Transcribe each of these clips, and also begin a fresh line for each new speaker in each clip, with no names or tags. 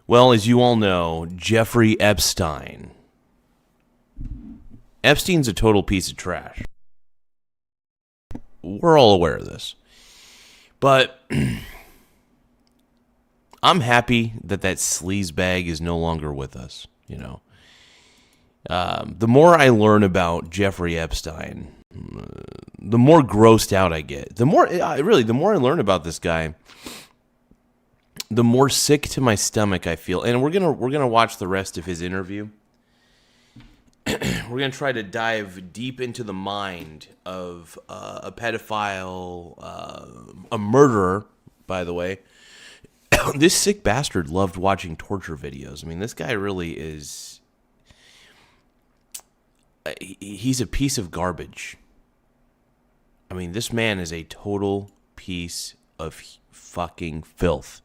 Well, as you all know, Jeffrey Epstein. Epstein's a total piece of trash. We're all aware of this. But I'm happy that sleazebag is no longer with us, you know. The more I learn about Jeffrey Epstein, the more grossed out I get. The more I learn about this guy, the more sick to my stomach I feel. And we're gonna watch the rest of his interview. We're gonna try to dive deep into the mind of a pedophile, a murderer, by the way. This sick bastard loved watching torture videos. I mean, this guy really is. He's a piece of garbage. I mean, this man is a total piece of fucking filth.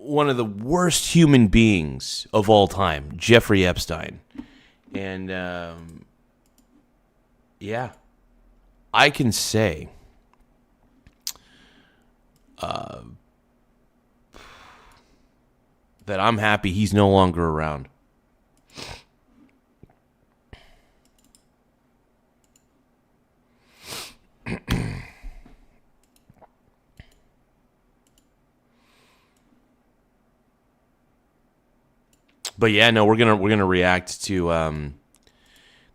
One of the worst human beings of all time, Jeffrey Epstein. And, yeah, I can say that I'm happy he's no longer around. But yeah, no, we're gonna react to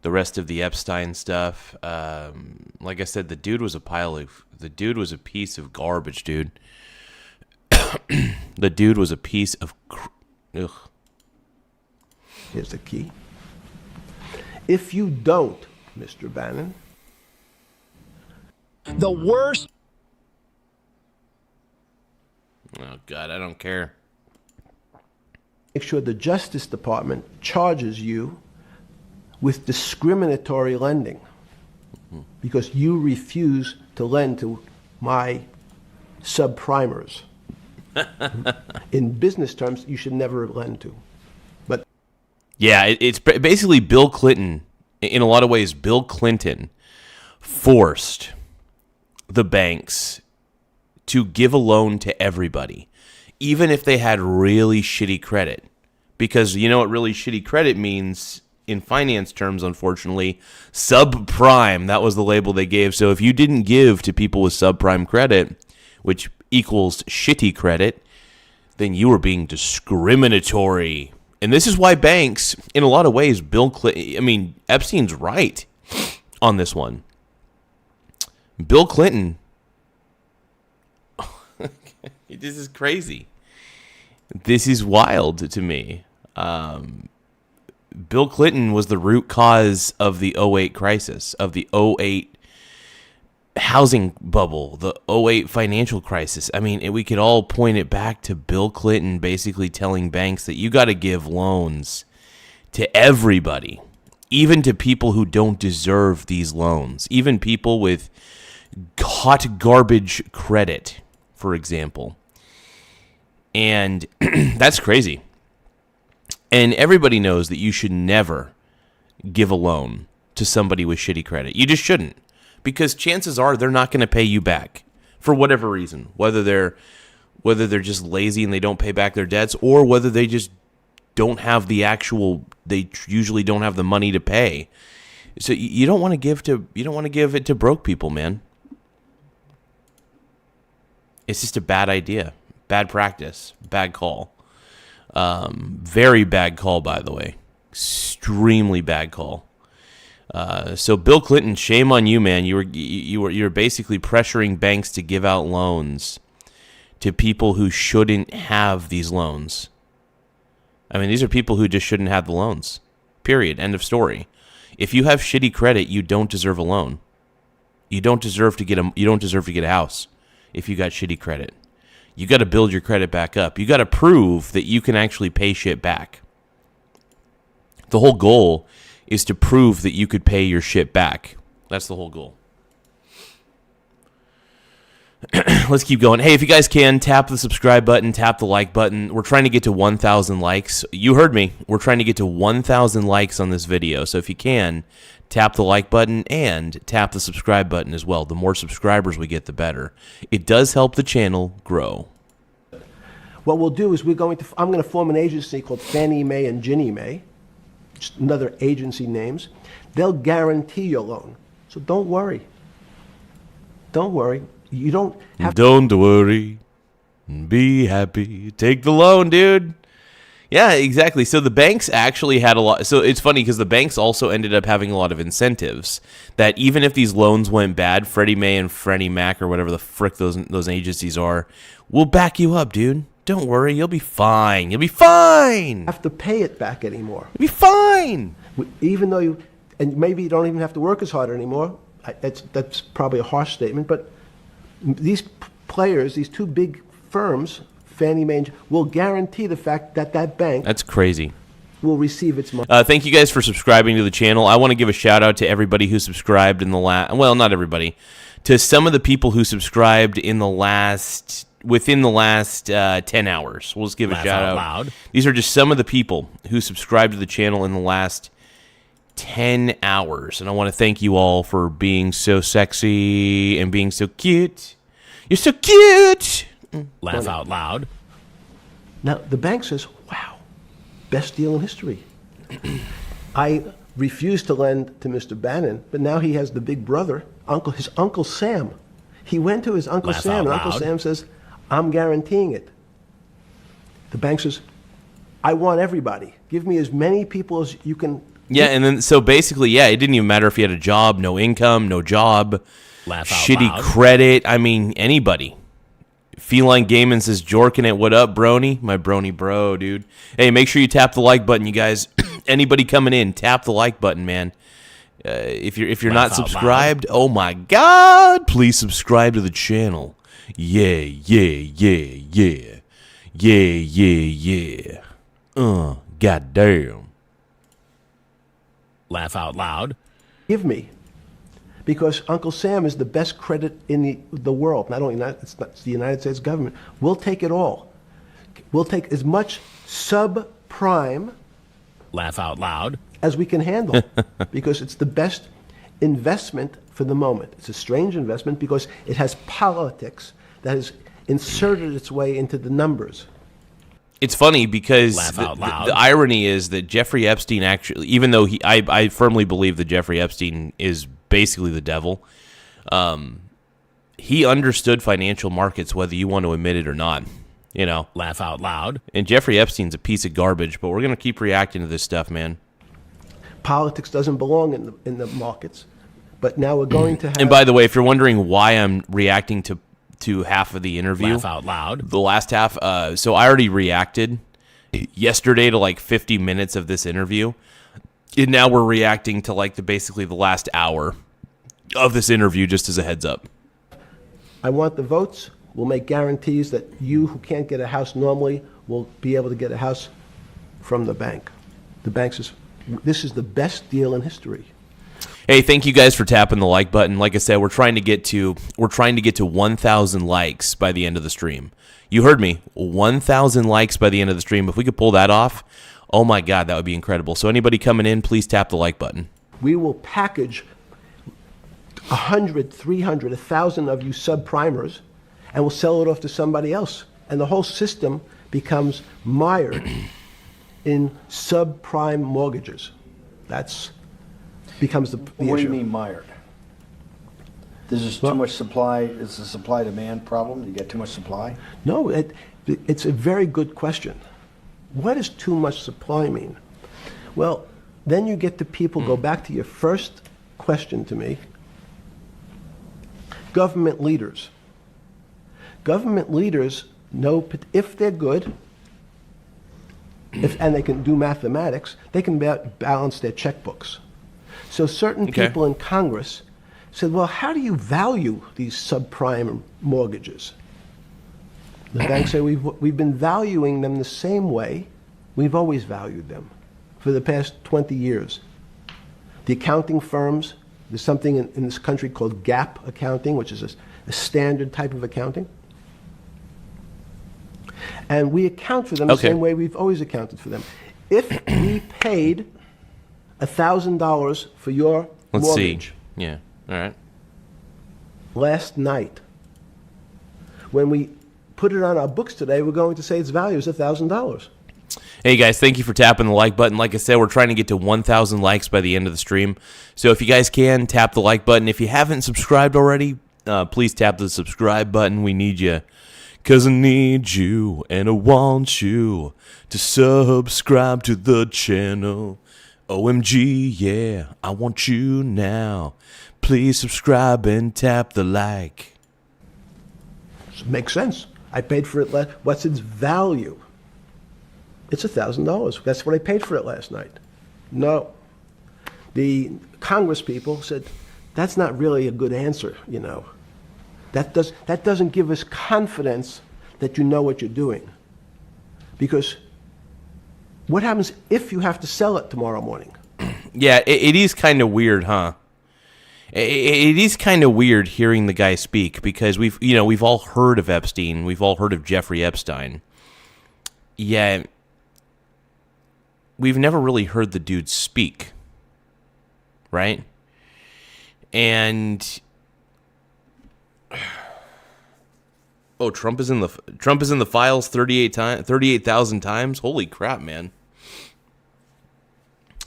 the rest of the Epstein stuff. Like I said, the dude was a piece of garbage, dude. The dude was a piece of. Ugh.
Here's the key. If you don't, Mr. Bannon,
the worst.
Oh God, I don't care.
make sure the Justice Department charges you with discriminatory lending because you refuse to lend to my subprimers. In business terms, you should never lend to. But
yeah, it's basically Bill Clinton. In a lot of ways, Bill Clinton forced the banks to give a loan to everybody, even if they had really shitty credit. Because you know what really shitty credit means in finance terms, unfortunately? Subprime. That was the label they gave. So if you didn't give to people with subprime credit, which equals shitty credit, then you were being discriminatory. And this is why banks, in a lot of ways, Epstein's right on this one. Bill Clinton, this is crazy. This is wild to me. Bill Clinton was the root cause of the 2008 crisis, of the 2008 housing bubble, the 2008 financial crisis. I mean, we could all point it back to Bill Clinton basically telling banks that you got to give loans to everybody, even to people who don't deserve these loans, even people with hot garbage credit, for example. And that's crazy. And everybody knows that you should never give a loan to somebody with shitty credit. You just shouldn't. Because chances are they're not going to pay you back for whatever reason, whether they're just lazy and they don't pay back their debts, or whether they just don't have they usually don't have the money to pay. So you don't want to give it to broke people, man. It's just a bad idea, bad practice, bad call. Very bad call, by the way. Extremely bad call. So Bill Clinton, shame on you, man. You're basically pressuring banks to give out loans to people who shouldn't have these loans. I mean, these are people who just shouldn't have the loans. Period. End of story. If you have shitty credit, you don't deserve a loan. You don't deserve to get a house if you got shitty credit. You got to build your credit back up. You got to prove that you can actually pay shit back. The whole goal is to prove that you could pay your shit back. That's the whole goal. Let's keep going. Hey, if you guys can, tap the subscribe button, tap the like button. We're trying to get to 1,000 likes. You heard me. We're trying to get to 1,000 likes on this video. So if you can, tap the like button and tap the subscribe button as well. The more subscribers we get, the better. It does help the channel grow.
What we'll do is I'm going to form an agency called Fannie Mae and Ginnie Mae, just another agency names. They'll guarantee your loan. So don't worry. Don't worry. You don't have
Don't worry. Be happy. Take the loan, dude. Yeah, exactly. So the banks actually had a lot. So it's funny because the banks also ended up having a lot of incentives that even if these loans went bad, Freddie Mae and Freddie Mac or whatever the frick those agencies are, will back you up, dude. Don't worry. You'll be fine. You'll be fine.
have to pay it back anymore.
You'll be fine.
Even though and maybe you don't even have to work as hard anymore. That's probably a harsh statement, but these players, these two big firms, Fannie Mae, will guarantee the fact that that bank
That's crazy.
will receive its money.
Thank you guys for subscribing to the channel. I want to give a shout out to everybody who subscribed in the last, well, not everybody, to some of the people who subscribed within the last 10 hours. We'll just give a shout out.
Loud.
These are just some of the people who subscribed to the channel in the last 10 hours. And I want to thank you all for being so sexy and being so cute. You're so cute.
Laugh out loud.
Now, the bank says, wow, best deal in history. I refused to lend to Mr. Bannon, but now he has the big brother, his Uncle Sam. He went to his Uncle
Laugh
Sam,
out
and Uncle
loud.
Sam says, I'm guaranteeing it. The bank says, I want everybody. Give me as many people as you can.
Yeah, and then so basically, yeah, it didn't even matter if you had a job, no income, no job,
Laugh out
shitty
loud.
credit. I mean, anybody. Feline Gaming says, Jorkin it, what up, brony? My brony bro, dude. Hey, make sure you tap the like button, you guys. Anybody coming in, tap the like button, man. If you're not
Laugh out
subscribed, oh my God, please subscribe to the channel. Yeah, yeah, yeah, yeah. Yeah, yeah, yeah. Goddamn.
Laugh out loud.
Give me. Because Uncle Sam is the best credit in the world. Not only it's the United States government. We'll take it all. We'll take as much subprime
Laugh out loud.
as we can handle because it's the best investment for the moment. It's a strange investment because it has politics that has inserted its way into the numbers.
It's funny because
Laugh out loud.
the irony is that Jeffrey Epstein actually, even though I firmly believe that Jeffrey Epstein is basically the devil, he understood financial markets whether you want to admit it or not, you know.
Laugh out loud.
And Jeffrey Epstein's a piece of garbage, but we're going to keep reacting to this stuff, man.
Politics doesn't belong in the markets, but now we're going to have.
And by the way, if you're wondering why I'm reacting to half of the interview,
Laugh out loud.
the last half, so I already reacted yesterday to like 50 minutes of this interview, and now we're reacting to like basically the last hour of this interview, just as a heads up.
I want the votes. We'll make guarantees that you who can't get a house normally will be able to get a house from the bank. The bank says, this is the best deal in history.
Hey, thank you guys for tapping the like button. Like I said, we're trying to get to 1,000 likes by the end of the stream. You heard me, 1,000 likes by the end of the stream. If we could pull that off, oh my God, that would be incredible. So anybody coming in, please tap the like button.
We will package 100, 300, 1,000 of you subprimers, and we'll sell it off to somebody else. And the whole system becomes mired in subprime mortgages. That's becomes the
What do
issue.
you mean mired? There's just too much supply. It's a supply-demand problem. You get too much supply.
No, it's a very good question. What does too much supply mean? Well, then you get to people, go back to your first question to me. Government leaders. Government leaders know if they're good, and they can do mathematics, they can balance their checkbooks. So certain
Okay.
people in Congress said, well, how do you value these subprime mortgages? The banks say we've been valuing them the same way we've always valued them for the past 20 years. The accounting firms, there's something in this country called GAAP accounting, which is a standard type of accounting. And we account for them the
Okay.
same way we've always accounted for them. If we paid $1,000 for your
Let's
mortgage
see. Yeah. All right.
last night, when we put it on our books today, we're going to say its value is $1,000.
Hey guys, thank you for tapping the like button. Like I said, we're trying to get to 1,000 likes by the end of the stream. So if you guys can, tap the like button. If you haven't subscribed already, please tap the subscribe button. We need you. Because I need you and I want you to subscribe to the channel. OMG, yeah, I want you now. Please subscribe and tap the like.
Makes sense. I paid for it. What's its value? It's $1,000. That's what I paid for it last night. No. The Congress people said, that's not really a good answer, you know. That doesn't give us confidence that you know what you're doing. Because what happens if you have to sell it tomorrow morning?
Yeah, it is kind of weird, huh? It is kind of weird hearing the guy speak because we've all heard of Epstein, we've all heard of Jeffrey Epstein. Yeah, we've never really heard the dude speak, right? And Trump is in the files 38,000 times. Holy crap, man!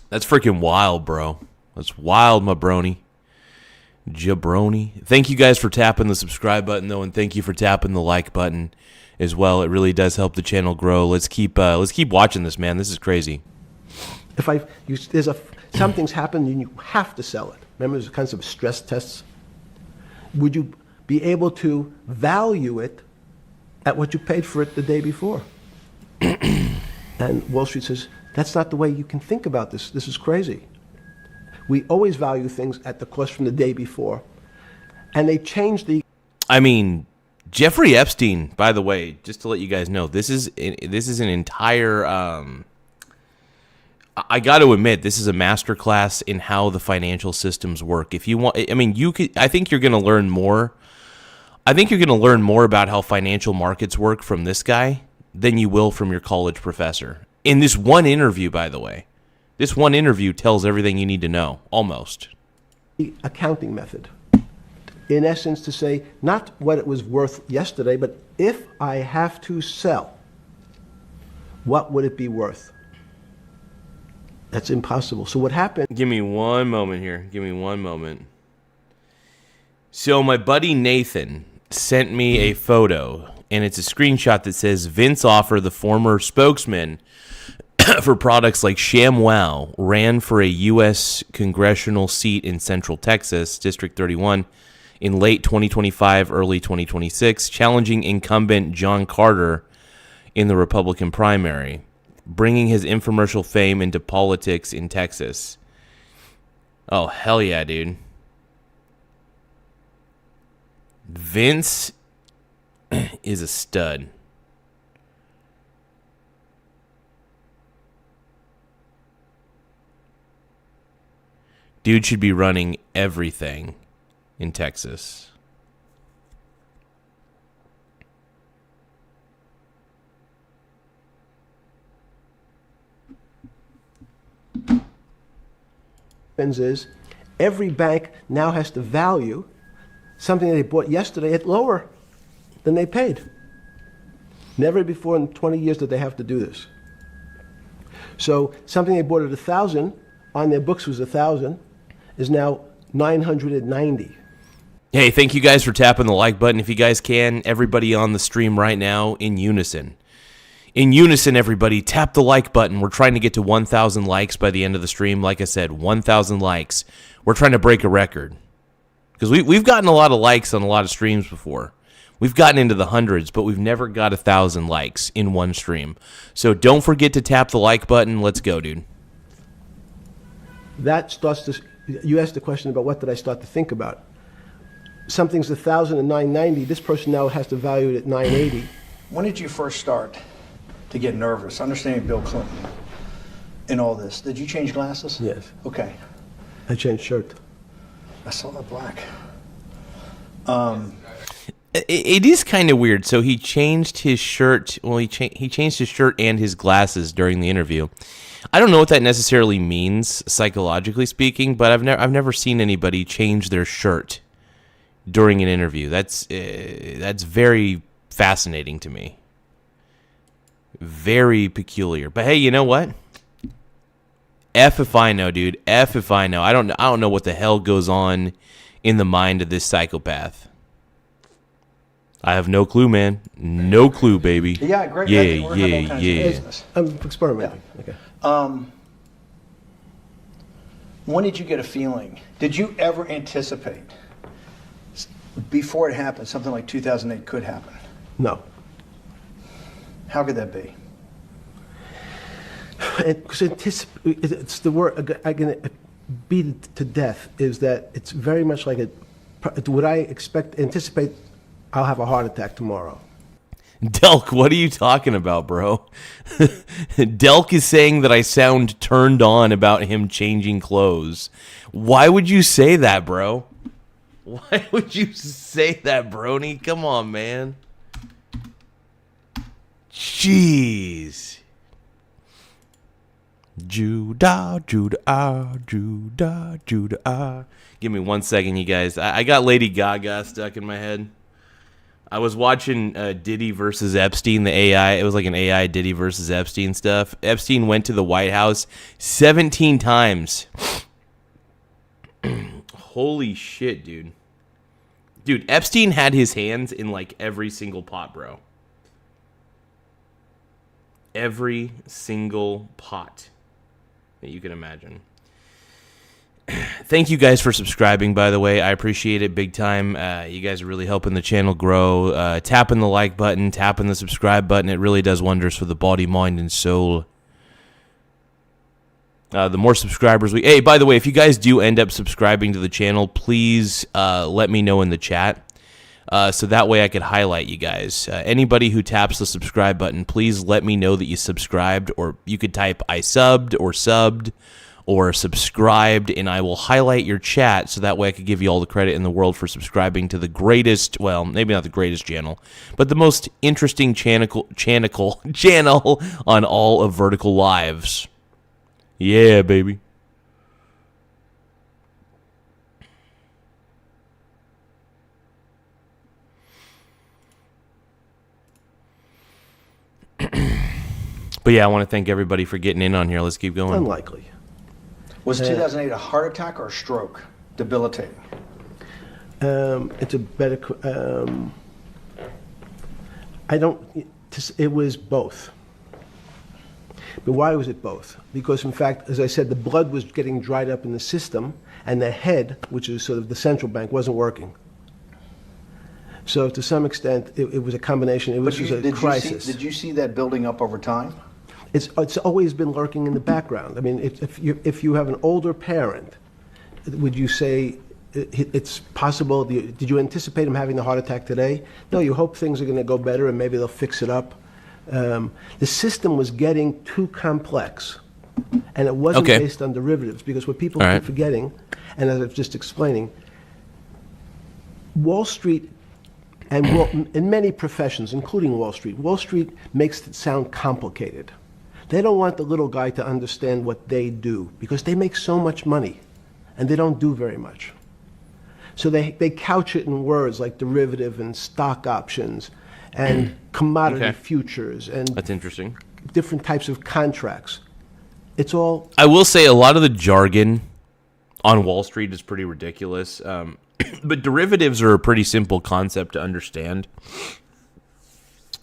That's freaking wild, bro. That's wild, my brony. Jabroni. Thank you guys for tapping the subscribe button, though, and thank you for tapping the like button as well. It really does help the channel grow. Let's keep watching this, man. This is crazy.
Something's happened and you have to sell it. Remember, there's kinds of stress tests. Would you be able to value it at what you paid for it the day before? And Wall Street says, that's not the way you can think about this. This is crazy. We always value things at the cost from the day before. And they changed the...
I mean, Jeffrey Epstein, by the way, just to let you guys know, this is an entire... I got to admit, this is a masterclass in how the financial systems work. If you want... I mean, I think you're going to learn more. I think you're going to learn more about how financial markets work from this guy than you will from your college professor. In this one interview, by the way. This one interview tells everything you need to know, almost.
The accounting method. In essence, to say not what it was worth yesterday, but if I have to sell, what would it be worth? That's impossible. So what happened?
Give me one moment here. Give me one moment. So my buddy Nathan sent me a photo, and it's a screenshot that says Vince Offer, the former spokesman for products like ShamWow, ran for a U.S. congressional seat in Central Texas, District 31, in late 2025, early 2026, challenging incumbent John Carter in the Republican primary, bringing his infomercial fame into politics in Texas. Oh, hell yeah, dude. Vince is a stud. Dude should be running everything in Texas.
Is every bank now has to value something they bought yesterday at lower than they paid. Never before in 20 years did they have to do this. So something they bought at 1,000 on their books was 1,000 is now 990.
Hey, thank you guys for tapping the like button. If you guys can, everybody on the stream right now in unison. In unison, everybody, tap the like button. We're trying to get to 1,000 likes by the end of the stream. Like I said, 1,000 likes. We're trying to break a record. Because we've gotten a lot of likes on a lot of streams before. We've gotten into the hundreds, but we've never got 1,000 likes in one stream. So don't forget to tap the like button. Let's go, dude.
That starts to... You asked the question about what did I start to think about. Something's 1,000 and 990. This person now has to value it at 980.
When did you first start to get nervous? Understanding Bill Clinton and all this. Did you change glasses?
Yes.
Okay.
I changed shirt.
I saw that black.
It is kind of weird. So he changed his shirt. Well, he changed his shirt and his glasses during the interview. I don't know what that necessarily means, psychologically speaking, but I've never seen anybody change their shirt during an interview. That's very fascinating to me. Very peculiar. But hey, you know what? F if I know, dude. F if I know. I don't know what the hell goes on in the mind of this psychopath. I have no clue, man. No clue, baby.
Yeah, great.
Yeah.
I'm experimenting.
Yeah.
Okay.
When did you get a feeling? Did you ever anticipate before it happened something like 2008 could happen?
No.
How could that be?
It's the word I can beat it to death. Is that it's very much like would I anticipate I'll have a heart attack tomorrow?
Delk, what are you talking about, bro? Delk is saying that I sound turned on about him changing clothes. Why would you say that, bro? Why would you say that, Brony? Come on, man. Jeez. Judah. Give me 1 second, you guys. I got Lady Gaga stuck in my head. I was watching Diddy versus Epstein, the AI. It was like an AI Diddy versus Epstein stuff. Epstein went to the White House 17 times. Holy shit, dude. Dude, Epstein had his hands in like every single pot, bro. Every single pot that you can imagine. Thank you guys for subscribing, by the way. I appreciate it big time. You guys are really helping the channel grow. Tapping the like button, tapping the subscribe button. It really does wonders for the body, mind, and soul. The more subscribers we... Hey, by the way, if you guys do end up subscribing to the channel, please let me know in the chat. So that way I could highlight you guys. Anybody who taps the subscribe button, please let me know that you subscribed. Or you could type I subbed or subbed or subscribed, and I will highlight your chat so that way I could give you all the credit in the world for subscribing to the greatest, well, maybe not the greatest channel, but the most interesting channel on all of Vertical Lives. Yeah, baby. But yeah, I want to thank everybody for getting in on here. Let's keep going.
Unlikely.
Was 2008 a heart attack or a stroke? Debilitating.
It's a better. It was both. But why was it both? Because, in fact, as I said, the blood was getting dried up in the system, and the head, which is sort of the central bank, wasn't working. So, to some extent, it was a combination. It was a crisis.
Did you see that building up over time?
It's always been lurking in the background. I mean, if you have an older parent, would you say it's possible? Did you anticipate him having a heart attack today? No, you hope things are going to go better and maybe they'll fix it up. The system was getting too complex, and it wasn't based on derivatives, because what people keep forgetting, and as I was just explaining, Wall Street, and in many professions, including Wall Street makes it sound complicated. They don't want the little guy to understand what they do, because they make so much money, and they don't do very much. So they couch it in words like derivative and stock options and commodity futures and
that's interesting.
Different types of contracts. It's all...
I will say a lot of the jargon on Wall Street is pretty ridiculous. But derivatives are a pretty simple concept to understand.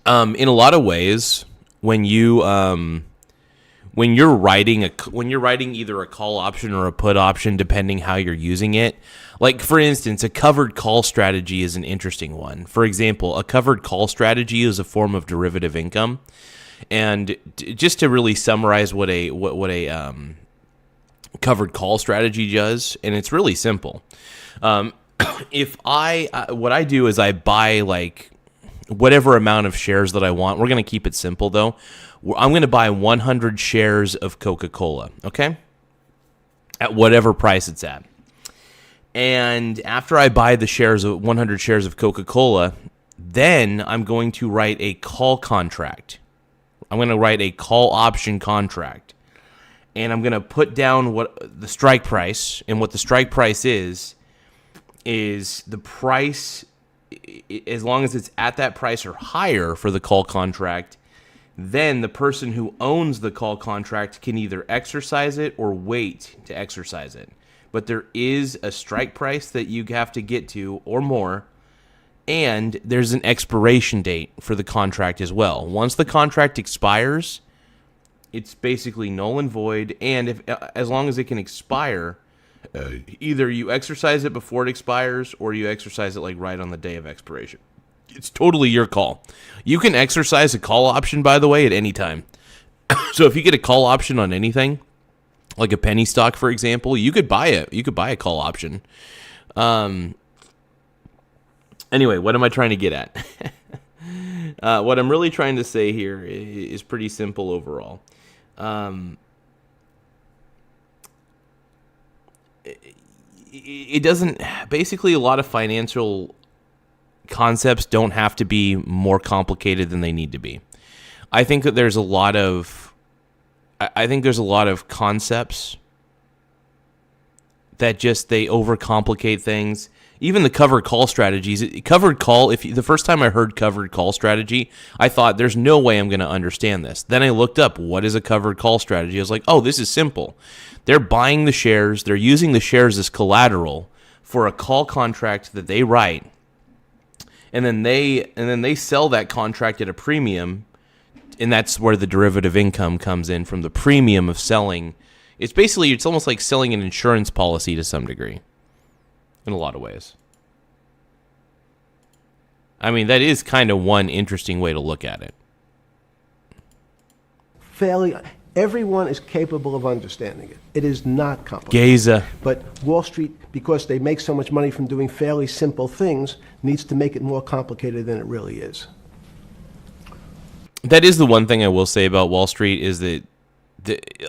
In a lot of ways, when you're writing either a call option or a put option, depending how you're using it. Like, for instance, a covered call strategy is an interesting one. For example, a covered call strategy is a form of derivative income. And just to really summarize what a covered call strategy does, and it's really simple. What I do is I buy like whatever amount of shares that I want. We're going to keep it simple though. I'm going to buy 100 shares of Coca-Cola, okay? At whatever price it's at. And after I buy the 100 shares of Coca-Cola, then I'm going to write a call contract. I'm going to write a call option contract. And I'm going to put down what the strike price, and what the strike price is the price as long as it's at that price or higher for the call contract, then the person who owns the call contract can either exercise it or wait to exercise it. But there is a strike price that you have to get to or more, and there's an expiration date for the contract as well. Once the contract expires, it's basically null and void, and as long as it can expire, either you exercise it before it expires or you exercise it like right on the day of expiration. It's totally your call. You can exercise a call option, by the way, at any time. So if you get a call option on anything, like a penny stock, for example, you could buy it. You could buy a call option. Anyway, what am I trying to get at? What I'm really trying to say here is pretty simple overall. It doesn't, basically a lot of financial concepts don't have to be more complicated than they need to be. I think that there's a lot of concepts that just, they overcomplicate things. Even the covered call strategies, covered call, the first time I heard covered call strategy, I thought there's no way I'm going to understand this. Then I looked up, what is a covered call strategy? I was like, oh, this is simple. They're buying the shares, they're using the shares as collateral for a call contract that they write. And then they sell that contract at a premium, and that's where the derivative income comes in from the premium of selling. It's almost like selling an insurance policy to some degree, in a lot of ways. I mean, that is kind of one interesting way to look at it.
Everyone is capable of understanding it. It is not complicated.
Gaza.
But Wall Street, because they make so much money from doing fairly simple things, needs to make it more complicated than it really is.
That is the one thing I will say about Wall Street, is that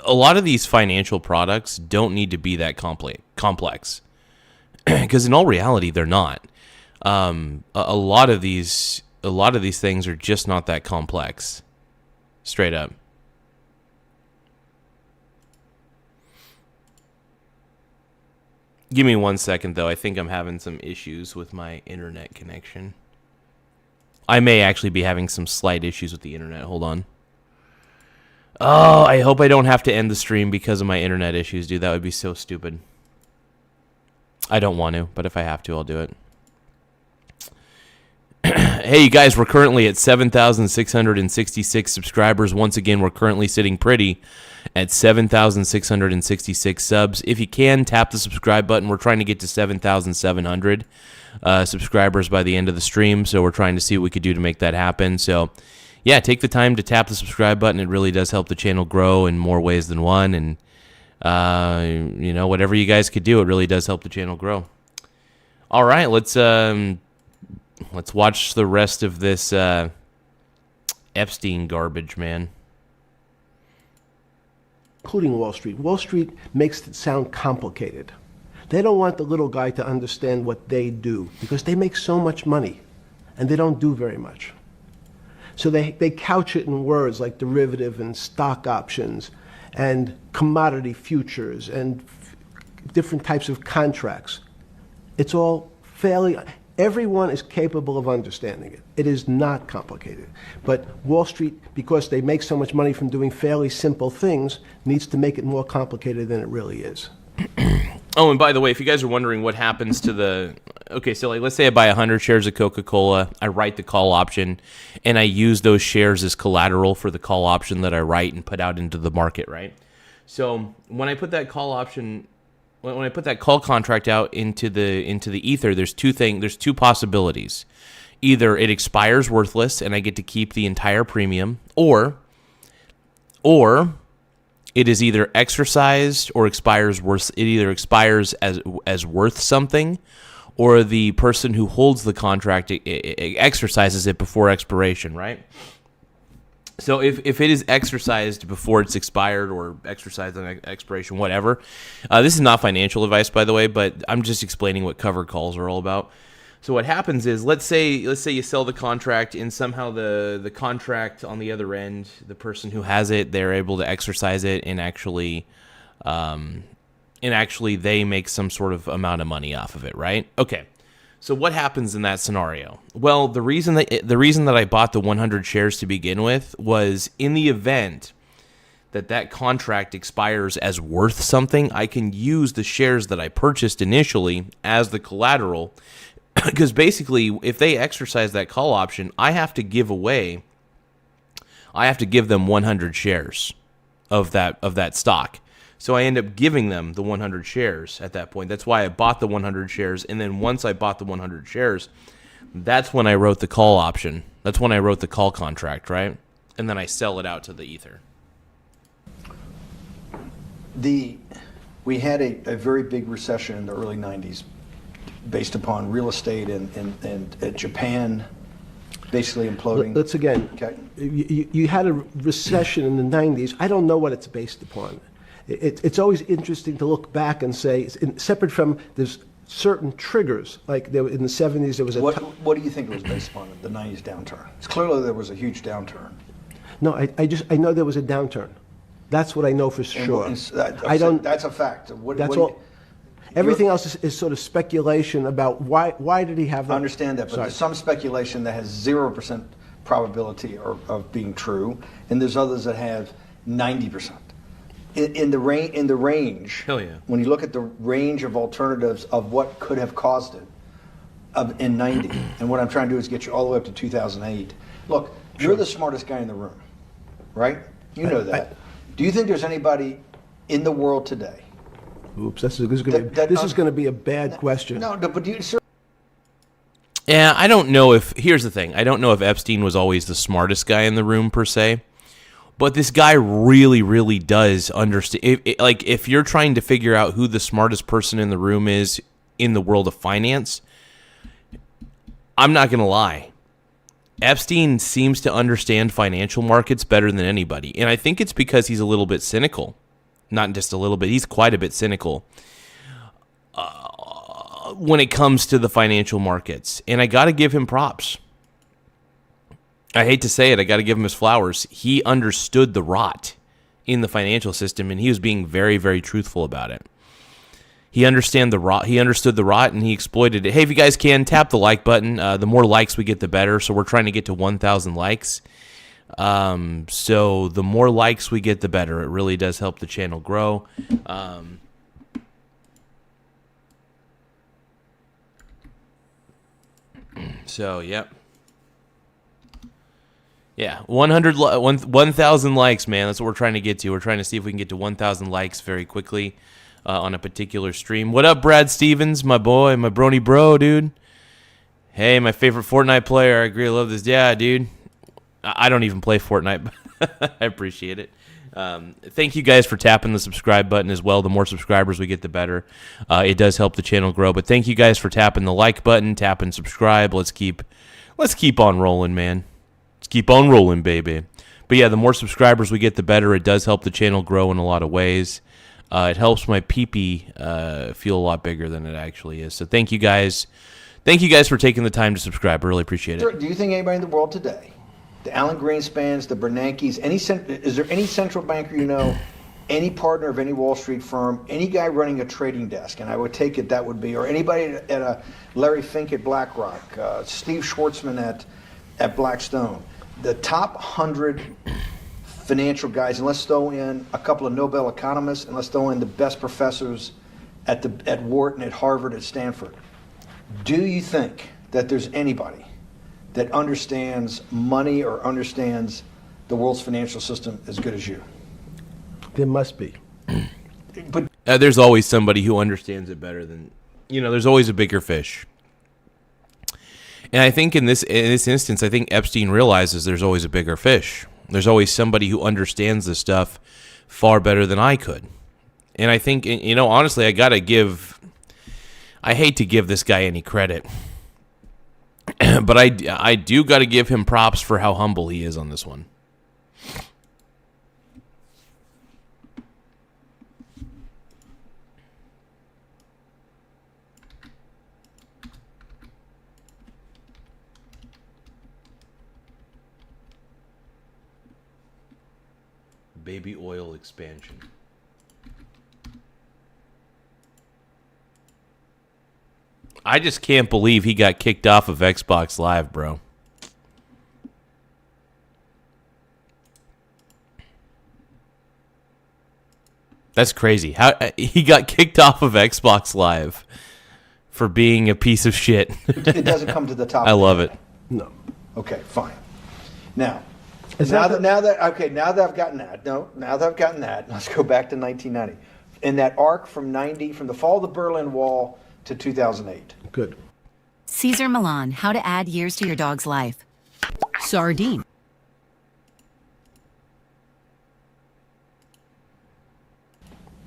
a lot of these financial products don't need to be that complex. Because in all reality, they're not. A lot of these things are just not that complex. Straight up. Give me 1 second, though. I think I'm having some issues with my internet connection. I may actually be having some slight issues with the internet. Hold on. Oh, I hope I don't have to end the stream because of my internet issues, dude. That would be so stupid. I don't want to, but if I have to, I'll do it. Hey, you guys, we're currently at 7,666 subscribers. Once again, we're currently sitting pretty at 7,666 subs. If you can, tap the subscribe button. We're trying to get to 7,700 subscribers by the end of the stream, so we're trying to see what we could do to make that happen. So, yeah, take the time to tap the subscribe button. It really does help the channel grow in more ways than one, and whatever you guys could do, it really does help the channel grow. All right, let's watch the rest of this Epstein garbage, man.
Including Wall Street. Wall Street makes it sound complicated. They don't want the little guy to understand what they do because they make so much money and they don't do very much. So they couch it in words like derivative and stock options and commodity futures and different types of contracts. It's all fairly... Everyone is capable of understanding it. It is not complicated. But Wall Street, because they make so much money from doing fairly simple things, needs to make it more complicated than it really is.
Oh, and by the way, if you guys are wondering what happens to the... Okay, so like, let's say I buy 100 shares of Coca-Cola, I write the call option, and I use those shares as collateral for the call option that I write and put out into the market, right? So when I put that call option... When I put that call contract out into the ether, there's two possibilities. Either it expires worthless and I get to keep the entire premium, or it is either exercised or expires worth. It either expires as worth something, or the person who holds the contract exercises it before expiration, right? So if it is exercised before it's expired or exercised on expiration, whatever. This is not financial advice, by the way, but I'm just explaining what covered calls are all about. So what happens is, let's say you sell the contract, and somehow the contract on the other end, the person who has it, they're able to exercise it, and actually they make some sort of amount of money off of it, right? Okay. So what happens in that scenario? Well, the reason that I bought the 100 shares to begin with was in the event that contract expires as worth something, I can use the shares that I purchased initially as the collateral. Because basically, if they exercise that call option, I have to give them 100 shares of that stock. So I end up giving them the 100 shares at that point. That's why I bought the 100 shares. And then once I bought the 100 shares, that's when I wrote the call option. That's when I wrote the call contract, right? And then I sell it out to the ether.
We had a very big recession in the early 90s based upon real estate and Japan basically imploding.
Let's again,
Okay.
you had a recession in the 90s. I don't know what it's based upon. It's always interesting to look back and say, separate from there's certain triggers, like there, in the 70s there was a...
What do you think it was based upon, the 90s downturn? It's clearly there was a huge downturn.
No, I know there was a downturn. That's what I know for sure. I don't...
That's a fact.
That's all. Everything else is sort of speculation about why did he have that?
I understand that, but there's some speculation that has 0% probability of being true, and there's others that have 90%. In the range,
Hell yeah.
When you look at the range of alternatives of what could have caused it in 90, and what I'm trying to do is get you all the way up to 2008. Look, you're the smartest guy in the room, right? You know that. Do you think there's anybody in the world today?
Oops, this is going to be a bad question.
No, but do you, sir?
Yeah, I don't know if... Here's the thing. I don't know if Epstein was always the smartest guy in the room, per se. But this guy really, really does understand. If you're trying to figure out who the smartest person in the room is in the world of finance, I'm not going to lie. Epstein seems to understand financial markets better than anybody. And I think it's because he's a little bit cynical. Not just a little bit. He's quite a bit cynical when it comes to the financial markets. And I got to give him props. I hate to say it, I got to give him his flowers. He understood the rot in the financial system, and he was being very, very truthful about it. He understood the rot, and he exploited it. Hey, if you guys can, tap the like button. The more likes we get, the better. So we're trying to get to 1,000 likes. So the more likes we get, the better. It really does help the channel grow. So, yep. Yeah, 1,000 likes, man. That's what we're trying to get to. We're trying to see if we can get to 1,000 likes very quickly on a particular stream. What up, Brad Stevens, my boy, my brony bro, dude? Hey, my favorite Fortnite player. I agree. I love this. Yeah, dude. I don't even play Fortnite, but I appreciate it. Thank you guys for tapping the subscribe button as well. The more subscribers we get, the better. It does help the channel grow. But thank you guys for tapping the like button, tapping subscribe. Let's keep on rolling, man. Let's keep on rolling, baby. But yeah, the more subscribers we get, the better. It does help the channel grow in a lot of ways. It helps my pee-pee feel a lot bigger than it actually is. So thank you guys. Thank you guys for taking the time to subscribe. I really appreciate it.
Do you think anybody in the world today, the Alan Greenspans, the Bernankes, is there any central banker you know, any partner of any Wall Street firm, any guy running a trading desk, and I would take it that would be, or anybody at a Larry Fink at BlackRock, Steve Schwartzman at Blackstone, the top 100 financial guys, and let's throw in a couple of Nobel economists, and let's throw in the best professors at Wharton, at Harvard, at Stanford. Do you think that there's anybody that understands money or understands the world's financial system as good as you?
There must be.
But
there's always somebody who understands it better than, there's always a bigger fish. And I think in this instance, I think Epstein realizes there's always a bigger fish. There's always somebody who understands this stuff far better than I could. And I think, honestly, I hate to give this guy any credit, but I do got to give him props for how humble he is on this one. Baby oil expansion. I just can't believe he got kicked off of Xbox Live, bro. That's crazy. How he got kicked off of Xbox Live for being a piece of shit.
It doesn't come to the top.
I love it.
No.
Okay, fine. Now
that
now that I've gotten that, let's go back to 1990. In that arc from the fall of the Berlin Wall to 2008.
Good.
Caesar Milan, how to add years to your dog's life. Sardine.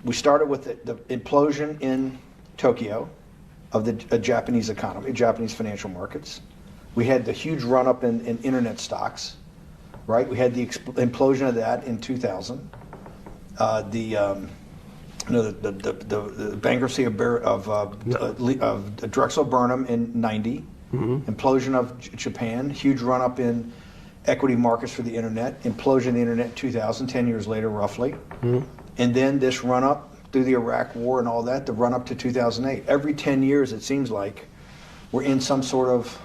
We started with the implosion in Tokyo of the Japanese economy, Japanese financial markets. We had the huge run-up in internet stocks, right? We had the implosion of that in 2000. The bankruptcy of Drexel Burnham in 90. Implosion of Japan, huge run-up in equity markets for the internet, implosion of the internet in 2000, 10 years later roughly. And then this run-up through the Iraq War and all that, the run-up to 2008. Every 10 years, it seems like, we're in some sort of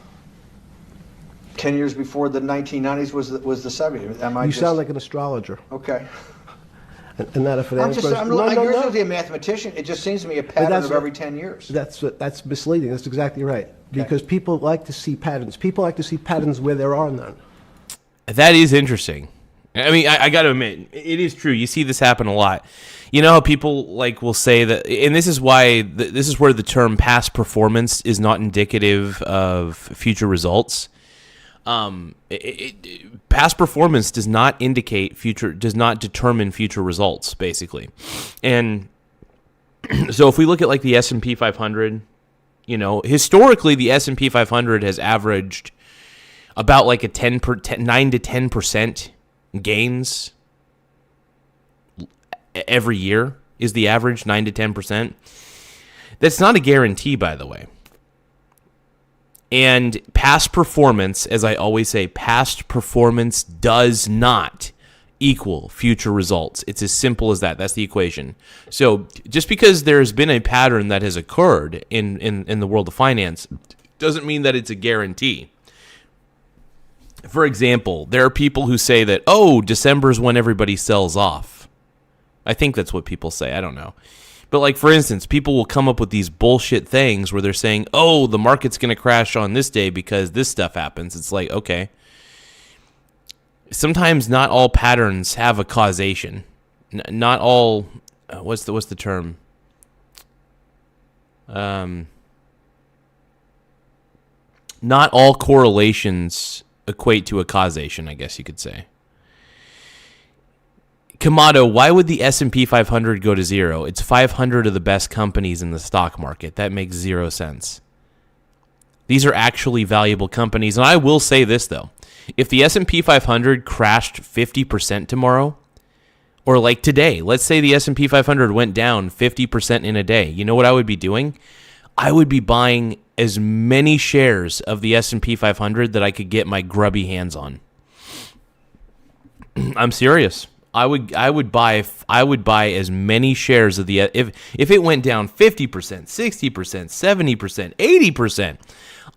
10 years before the 1990s was the 70s.
You sound like an astrologer
Okay.
and not a financial person.
You're supposed to be a mathematician. It just seems to me a pattern of every 10 years.
That's misleading. That's exactly right. Because people like to see patterns. People like to see patterns where there are none.
That is interesting. I mean, I got to admit, it is true. You see this happen a lot. You know how people will say that, and this is why this is where the term past performance is not indicative of future results. Past performance does not determine future results, basically. And so if we look at the S&P 500, historically the S&P 500 has averaged about a 9 to 10% gains every year is the average, 9 to 10%. That's not a guarantee, by the way. And past performance, as I always say, past performance does not equal future results. It's as simple as that. That's the equation. So just because there's been a pattern that has occurred in the world of finance doesn't mean that it's a guarantee. For example, there are people who say that, December is when everybody sells off. I think that's what people say. I don't know. But for instance, people will come up with these bullshit things where they're saying, the market's going to crash on this day because this stuff happens. It's okay. Sometimes not all patterns have a causation. Not all, what's the term? Not all correlations equate to a causation, I guess you could say. Kamado, why would the S&P 500 go to zero? It's 500 of the best companies in the stock market. That makes zero sense. These are actually valuable companies. And I will say this, though. If the S&P 500 crashed 50% tomorrow, or today, let's say the S&P 500 went down 50% in a day, you know what I would be doing? I would be buying as many shares of the S&P 500 that I could get my grubby hands on. I'm serious. I would buy as many shares of the if it went down 50%, 60%, 70%, 80%,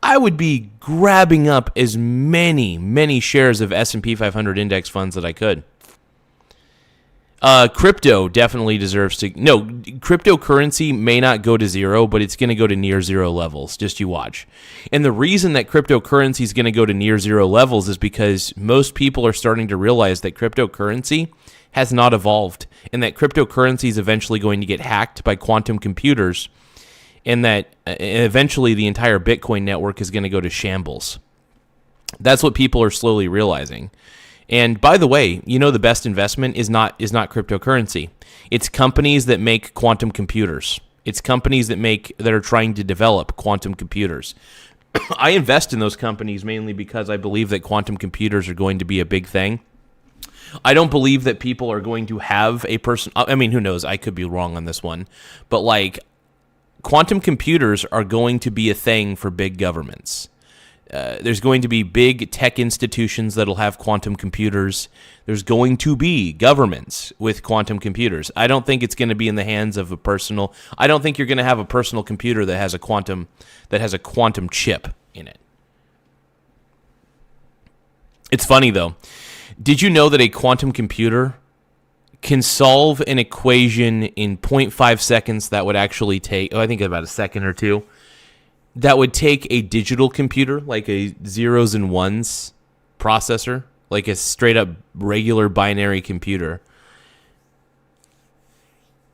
I would be grabbing up as many shares of S&P 500 index funds that I could. Crypto definitely deserves to. No, cryptocurrency may not go to zero, but it's going to go to near zero levels. Just you watch. And the reason that cryptocurrency is going to go to near zero levels is because most people are starting to realize that cryptocurrency has not evolved, and that cryptocurrency is eventually going to get hacked by quantum computers, and that eventually the entire Bitcoin network is going to go to shambles. That's what people are slowly realizing. And by the way, the best investment is not cryptocurrency. It's companies that make quantum computers. It's companies that are trying to develop quantum computers. I invest in those companies mainly because I believe that quantum computers are going to be a big thing. I don't believe that people are going to have a person. I mean, who knows? I could be wrong on this one, but quantum computers are going to be a thing for big governments. There's going to be big tech institutions that'll have quantum computers. There's going to be governments with quantum computers. I don't think it's going to be in the hands of a personal. I don't think you're going to have a personal computer that has a quantum chip in it. It's funny though. Did you know that a quantum computer can solve an equation in 0.5 seconds that would actually take, I think about a second or two, that would take a digital computer, like a zeros and ones processor, like a straight up regular binary computer.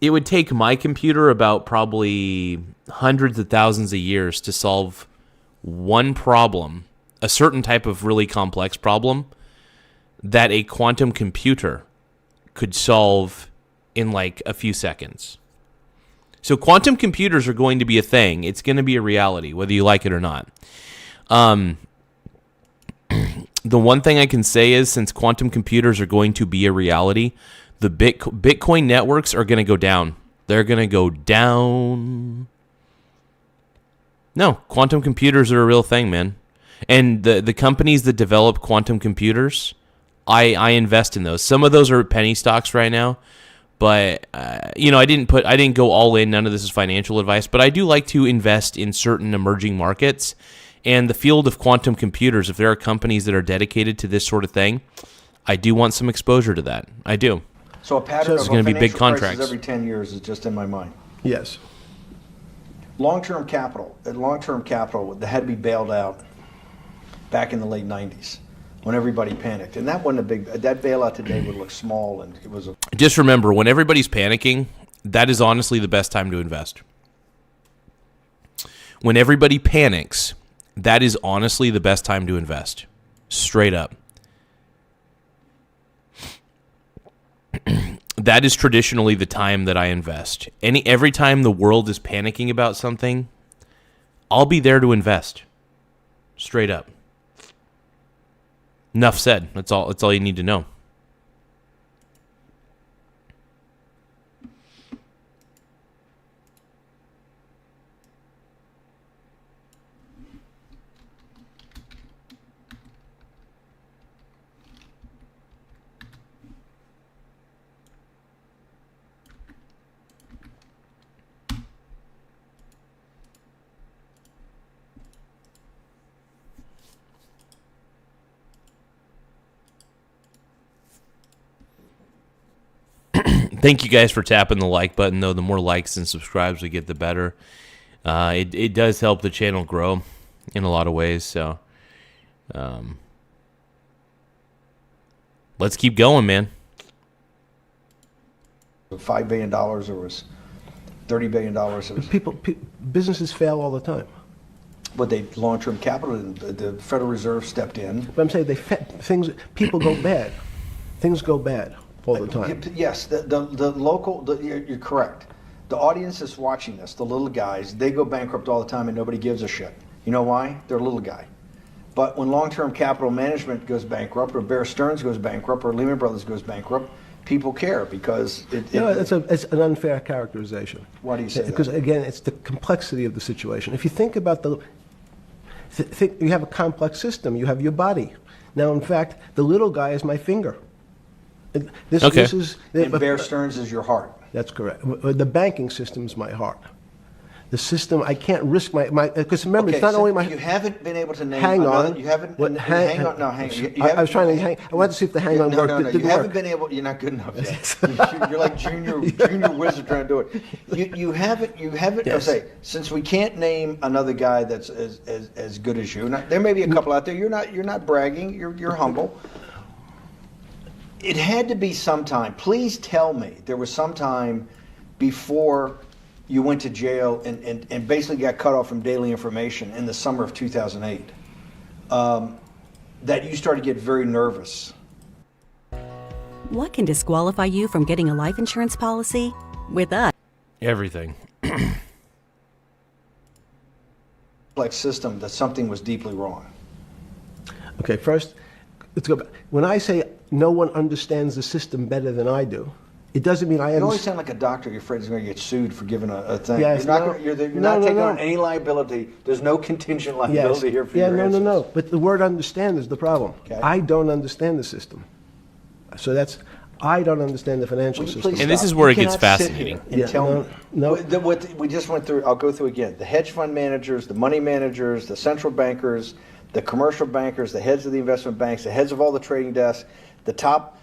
It would take my computer about probably hundreds of thousands of years to solve one problem, a certain type of really complex problem that a quantum computer could solve in like a few seconds. So quantum computers are going to be a thing. It's going to be a reality, whether you like it or not. The one thing I can say is, since quantum computers are going to be a reality, the Bitcoin networks are going to go down. They're going to go down. No, quantum computers are a real thing, man. And the companies that develop quantum computers, I invest in those. Some of those are penny stocks right now. But, I didn't go all in. None of this is financial advice. But I do like to invest in certain emerging markets. And the field of quantum computers, if there are companies that are dedicated to this sort of thing, I do want some exposure to that. I do.
So a pattern of
going to be big
financial
contracts
crisis every 10 years is just in my mind.
Yes.
Long-term capital that had to be bailed out back in the late 90s. When everybody panicked. And that wasn't that bailout today would look small, and it was
Just remember, when everybody's panicking, that is honestly the best time to invest. When everybody panics, that is honestly the best time to invest. Straight up. That is traditionally the time that I invest. Every time the world is panicking about something, I'll be there to invest. Straight up. Enough said. That's all you need to know. Thank you guys for tapping the like button, though. The more likes and subscribes we get, the better. It does help the channel grow in a lot of ways. So let's keep going, man.
$5 billion, or was $30 billion.
Businesses fail all the time.
But they long-term capital, the Federal Reserve stepped in.
But I'm saying people go bad. Things go bad all the time.
Yes, you're correct. The audience that's watching this, the little guys, they go bankrupt all the time and nobody gives a shit. You know why? They're a little guy. But when long-term capital management goes bankrupt, or Bear Stearns goes bankrupt, or Lehman Brothers goes bankrupt, people care because
it's an unfair characterization.
Why do you say that?
Because again, it's the complexity of the situation. If you think about you have a complex system. You have your body. Now, in fact, the little guy is my finger.
And Bear Stearns is your heart.
That's correct. The banking system is my heart. The system, I can't risk my because remember, it's not only my.
You haven't been able to name.
Hang on.
You haven't.
Hang on. No, hang on. I was trying to hang. I wanted to see if the hang on worked.
No. You haven't been able. You're not good enough yet. You're like junior wizard trying to do it. You haven't. Yes. I'll say, since we can't name another guy that's as good as you. There may be a couple out there. You're not bragging. You're humble. It had to be sometime. Please tell me there was some time before you went to jail and basically got cut off from daily information in the summer of 2008 that you started to get very nervous.
What can disqualify you from getting a life insurance policy? With us.
Everything.
Like system that something was deeply wrong.
Okay, first, let's go back. When I say no one understands the system better than I do, It doesn't mean I
You always
understand.
sound like a doctor. You're afraid he's going to get sued for giving a thing.
Yes,
you're not,
no.
you're
No,
not
no,
taking
no.
on any liability. There's no contingent
Yes.
liability here for
Yeah,
your
no,
answers.
no, no. But the word understand is the problem.
Okay.
I don't understand the system. So I don't understand the financial
Will you
system.
please
And this
stop?
is where
You
it gets
cannot sit
fascinating.
here and
Yeah,
tell
no,
me.
no.
What we just went through, I'll go through again. The hedge fund managers, the money managers, the central bankers, the commercial bankers, the heads of the investment banks, the heads of all the trading desks, the top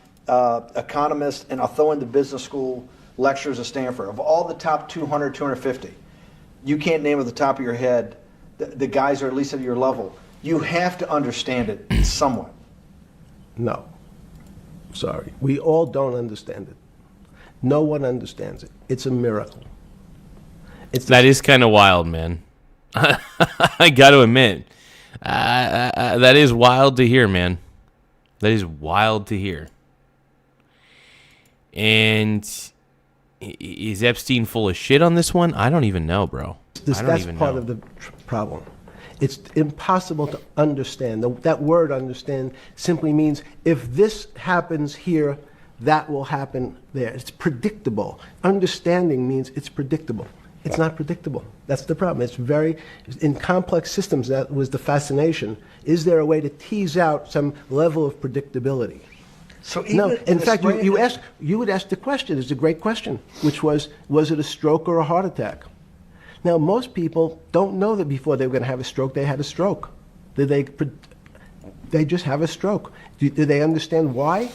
economists, and I'll throw in the business school lecturers at Stanford. Of all the top 200, 250, you can't name at the top of your head the guys are at least at your level. You have to understand it somewhat.
No. Sorry. We all don't understand it. No one understands it. It's a miracle.
That is kind of wild, man. I got to admit, that is wild to hear, man. That is wild to hear. And is Epstein full of shit on this one? I don't even know, bro.
That's part of the problem. It's impossible to understand. That word understand simply means if this happens here, that will happen there. It's predictable. Understanding means it's predictable. It's not predictable. That's the problem. In complex systems, that was the fascination. Is there a way to tease out some level of predictability?
So even
No. In
the
fact,
spread-
you would ask the question. It's a great question, which was it a stroke or a heart attack? Now, most people don't know that before they were going to have a stroke, they had a stroke. They just have a stroke. Do they understand why?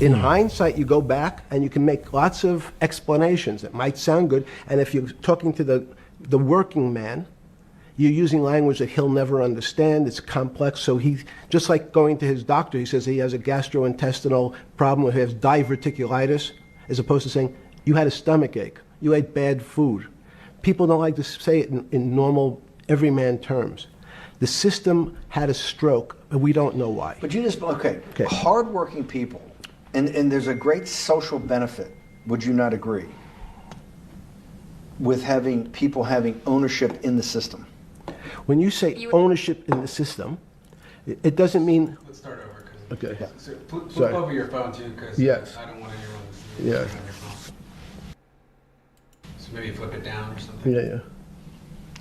In hindsight, you go back and you can make lots of explanations that might sound good. And if you're talking to the working man, you're using language that he'll never understand. It's complex. So he, just like going to his doctor, he says he has a gastrointestinal problem, or he has diverticulitis, as opposed to saying, you had a stomach ache, you ate bad food. People don't like to say it in normal, everyman terms. The system had a stroke, and we don't know why.
But you just, okay. Hardworking people, and there's a great social benefit, would you not agree, with having people having ownership in the system?
When you say ownership in the system, it doesn't mean.
Let's start over.
Okay.
So flip
Sorry.
over your phone too, because
Yes.
I don't want anyone to
Yeah.
on your phone. So maybe flip it down or something.
Yeah.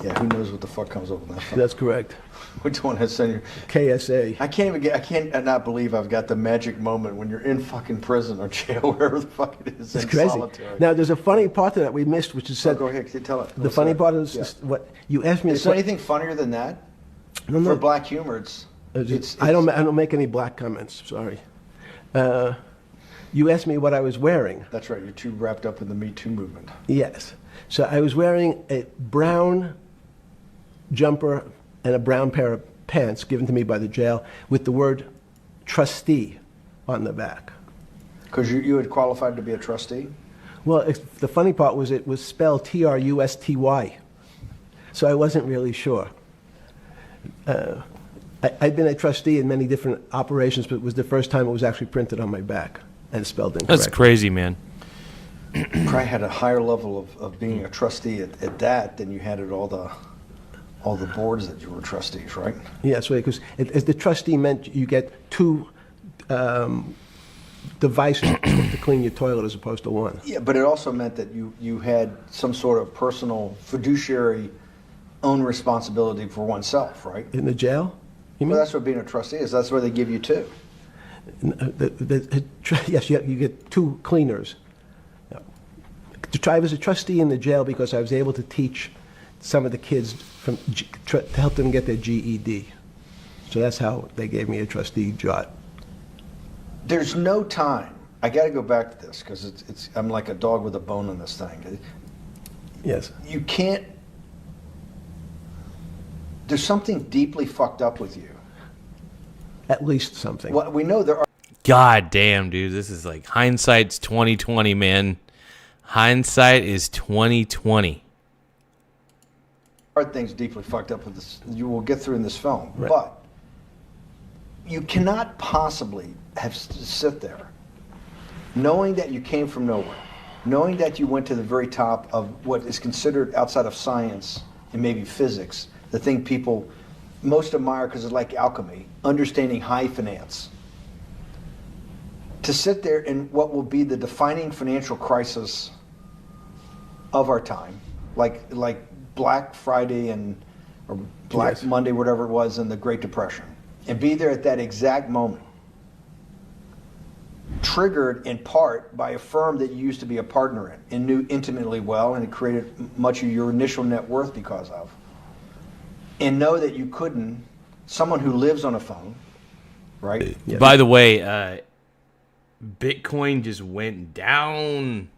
Yeah, who knows what the fuck comes up with that phone?
That's correct.
Which one has sent you?
KSA.
I can't not believe I've got the magic moment when you're in fucking prison or jail, wherever the fuck it is,
It's
in
crazy.
solitary.
Now, there's a funny part to that we missed, which is said.
Go ahead, tell it.
The funny part is what you asked me.
Is there anything funnier than that?
No,
For
no.
black humor,
I don't make any black comments. Sorry. You asked me what I was wearing.
That's right. You're too wrapped up in the Me Too movement.
Yes. So I was wearing a brown jumper and a brown pair of pants given to me by the jail with the word trustee on the back.
Because you had qualified to be a trustee?
Well, the funny part was it was spelled Trusty. So I wasn't really sure. I'd been a trustee in many different operations, but it was the first time it was actually printed on my back and spelled incorrectly.
That's crazy, man.
Probably had a higher level of being a trustee at that than you had at all the boards that you were trustees, right?
Yes, right, because as the trustee meant you get two devices to clean your toilet as opposed to one.
Yeah, but it also meant that you had some sort of personal fiduciary own responsibility for oneself, right?
In the jail? You mean?
Well, that's what being a trustee is. That's where they give you two.
Yes, you get two cleaners. I was a trustee in the jail because I was able to teach some of the kids to help them get their GED. So that's how they gave me a trustee job.
There's no time. I got to go back to this because I'm like a dog with a bone in this thing.
Yes.
You can't. There's something deeply fucked up with you.
At least something.
Well, we know there are.
God damn, dude. This is like hindsight's 2020, man. Hindsight is 2020.
Are things deeply fucked up with this you will get through in this film,
Right.
but you cannot possibly have sit there knowing that you came from nowhere, knowing that you went to the very top of what is considered outside of science and maybe physics, the thing people most admire because it's like alchemy, understanding high finance. to sit there in what will be the defining financial crisis of our time, like Black Friday or Black Monday, whatever it was, in the Great Depression, and be there at that exact moment, triggered in part by a firm that you used to be a partner in and knew intimately well, and it created much of your initial net worth because of, and know that you couldn't, someone who lives on a phone, right?
Yeah. By the way, Bitcoin just went down.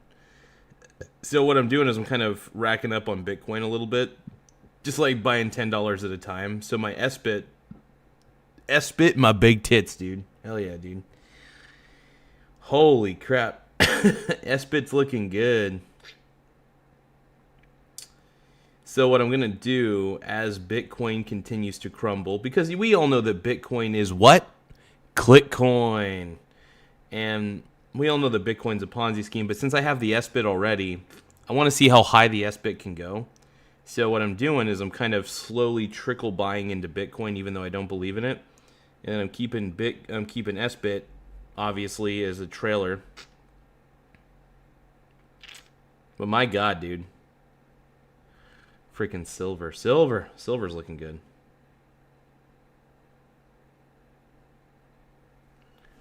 So what I'm doing is I'm kind of racking up on Bitcoin a little bit, just like buying $10 at a time. So my SBIT, my big tits, dude. Hell yeah, dude. Holy crap. SBIT's looking good. So what I'm going to do as Bitcoin continues to crumble, because we all know that Bitcoin is what? Clickcoin. And we all know that Bitcoin's a Ponzi scheme, but since I have the SBIT already, I want to see how high the SBIT can go. So what I'm doing is I'm kind of slowly trickle buying into Bitcoin, even though I don't believe in it. And I'm keeping SBIT, obviously, as a trailer. But my God, dude. Freaking silver. Silver's looking good.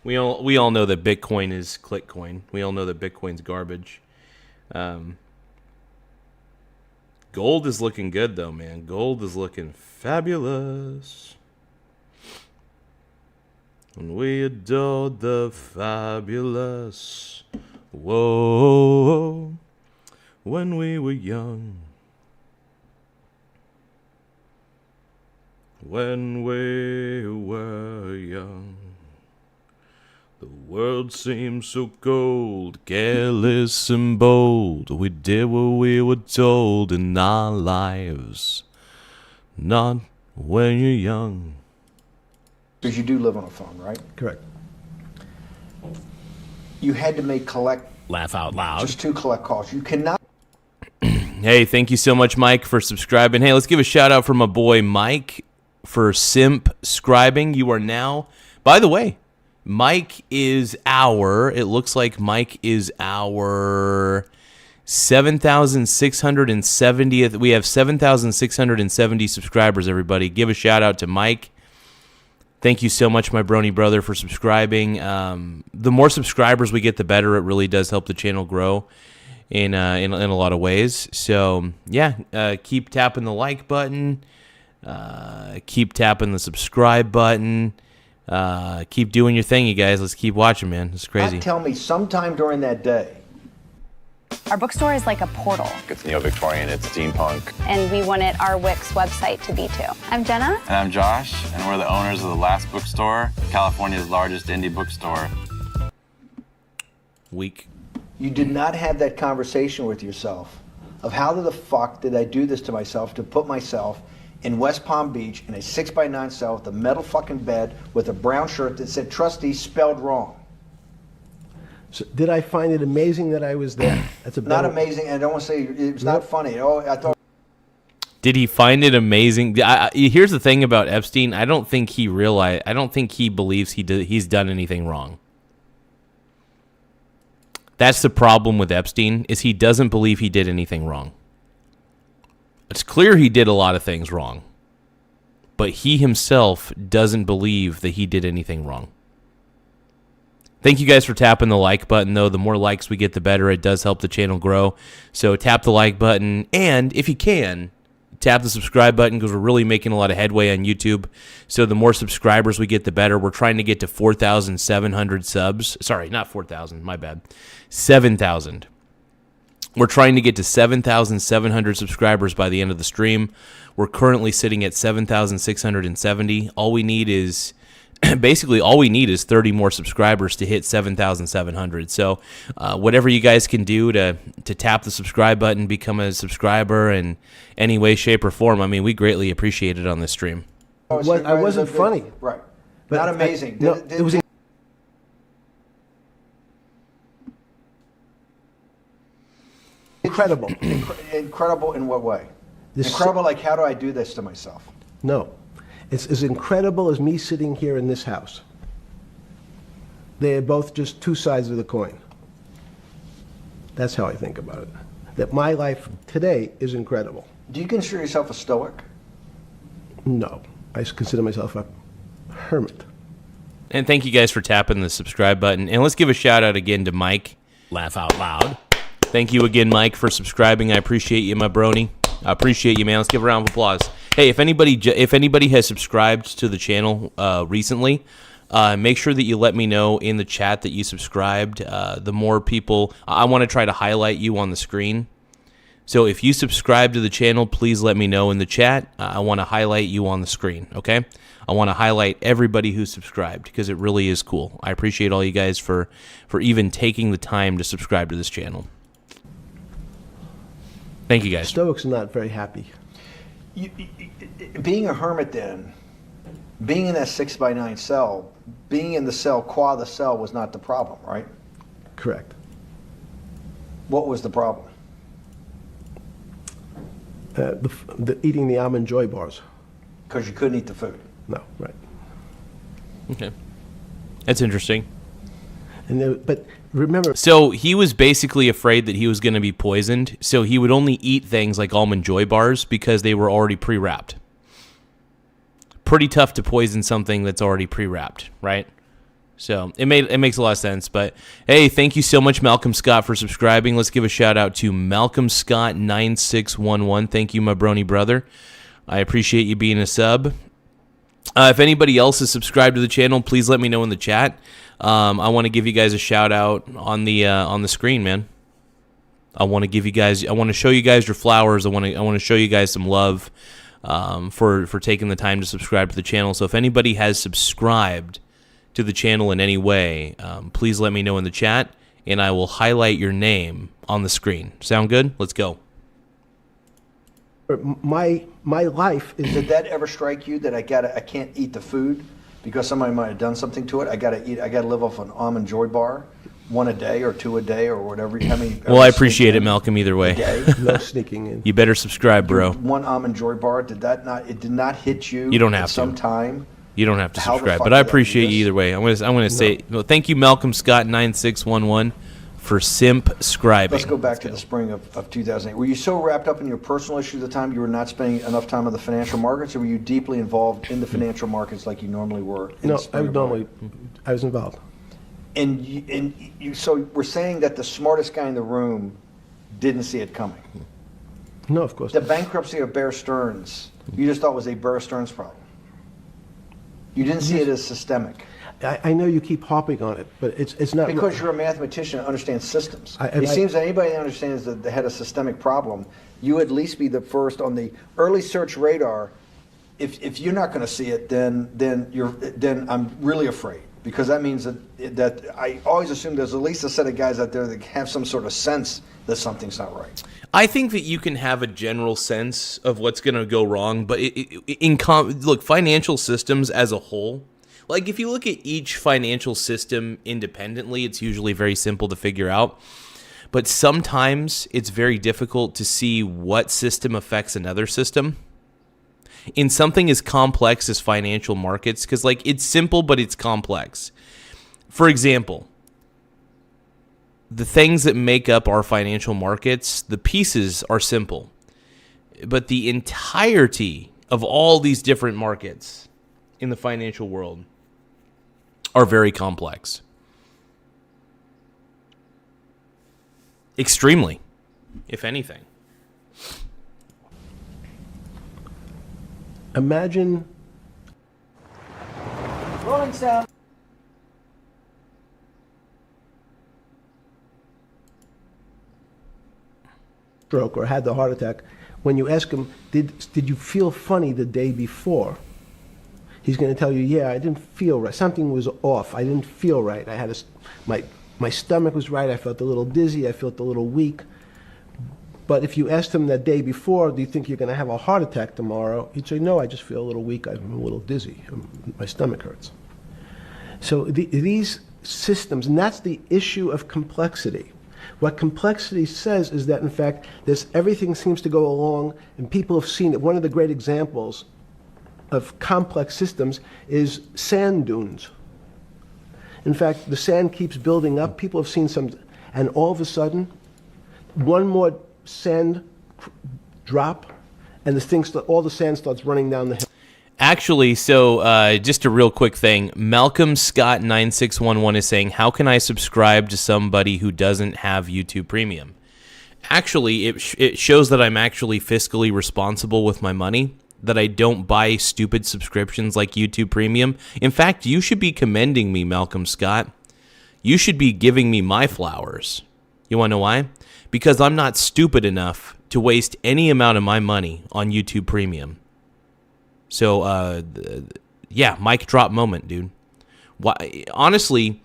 We all know that Bitcoin is clickcoin. We all know that Bitcoin's garbage. Gold is looking good, though, man. Gold is looking fabulous. And we adored the fabulous. Whoa, when we were young. When we were young. The world seemed so cold, careless and bold. We did what we were told in our lives. Not when you're young.
Because you do live on a phone, right?
Correct.
You had to collect.
Laugh out loud.
Just 2 collect calls. You cannot.
Hey, thank you so much, Mike, for subscribing. Hey, let's give a shout out for my boy Mike for simp-scribing. You are now, by the way, Mike is it looks like Mike is our 7,670th. We have 7,670 subscribers, everybody. Give a shout out to Mike. Thank you so much, my brony brother, for subscribing. The more subscribers we get, the better. It really does help the channel grow in a lot of ways. So, yeah, keep tapping the like button. Keep tapping the subscribe button. Keep doing your thing, you guys. Let's keep watching, man. It's crazy.
Tell me sometime during that day.
Our bookstore is like a portal.
It's neo-Victorian, it's steampunk.
And we wanted our Wix website to be too. I'm Jenna.
And I'm Josh, and we're the owners of The Last Bookstore, California's largest indie bookstore.
Weak.
You did not have that conversation with yourself of how the fuck did I do this to myself to put myself in West Palm Beach in a 6x9 cell with a metal fucking bed with a brown shirt that said trustee spelled wrong.
So did I find it amazing that I was there? That's
Not amazing, and I don't want to say it's not funny. Oh, I thought.
Did he find it amazing? Here's the thing about Epstein. I don't think he believes he's done anything wrong. That's the problem with Epstein, is he doesn't believe he did anything wrong. It's clear he did a lot of things wrong, but he himself doesn't believe that he did anything wrong. Thank you guys for tapping the like button, though. The more likes we get, the better. It does help the channel grow. So tap the like button, and if you can, tap the subscribe button, because we're really making a lot of headway on YouTube. So the more subscribers we get, the better. We're trying to get to 4,700 subs. Sorry, not 4,000. My bad. 7,000. We're trying to get to 7,700 subscribers by the end of the stream. We're currently sitting at 7,670. All we need is 30 more subscribers to hit 7,700. So whatever you guys can do to tap the subscribe button, become a subscriber in any way, shape, or form, I mean, we greatly appreciate it on this stream.
I wasn't funny.
Right.
But
Not amazing.
It was incredible.
Incredible in what way?
This-
Incredible, like, how do I do this to myself?
No. It's as incredible as me sitting here in this house. They are both just two sides of the coin. That's how I think about it. That my life today is incredible.
Do you consider yourself a stoic?
No, I consider myself a hermit.
And thank you guys for tapping the subscribe button. And let's give a shout out again to Mike.
Laugh out loud.
Thank you again, Mike, for subscribing. I appreciate you, my brony. I appreciate you, man. Let's give a round of applause. Hey, if anybody has subscribed to the channel recently, make sure that you let me know in the chat that you subscribed. The more people, I want to try to highlight you on the screen. So if you subscribe to the channel, please let me know in the chat. I want to highlight you on the screen, okay? I want to highlight everybody who subscribed because it really is cool. I appreciate all you guys for even taking the time to subscribe to this channel. Thank you, guys.
Stoics are not very happy.
Being a hermit then, being in that 6x9 cell, being in the cell qua the cell was not the problem, right?
Correct.
What was the problem?
Eating the almond joy bars.
Because you couldn't eat the food.
No, right.
Okay. That's interesting.
But remember...
So he was basically afraid that he was going to be poisoned, so he would only eat things like almond joy bars because they were already pre-wrapped. Pretty tough to poison something that's already pre-wrapped, right? So it makes a lot of sense. But hey, thank you so much, Malcolm Scott, for subscribing. Let's give a shout out to Malcolm Scott 9611. Thank you, my brony brother. I appreciate you being a sub. If anybody else is subscribed to the channel, please let me know in the chat. I want to give you guys a shout out on the screen, man. I want to show you guys your flowers. I want to show you guys some love for taking the time to subscribe to the channel. So if anybody has subscribed to the channel in any way, please let me know in the chat, and I will highlight your name on the screen. Sound good? Let's go.
My life is...
Did that ever strike you that I can't eat the food because somebody might have done something to it? I gotta live off an almond joy bar, one a day or two a day or whatever.
Well, I appreciate it, Malcolm, either way.
No sneaking in.
You better subscribe, bro.
One almond joy bar, it did not hit you?
You don't have
at some time?
You don't have to subscribe, but I appreciate you either way. I'm gonna say, well, thank you, Malcolm Scott 9611, for subscribing.
Let's go back to the spring of 2008. Were you so wrapped up in your personal issues at the time you were not spending enough time on the financial markets, or were you deeply involved in the financial markets like you normally were?
No, I was involved.
And so we're saying that the smartest guy in the room didn't see it coming.
No, of course
not.
not.
The bankruptcy of Bear Stearns, you just thought was a Bear Stearns problem. You didn't see it as systemic.
I know you keep harping on it, but it's not...
Because you're a mathematician and understands systems. It seems that anybody that understands that they had a systemic problem, you at least be the first on the early search radar. If you're not going to see it, then I'm really afraid, because that means that I always assume there's at least a set of guys out there that have some sort of sense that something's not right.
I think that you can have a general sense of what's going to go wrong, but look, financial systems as a whole, like if you look at each financial system independently, it's usually very simple to figure out. But sometimes it's very difficult to see what system affects another system in something as complex as financial markets, because like it's simple, but it's complex. For example, the things that make up our financial markets, the pieces are simple, but the entirety of all these different markets in the financial world are very complex. Extremely, if anything.
Imagine...
Rolling sound.
Stroke or had the heart attack. When you ask him, did you feel funny the day before? He's going to tell you, yeah, I didn't feel right. Something was off. I didn't feel right. I had my stomach was right. I felt a little dizzy. I felt a little weak. But if you asked him that day before, do you think you're going to have a heart attack tomorrow? He'd say, no, I just feel a little weak. I'm a little dizzy. My stomach hurts. So these systems, and that's the issue of complexity. What complexity says is that, in fact, everything seems to go along, and people have seen it. One of the great examples of complex systems is sand dunes. In fact, the sand keeps building up. People have seen some, and all of a sudden, one more sand drop, and all the sand starts running down the hill.
Actually, so just a real quick thing. Malcolm Scott 9611 is saying, how can I subscribe to somebody who doesn't have YouTube Premium? Actually, it shows that I'm actually fiscally responsible with my money, that I don't buy stupid subscriptions like YouTube Premium. In fact, you should be commending me, Malcolm Scott. You should be giving me my flowers. You want to know why? Because I'm not stupid enough to waste any amount of my money on YouTube Premium. So, yeah, mic drop moment, dude. Why? Honestly,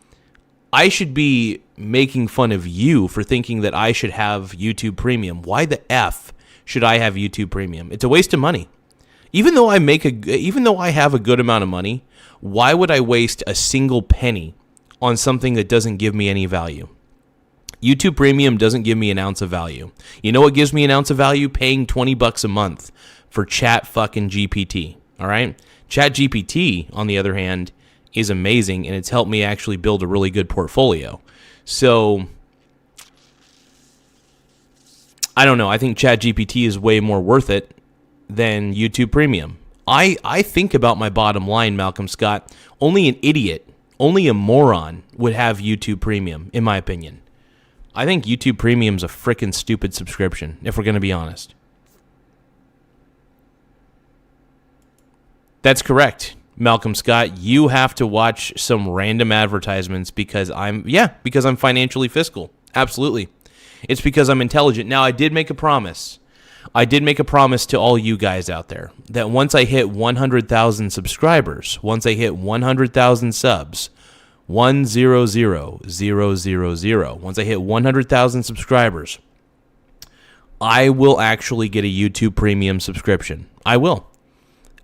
I should be making fun of you for thinking that I should have YouTube Premium. Why the F should I have YouTube Premium? It's a waste of money. Even though I have a good amount of money, why would I waste a single penny on something that doesn't give me any value? YouTube Premium doesn't give me an ounce of value. You know what gives me an ounce of value? Paying $20 a month for Chat fucking GPT. All right? Chat GPT, on the other hand, is amazing, and it's helped me actually build a really good portfolio. So, I don't know. I think Chat GPT is way more worth it than YouTube Premium. I think about my bottom line, Malcolm Scott. Only an idiot, only a moron would have YouTube Premium, in my opinion. I think YouTube Premium's a frickin' stupid subscription, if we're going to be honest. That's correct, Malcolm Scott. You have to watch some random advertisements because I'm financially fiscal. Absolutely. It's because I'm intelligent. Now, I did make a promise. I did make a promise to all you guys out there that once I hit 100,000 subscribers, once I hit 100,000 subs, 100,000. Once I hit 100,000 subscribers, I will actually get a YouTube Premium subscription. I will.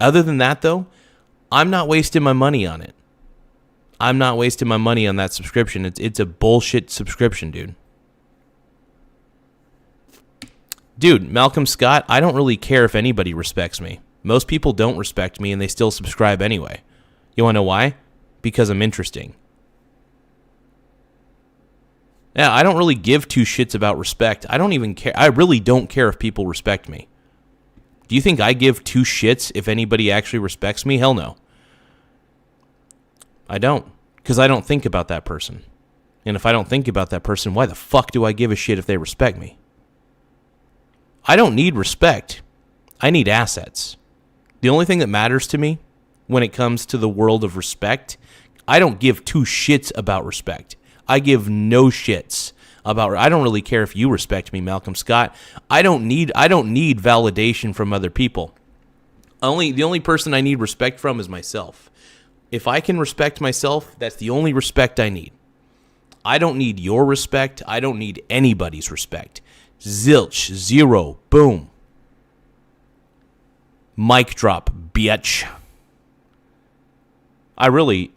Other than that, though, I'm not wasting my money on it. I'm not wasting my money on that subscription. It's a bullshit subscription, dude. Dude, Malcolm Scott, I don't really care if anybody respects me. Most people don't respect me, and they still subscribe anyway. You want to know why? Because I'm interesting. Yeah, I don't really give two shits about respect. I don't even care. I really don't care if people respect me. Do you think I give two shits if anybody actually respects me? Hell no. I don't. Because I don't think about that person. And if I don't think about that person, why the fuck do I give a shit if they respect me? I don't need respect. I need assets. The only thing that matters to me when it comes to the world of respect, I don't give two shits about respect. I give no shits about. I don't really care if you respect me, Malcolm Scott. I don't need validation from other people. The only person I need respect from is myself. If I can respect myself, that's the only respect I need. I don't need your respect. I don't need anybody's respect. Zilch, zero, boom. Mic drop, bitch. I really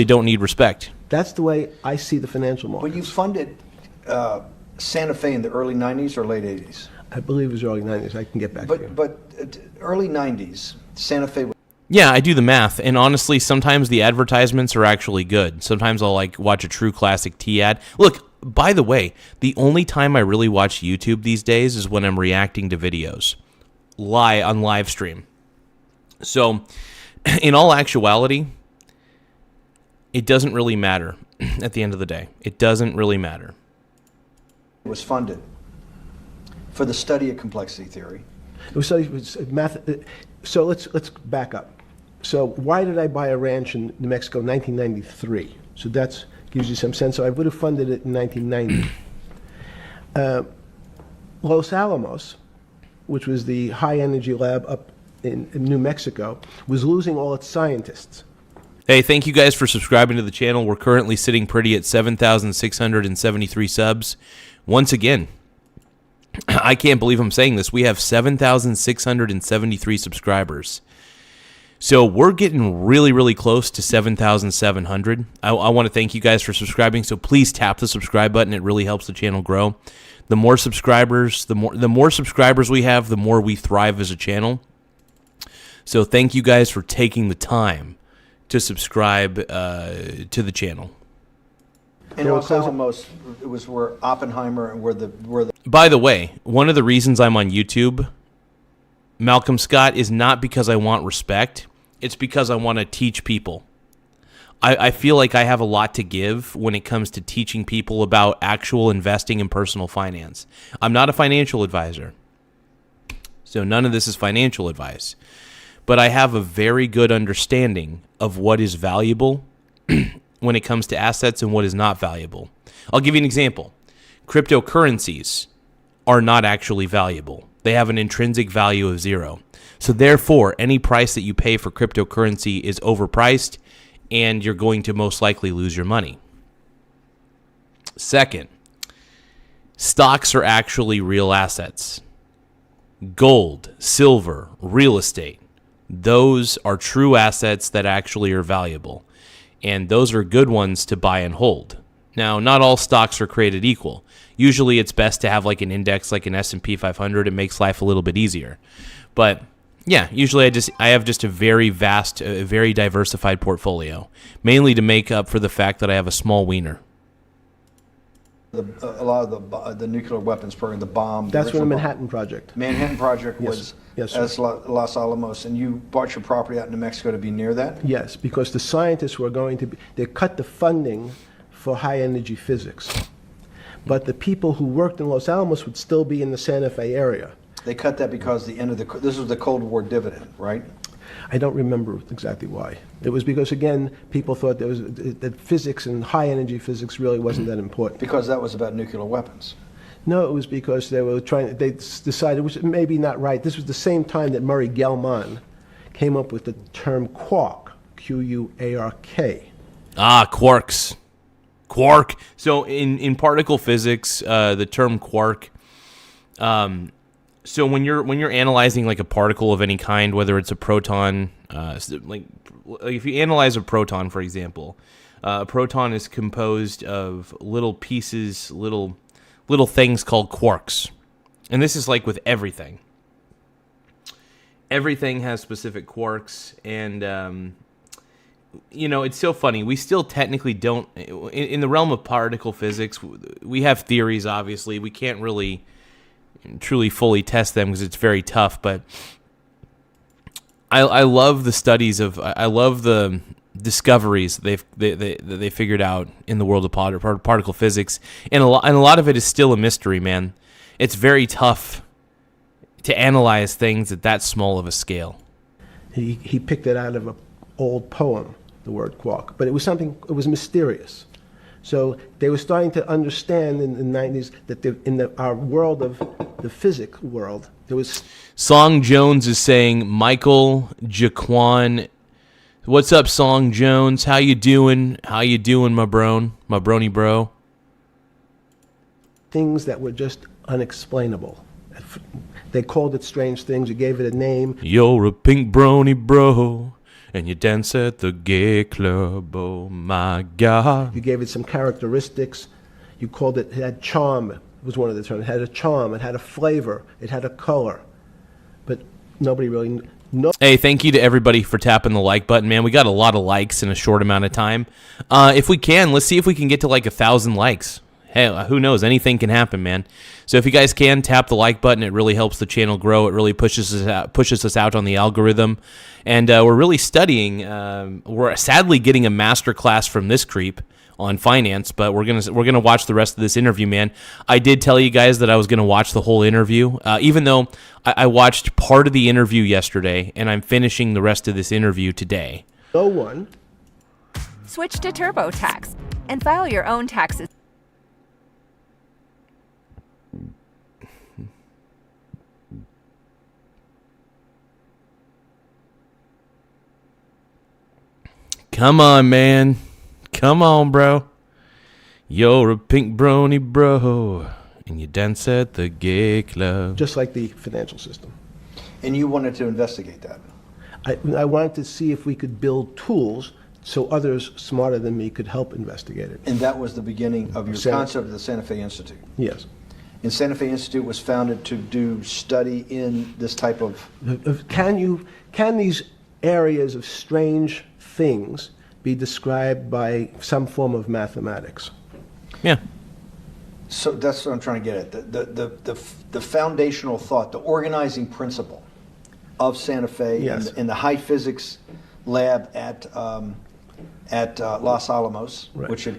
don't need respect.
That's the way I see the financial markets.
Well, you funded Santa Fe in the early 90s or late 80s?
I believe it was early 90s. I can get back to you.
But early 90s, Santa Fe was...
Yeah, I do the math, and honestly, sometimes the advertisements are actually good. Sometimes I'll watch a true classic tea ad. Look, by the way, the only time I really watch YouTube these days is when I'm reacting to videos on live stream. So, in all actuality, it doesn't really matter at the end of the day. It doesn't really matter.
It was funded for the study of complexity theory.
It was math. So let's back up. So why did I buy a ranch in New Mexico in 1993? So that gives you some sense. So I would have funded it in 1990. Los Alamos, which was the high energy lab up in New Mexico, was losing all its scientists.
Hey, thank you guys for subscribing to the channel. We're currently sitting pretty at 7,673 subs. Once again, I can't believe I'm saying this. We have 7,673 subscribers. So we're getting really, really close to 7,700. I want to thank you guys for subscribing. So please tap the subscribe button. It really helps the channel grow. The more subscribers, the more subscribers we have, the more we thrive as a channel. So thank you guys for taking the time to subscribe to the channel.
In Los Alamos, it was where Oppenheimer and where the
By the way, one of the reasons I'm on YouTube, Malcolm Scott, is not because I want respect. It's because I want to teach people. I feel like I have a lot to give when it comes to teaching people about actual investing in personal finance. I'm not a financial advisor, so none of this is financial advice. But I have a very good understanding of what is valuable when it comes to assets and what is not valuable. I'll give you an example. Cryptocurrencies are not actually valuable. They have an intrinsic value of 0. So therefore, any price that you pay for cryptocurrency is overpriced, and you're going to most likely lose your money. Second, stocks are actually real assets. Gold, silver, real estate, those are true assets that actually are valuable. And those are good ones to buy and hold. Now, not all stocks are created equal. Usually it's best to have like an index like an S&P 500. It makes life a little bit easier. But yeah, usually I have just a very vast, very diversified portfolio, mainly to make up for the fact that I have a small wiener.
a lot of the nuclear weapons program, the bomb.
That's from the Manhattan Project.
Manhattan Project was as Los Alamos, and you bought your property out in New Mexico to be near that?
Yes, because the scientists were going to be, they cut the funding for high energy physics. But the people who worked in Los Alamos would still be in the Santa Fe area.
They cut that because the end of this was the Cold War dividend, right?
I don't remember exactly why. It was because, again, people thought that physics and high energy physics really wasn't that important.
Because that was about nuclear weapons.
No, it was because they decided it was maybe not right. This was the same time that Murray Gell-Mann came up with the term quark, Q-U-A-R-K.
Ah, quarks. Quark. So in particle physics, the term quark, so when you're analyzing like a particle of any kind, whether it's a proton, like if you analyze a proton, for example, a proton is composed of little pieces, little things called quarks. And this is like with everything. Everything has specific quarks, and it's so funny. We still technically don't, in the realm of particle physics, we have theories, obviously. We can't really truly fully test them because it's very tough, but I love the studies I love the discoveries they figured out in the world of particle physics, and a lot of it is still a mystery, man. It's very tough to analyze things at that small of a scale.
He picked it out of an old poem, the word quark, but it was mysterious. So they were starting to understand in the 90s that in our world of the physics world, there was...
Song Jones is saying, Michael Jaquan, what's up, Song Jones? How you doing? How you doing, my brony bro?
Things that were just unexplainable. They called it strange things. You gave it a name.
You're a pink brony bro, and you dance at the gay club, oh my God.
You gave it some characteristics. You called it had charm, was one of the terms. It had a charm, it had a flavor, it had a color. But nobody really...
Hey, thank you to everybody for tapping the like button, man. We got a lot of likes in a short amount of time. If we can, let's see if we can get to like 1,000 likes. Hey, who knows? Anything can happen, man. So if you guys can, tap the like button. It really helps the channel grow. It really pushes us out on the algorithm. And we're really studying. We're sadly getting a master class from this creep on finance, but we're gonna watch the rest of this interview, man. I did tell you guys that I was gonna watch the whole interview, even though I watched part of the interview yesterday, and I'm finishing the rest of this interview today.
No one.
Switch to TurboTax and file your own taxes.
Come on, man. Come on, bro. You're a pink brony bro, and you dance at the gay club.
Just like the financial system.
And you wanted to investigate that?
I wanted to see if we could build tools so others smarter than me could help investigate it.
And that was the beginning of your concept of the Santa Fe Institute?
Yes.
And Santa Fe Institute was founded to do study in this type of...
Can these areas of strange things be described by some form of mathematics.
Yeah.
So that's what I'm trying to get at. The foundational thought, the organizing principle of Santa Fe
Yes.
in the high physics lab at Los Alamos,
Right.
which had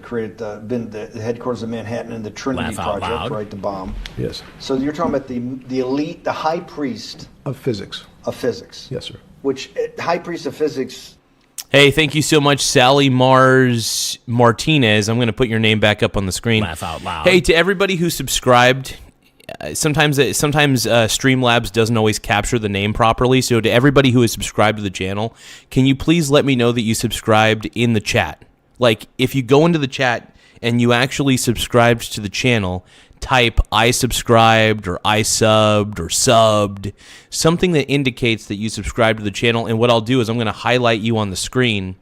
been the headquarters of Manhattan and the Trinity
Laugh out
Project,
loud.
right? The bomb.
Yes.
So you're talking about the elite, the high priest
Of physics.
of physics.
Yes, sir.
Which high priest of physics.
Hey, thank you so much, Sally Mars Martinez. I'm going to put your name back up on the screen.
Laugh out loud.
Hey, to everybody who subscribed, sometimes Streamlabs doesn't always capture the name properly. So to everybody who is subscribed to the channel, can you please let me know that you subscribed in the chat? Like, if you go into the chat and you actually subscribed to the channel, type I subscribed or I subbed or subbed, something that indicates that you subscribed to the channel. And what I'll do is I'm going to highlight you on the screen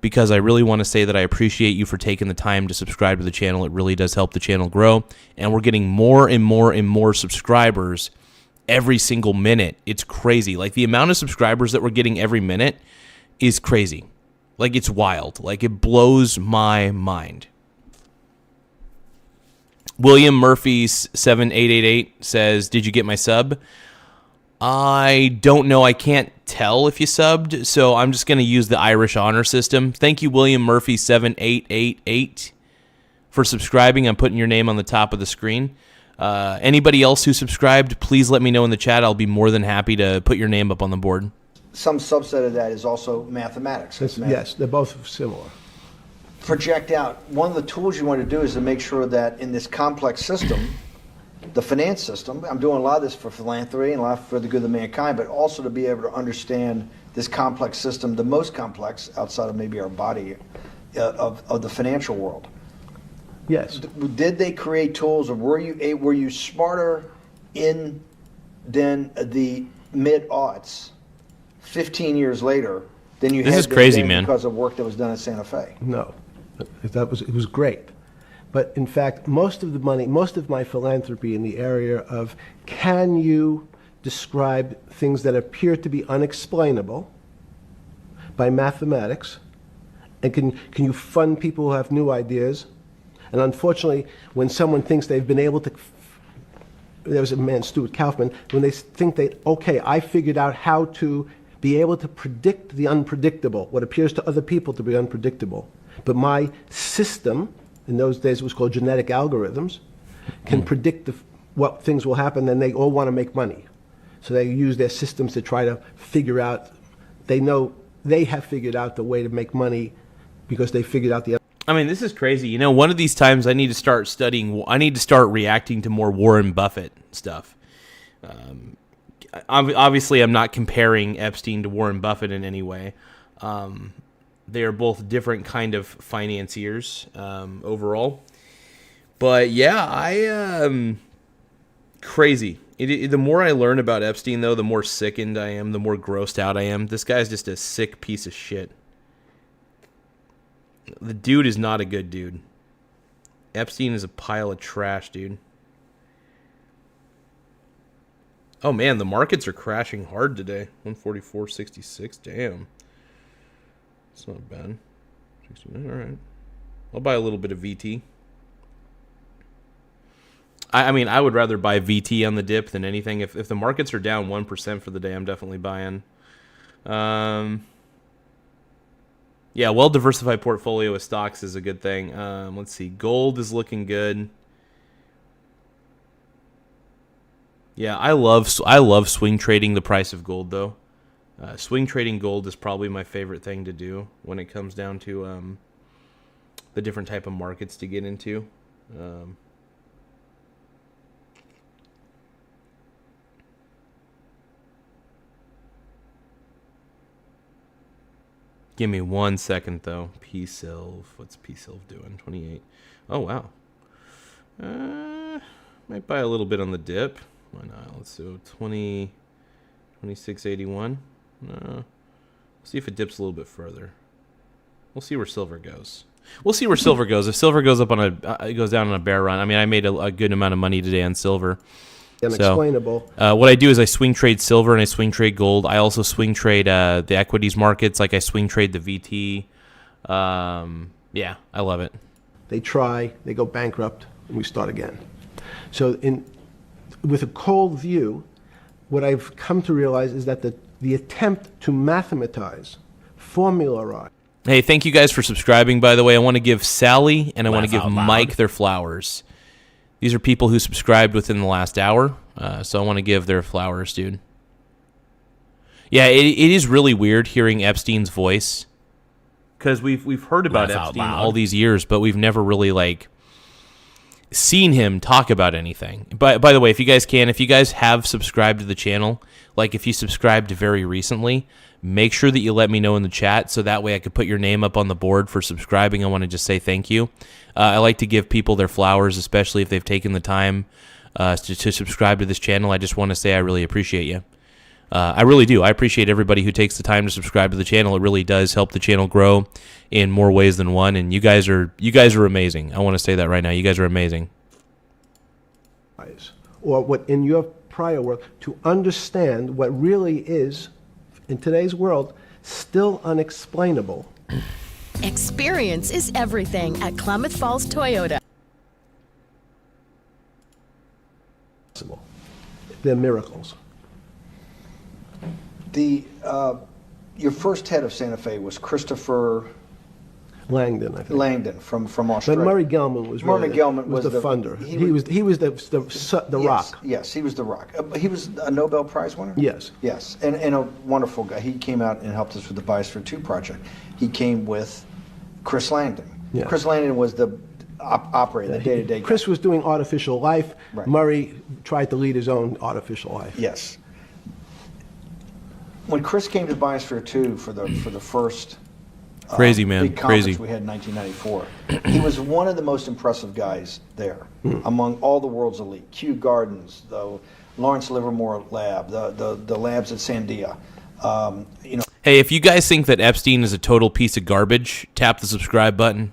because I really want to say that I appreciate you for taking the time to subscribe to the channel. It really does help the channel grow. And we're getting more and more and more subscribers every single minute. It's crazy. Like, the amount of subscribers that we're getting every minute is crazy. Like, it's wild. Like, it blows my mind. William Murphy's 7888 says, did you get my sub? I don't know. I can't tell if you subbed, so I'm just going to use the Irish honor system. Thank you, William Murphy 7888, for subscribing. I'm putting your name on the top of the screen. Anybody else who subscribed, please let me know in the chat. I'll be more than happy to put your name up on the board.
Some subset of that is also mathematics.
Yes, they're both similar.
Project out. One of the tools you want to do is to make sure that in this complex system, the finance system, I'm doing a lot of this for philanthropy and a lot for the good of mankind, but also to be able to understand this complex system, the most complex outside of maybe our body, of the financial world.
Yes.
Did they create tools, or were you smarter in than the mid-aughts 15 years later than you
This
had
is
been
crazy,
then
man.
because of work that was done at Santa Fe?
No. It was great. But in fact, most of the money, most of my philanthropy in the area of, can you describe things that appear to be unexplainable by mathematics, and can you fund people who have new ideas? And unfortunately, when someone thinks they've been able to, there was a man, Stuart Kaufman, when they think that, okay, I figured out how to be able to predict the unpredictable, what appears to other people to be unpredictable. But my system, in those days it was called genetic algorithms, can predict what things will happen, and they all want to make money. So they use their systems to try to figure out, they know they have figured out the way to make money because they figured out the other.
I mean, this is crazy. You know, one of these times I need to start studying, I need to start reacting to more Warren Buffett stuff. Obviously, I'm not comparing Epstein to Warren Buffett in any way. They are both different kind of financiers overall. But yeah, crazy. The more I learn about Epstein, though, the more sickened I am, the more grossed out I am. This guy's just a sick piece of shit. The dude is not a good dude. Epstein is a pile of trash, dude. Oh, man, the markets are crashing hard today. 144.66, damn. It's not bad. 69, all right. I'll buy a little bit of VT. I mean, I would rather buy VT on the dip than anything. If the markets are down 1% for the day, I'm definitely buying. Yeah, well-diversified portfolio of stocks is a good thing. Let's see. Gold is looking good. Yeah, I love swing trading the price of gold, though. Swing trading gold is probably my favorite thing to do when it comes down to the different type of markets to get into. Give me 1 second, though. P-Silv. What's P-Silv doing? 28. Oh, wow. Might buy a little bit on the dip. Why not? Let's do 26.81. No. See if it dips a little bit further. We'll see where silver goes. We'll see where silver goes. If silver goes up on it goes down on a bear run. I mean, I made a good amount of money today on silver.
unexplainable.
So, what I do is I swing trade silver and I swing trade gold. I also swing trade the equities markets, like I swing trade the VT. Yeah, I love it.
They try, they go bankrupt, and we start again. So with a cold view, what I've come to realize is that the attempt to mathematize, formularize.
Hey, thank you guys for subscribing, by the way. I want to give Sally and I want to give
Laugh out loud.
Mike their flowers. These are people who subscribed within the last hour, so I want to give their flowers, dude. Yeah, it is really weird hearing Epstein's voice, because we've heard about
Laugh out
Epstein
loud.
all these years, but we've never really seen him talk about anything. By the way, if you guys have subscribed to the channel, like if you subscribed very recently, make sure that you let me know in the chat, so that way I could put your name up on the board for subscribing. I want to just say thank you. I like to give people their flowers, especially if they've taken the time to subscribe to this channel. I just want to say I really appreciate you. I really do. I appreciate everybody who takes the time to subscribe to the channel. It really does help the channel grow in more ways than one, and you guys are amazing. I want to say that right now. You guys are amazing.
Or what in your prior world, to understand what really is, in today's world, still unexplainable.
Experience is everything at Klamath Falls Toyota.
They're miracles.
Your first head of Santa Fe was Christopher
Langdon, I think.
Langdon from
But
Australia.
Murray Gell-Mann was
Murray
really
Gell-Mann was
the
the
funder.
he
He
was-
was the
Yes,
rock.
Yes, he was the rock. He was a Nobel Prize winner?
Yes.
Yes, and a wonderful guy. He came out and helped us with the Biosphere 2 project. He came with Chris Langdon.
Yeah.
Chris Langdon was the operator, the day-to-day guy.
Chris was doing artificial life.
Right.
Murray tried to lead his own artificial life.
Yes. When Chris came to Biosphere 2 for the first
Crazy, man.
big conference
Crazy.
we had in 1994, he was one of the most impressive guys there among all the world's elite. Kew Gardens, the Lawrence Livermore lab, the labs at Sandia.
Hey, if you guys think that Epstein is a total piece of garbage, tap the subscribe button.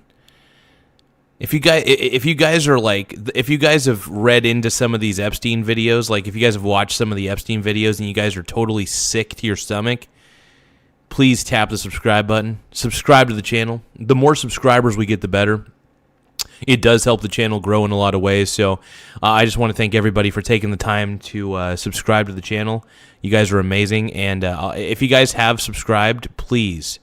If you guys have read into some of these Epstein videos, like if you guys have watched some of the Epstein videos and you guys are totally sick to your stomach, please tap the subscribe button. Subscribe to the channel. The more subscribers we get, the better. It does help the channel grow in a lot of ways. So I just want to thank everybody for taking the time to subscribe to the channel. You guys are amazing. And if you guys have subscribed, please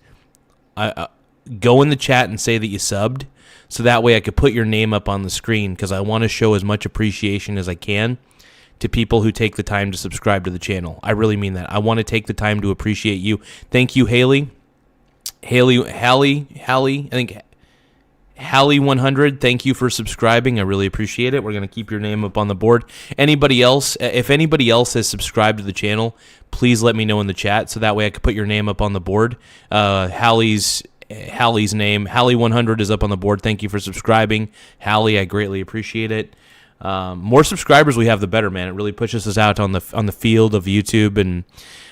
go in the chat and say that you subbed, so that way I could put your name up on the screen, because I want to show as much appreciation as I can to people who take the time to subscribe to the channel. I really mean that. I want to take the time to appreciate you. Thank you, Haley. Haley, I think Hallie 100, thank you for subscribing. I really appreciate it. We're going to keep your name up on the board. Anybody else, if anybody else has subscribed to the channel, please let me know in the chat, so that way I can put your name up on the board. Hallie's name, Hallie 100, is up on the board. Thank you for subscribing, Hallie. I greatly appreciate it. More subscribers we have, the better, man. It really pushes us out on the field of YouTube, and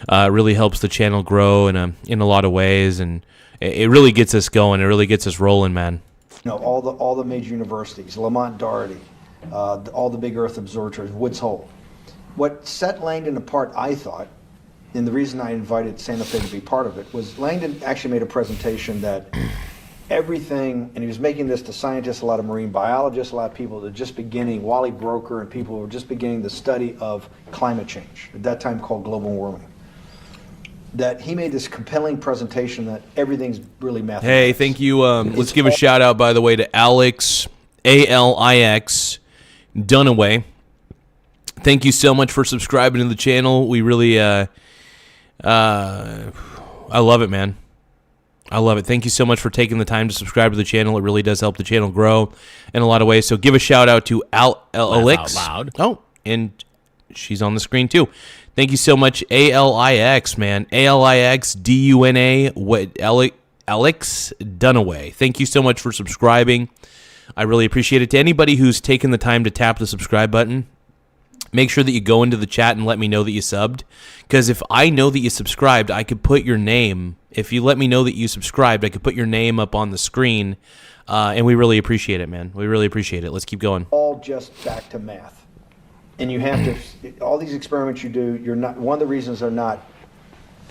it really helps the channel grow in a lot of ways, and it really gets us going. It really gets us rolling, man.
All the major universities, Lamont Doherty, all the big Earth observatories, Woods Hole. What set Langdon apart, I thought, and the reason I invited Santa Fe to be part of it, was Langdon actually made a presentation that everything, and he was making this to scientists, a lot of marine biologists, a lot of people that are just beginning, Wally Broker and people who were just beginning the study of climate change, at that time called global warming. That he made this compelling presentation that everything's really mathematics.
Hey, thank you. Let's give a shout out, by the way, to Alex, ALIX Dunaway. Thank you so much for subscribing to the channel. We really, I love it, man. I love it. Thank you so much for taking the time to subscribe to the channel. It really does help the channel grow in a lot of ways. So give a shout out to Alex.
Laugh out loud.
Oh, and she's on the screen too. Thank you so much, ALIX, man. ALIX DUNA, Alex Dunaway. Thank you so much for subscribing. I really appreciate it. To anybody who's taken the time to tap the subscribe button, make sure that you go into the chat and let me know that you subbed. Because if I know that you subscribed, I could put your name. If you let me know that you subscribed, I could put your name up on the screen. And we really appreciate it, man. We really appreciate it. Let's keep going.
All just back to math. and you have to, all these experiments you do, you're not, one of the reasons they're not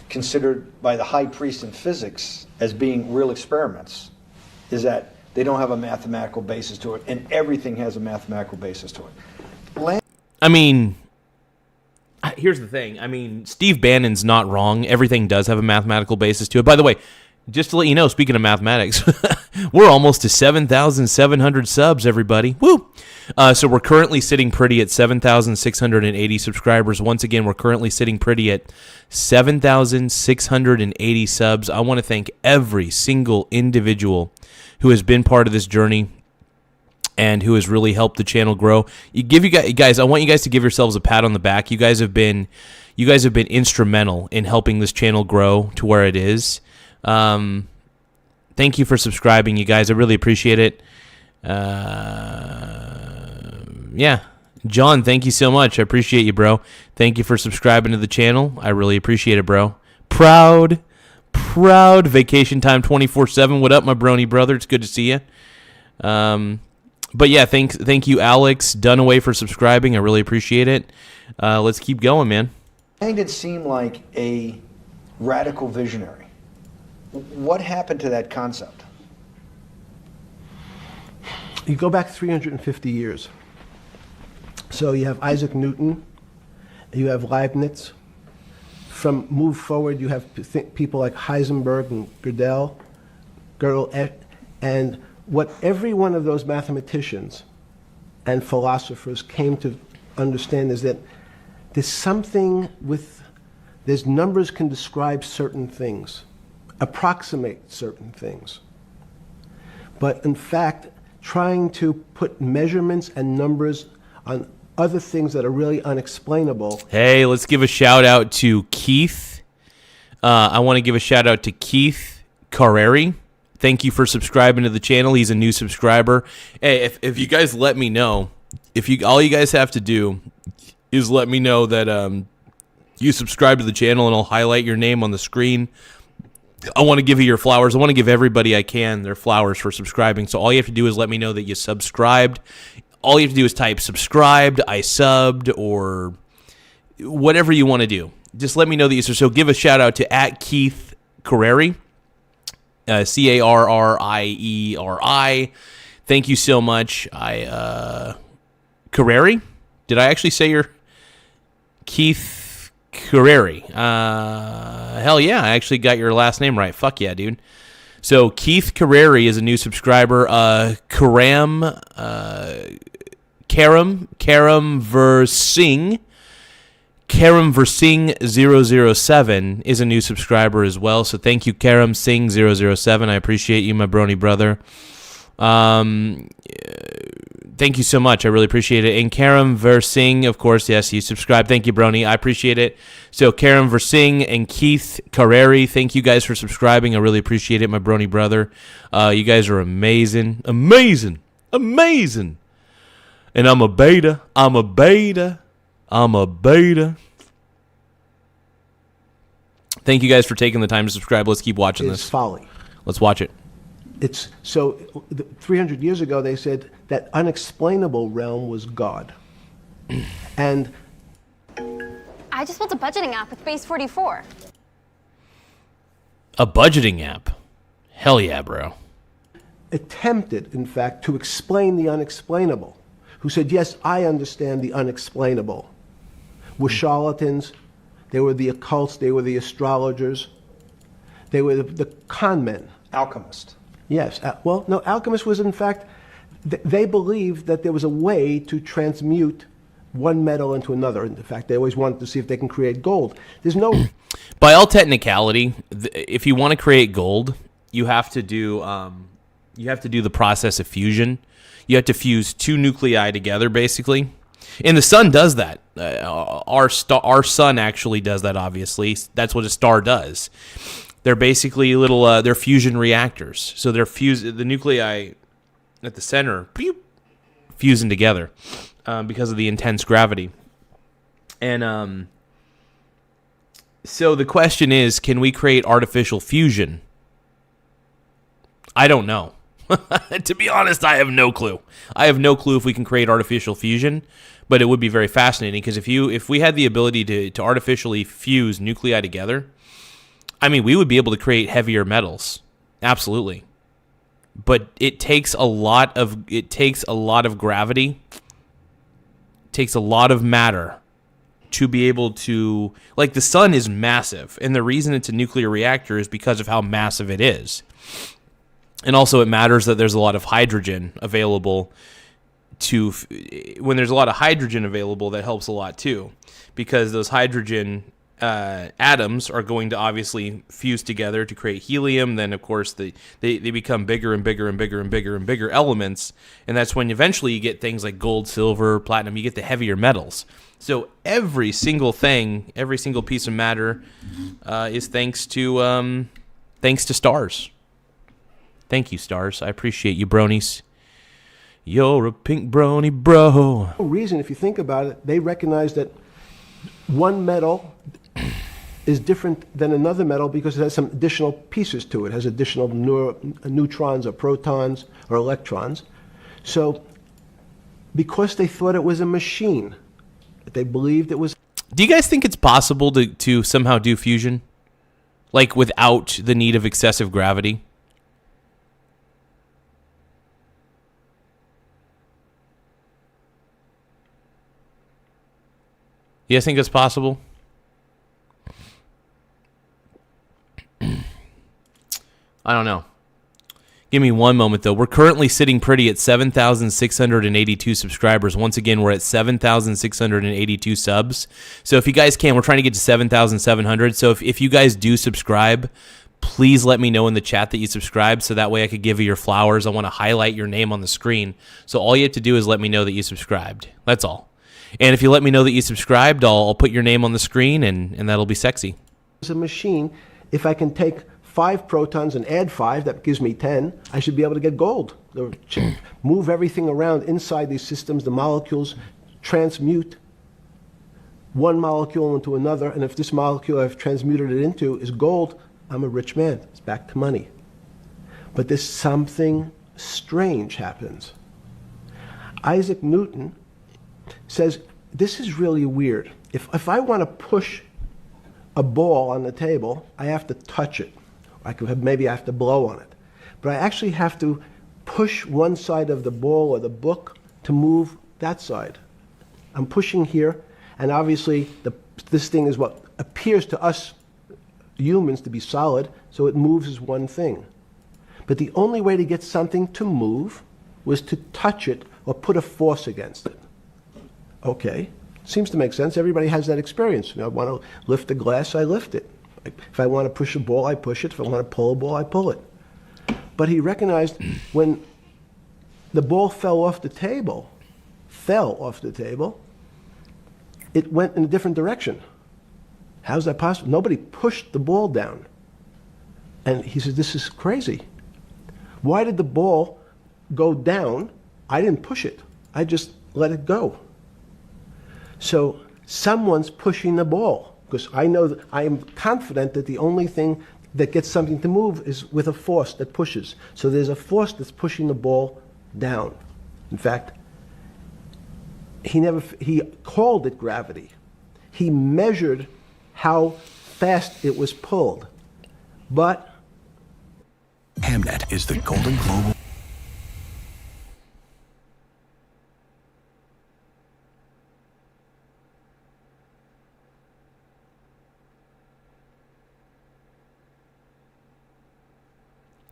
considered by the high priest in physics as being real experiments is that they don't have a mathematical basis to it, and everything has a mathematical basis to it.
I mean, here's the thing. I mean, Steve Bannon's not wrong. Everything does have a mathematical basis to it. By the way, just to let you know, speaking of mathematics, we're almost to 7,700 subs, everybody. Woo! So we're currently sitting pretty at 7,680 subscribers. Once again, we're currently sitting pretty at 7,680 subs. I want to thank every single individual who has been part of this journey and who has really helped the channel grow. You guys, I want you guys to give yourselves a pat on the back. You guys have been instrumental in helping this channel grow to where it is. Thank you for subscribing, you guys. I really appreciate it. Yeah. John, thank you so much. I appreciate you, bro. Thank you for subscribing to the channel. I really appreciate it, bro. Proud Vacation Time 24/7. What up, my brony brother? It's good to see you. But yeah, thank you, Alex Dunaway, for subscribing. I really appreciate it. Let's keep going, man.
Langdon seemed like a radical visionary. What happened to that concept?
You go back 350 years. So you have Isaac Newton, you have Leibniz. From move forward, you have people like Heisenberg and Gödel, and what every one of those mathematicians and philosophers came to understand is that there's numbers can describe certain things, approximate certain things. But in fact, trying to put measurements and numbers on other things that are really unexplainable.
Hey, let's give a shout out to Keith. I want to give a shout out to Keith Carreri. Thank you for subscribing to the channel. He's a new subscriber. Hey, if you guys let me know, all you guys have to do is let me know that you subscribe to the channel, and I'll highlight your name on the screen. I want to give you your flowers. I want to give everybody I can their flowers for subscribing. So all you have to do is let me know that you subscribed. All you have to do is type subscribed, I subbed, or whatever you want to do. Just let me know that you subscribed. So give a shout out to @Keith Carreri, Carreri. Thank you so much. Carreri? Did I actually say your Keith Carreri? Hell yeah, I actually got your last name right. Fuck yeah, dude. So Keith Carreri is a new subscriber. Karam Versing 007 is a new subscriber as well. So thank you, Karam Singh 007. I appreciate you, my brony brother. Thank you so much. I really appreciate it. And Karam Versing, of course, yes, you subscribe. Thank you, brony. I appreciate it. So Karam Versing and Keith Carreri, thank you guys for subscribing. I really appreciate it, my brony brother. You guys are amazing. Amazing. Amazing. And I'm a beta. Thank you guys for taking the time to subscribe. Let's keep watching this.
Folly.
Let's watch it.
It's so 300 years ago they said that unexplainable realm was God. And
I just built a budgeting app with Base 44.
A budgeting app? Hell yeah, bro.
Attempted, in fact, to explain the unexplainable. Who said, yes, I understand the unexplainable. Were charlatans. They were the occults. They were the astrologers. They were the con men.
Alchemist.
Yes. Well, no, alchemist was, in fact, they believed that there was a way to transmute one metal into another. In fact, they always wanted to see if they can create gold. There's no...
By all technicality, if you want to create gold, you have to do the process of fusion. You have to fuse two nuclei together, basically. And the sun does that. Our sun actually does that, obviously. That's what a star does. They're basically little, they're fusion reactors. So they're the nuclei at the center, fusing together because of the intense gravity. And so the question is, can we create artificial fusion? I don't know. To be honest, I have no clue. I have no clue if we can create artificial fusion, but it would be very fascinating because if we had the ability to artificially fuse nuclei together, I mean, we would be able to create heavier metals. Absolutely. But it takes a lot of gravity. It takes a lot of matter to be able to, like, the sun is massive, and the reason it's a nuclear reactor is because of how massive it is. And also it matters that there's a lot of hydrogen available when there's a lot of hydrogen available, that helps a lot too, because those hydrogen atoms are going to obviously fuse together to create helium. Then, of course, they become bigger and bigger and bigger and bigger and bigger elements, and that's when eventually you get things like gold, silver, platinum. You get the heavier metals. So every single thing, every single piece of matter is thanks to stars. Thank you, stars. I appreciate you, bronies. You're a pink brony, bro.
No reason, if you think about it, they recognize that one metal is different than another metal because it has some additional pieces to it. It has additional neutrons or protons or electrons. So because they thought it was a machine, they believed it was...
Do you guys think it's possible to somehow do fusion? Like without the need of excessive gravity? You guys think it's possible? I don't know. Give me one moment, though. We're currently sitting pretty at 7,682 subscribers. Once again, we're at 7,682 subs. So if you guys can, we're trying to get to 7,700. So if you guys do subscribe, please let me know in the chat that you subscribe, so that way I could give you your flowers. I want to highlight your name on the screen. So all you have to do is let me know that you subscribed. That's all. And if you let me know that you subscribed, I'll put your name on the screen, and that'll be sexy.
It's a machine. If I can take 5 protons and add 5, that gives me 10, I should be able to get gold. Move everything around inside these systems. The molecules transmute one molecule into another, and if this molecule I've transmuted it into is gold, I'm a rich man. It's back to money. But there's something strange happens. Isaac Newton says, this is really weird. If I want to push a ball on the table, I have to touch it. Maybe I have to blow on it. But I actually have to push one side of the ball or the book to move that side. I'm pushing here, and obviously this thing is what appears to us humans to be solid, so it moves as one thing. But the only way to get something to move was to touch it or put a force against it. Okay, seems to make sense. Everybody has that experience. I want to lift a glass, I lift it. If I want to push a ball, I push it. If I want to pull a ball, I pull it. But he recognized when the ball fell off the table, it went in a different direction. How's that possible? Nobody pushed the ball down. And he said, this is crazy. Why did the ball go down? I didn't push it. I just let it go. So someone's pushing the ball, because I know that I am confident that the only thing that gets something to move is with a force that pushes. So there's a force that's pushing the ball down. In fact, he called it gravity. He measured how fast it was pulled. But
Hamnet is the Golden Global.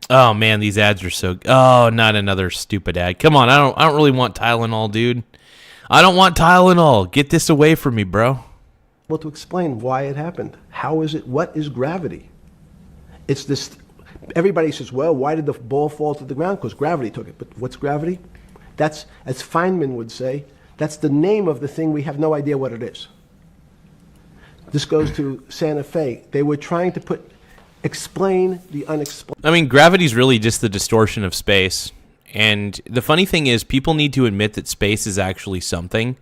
Oh man, these ads are so... Oh, not another stupid ad. Come on, I don't really want Tylenol, dude. I don't want Tylenol. Get this away from me, bro.
Well, to explain why it happened. How is it? What is gravity? It's this... Everybody says, well, why did the ball fall to the ground? Because gravity took it. But what's gravity? That's, as Feynman would say, that's the name of the thing. We have no idea what it is. This goes to Santa Fe. They were trying to explain the unexplained.
I mean, gravity's really just the distortion of space. And the funny thing is, people need to admit that space is actually something.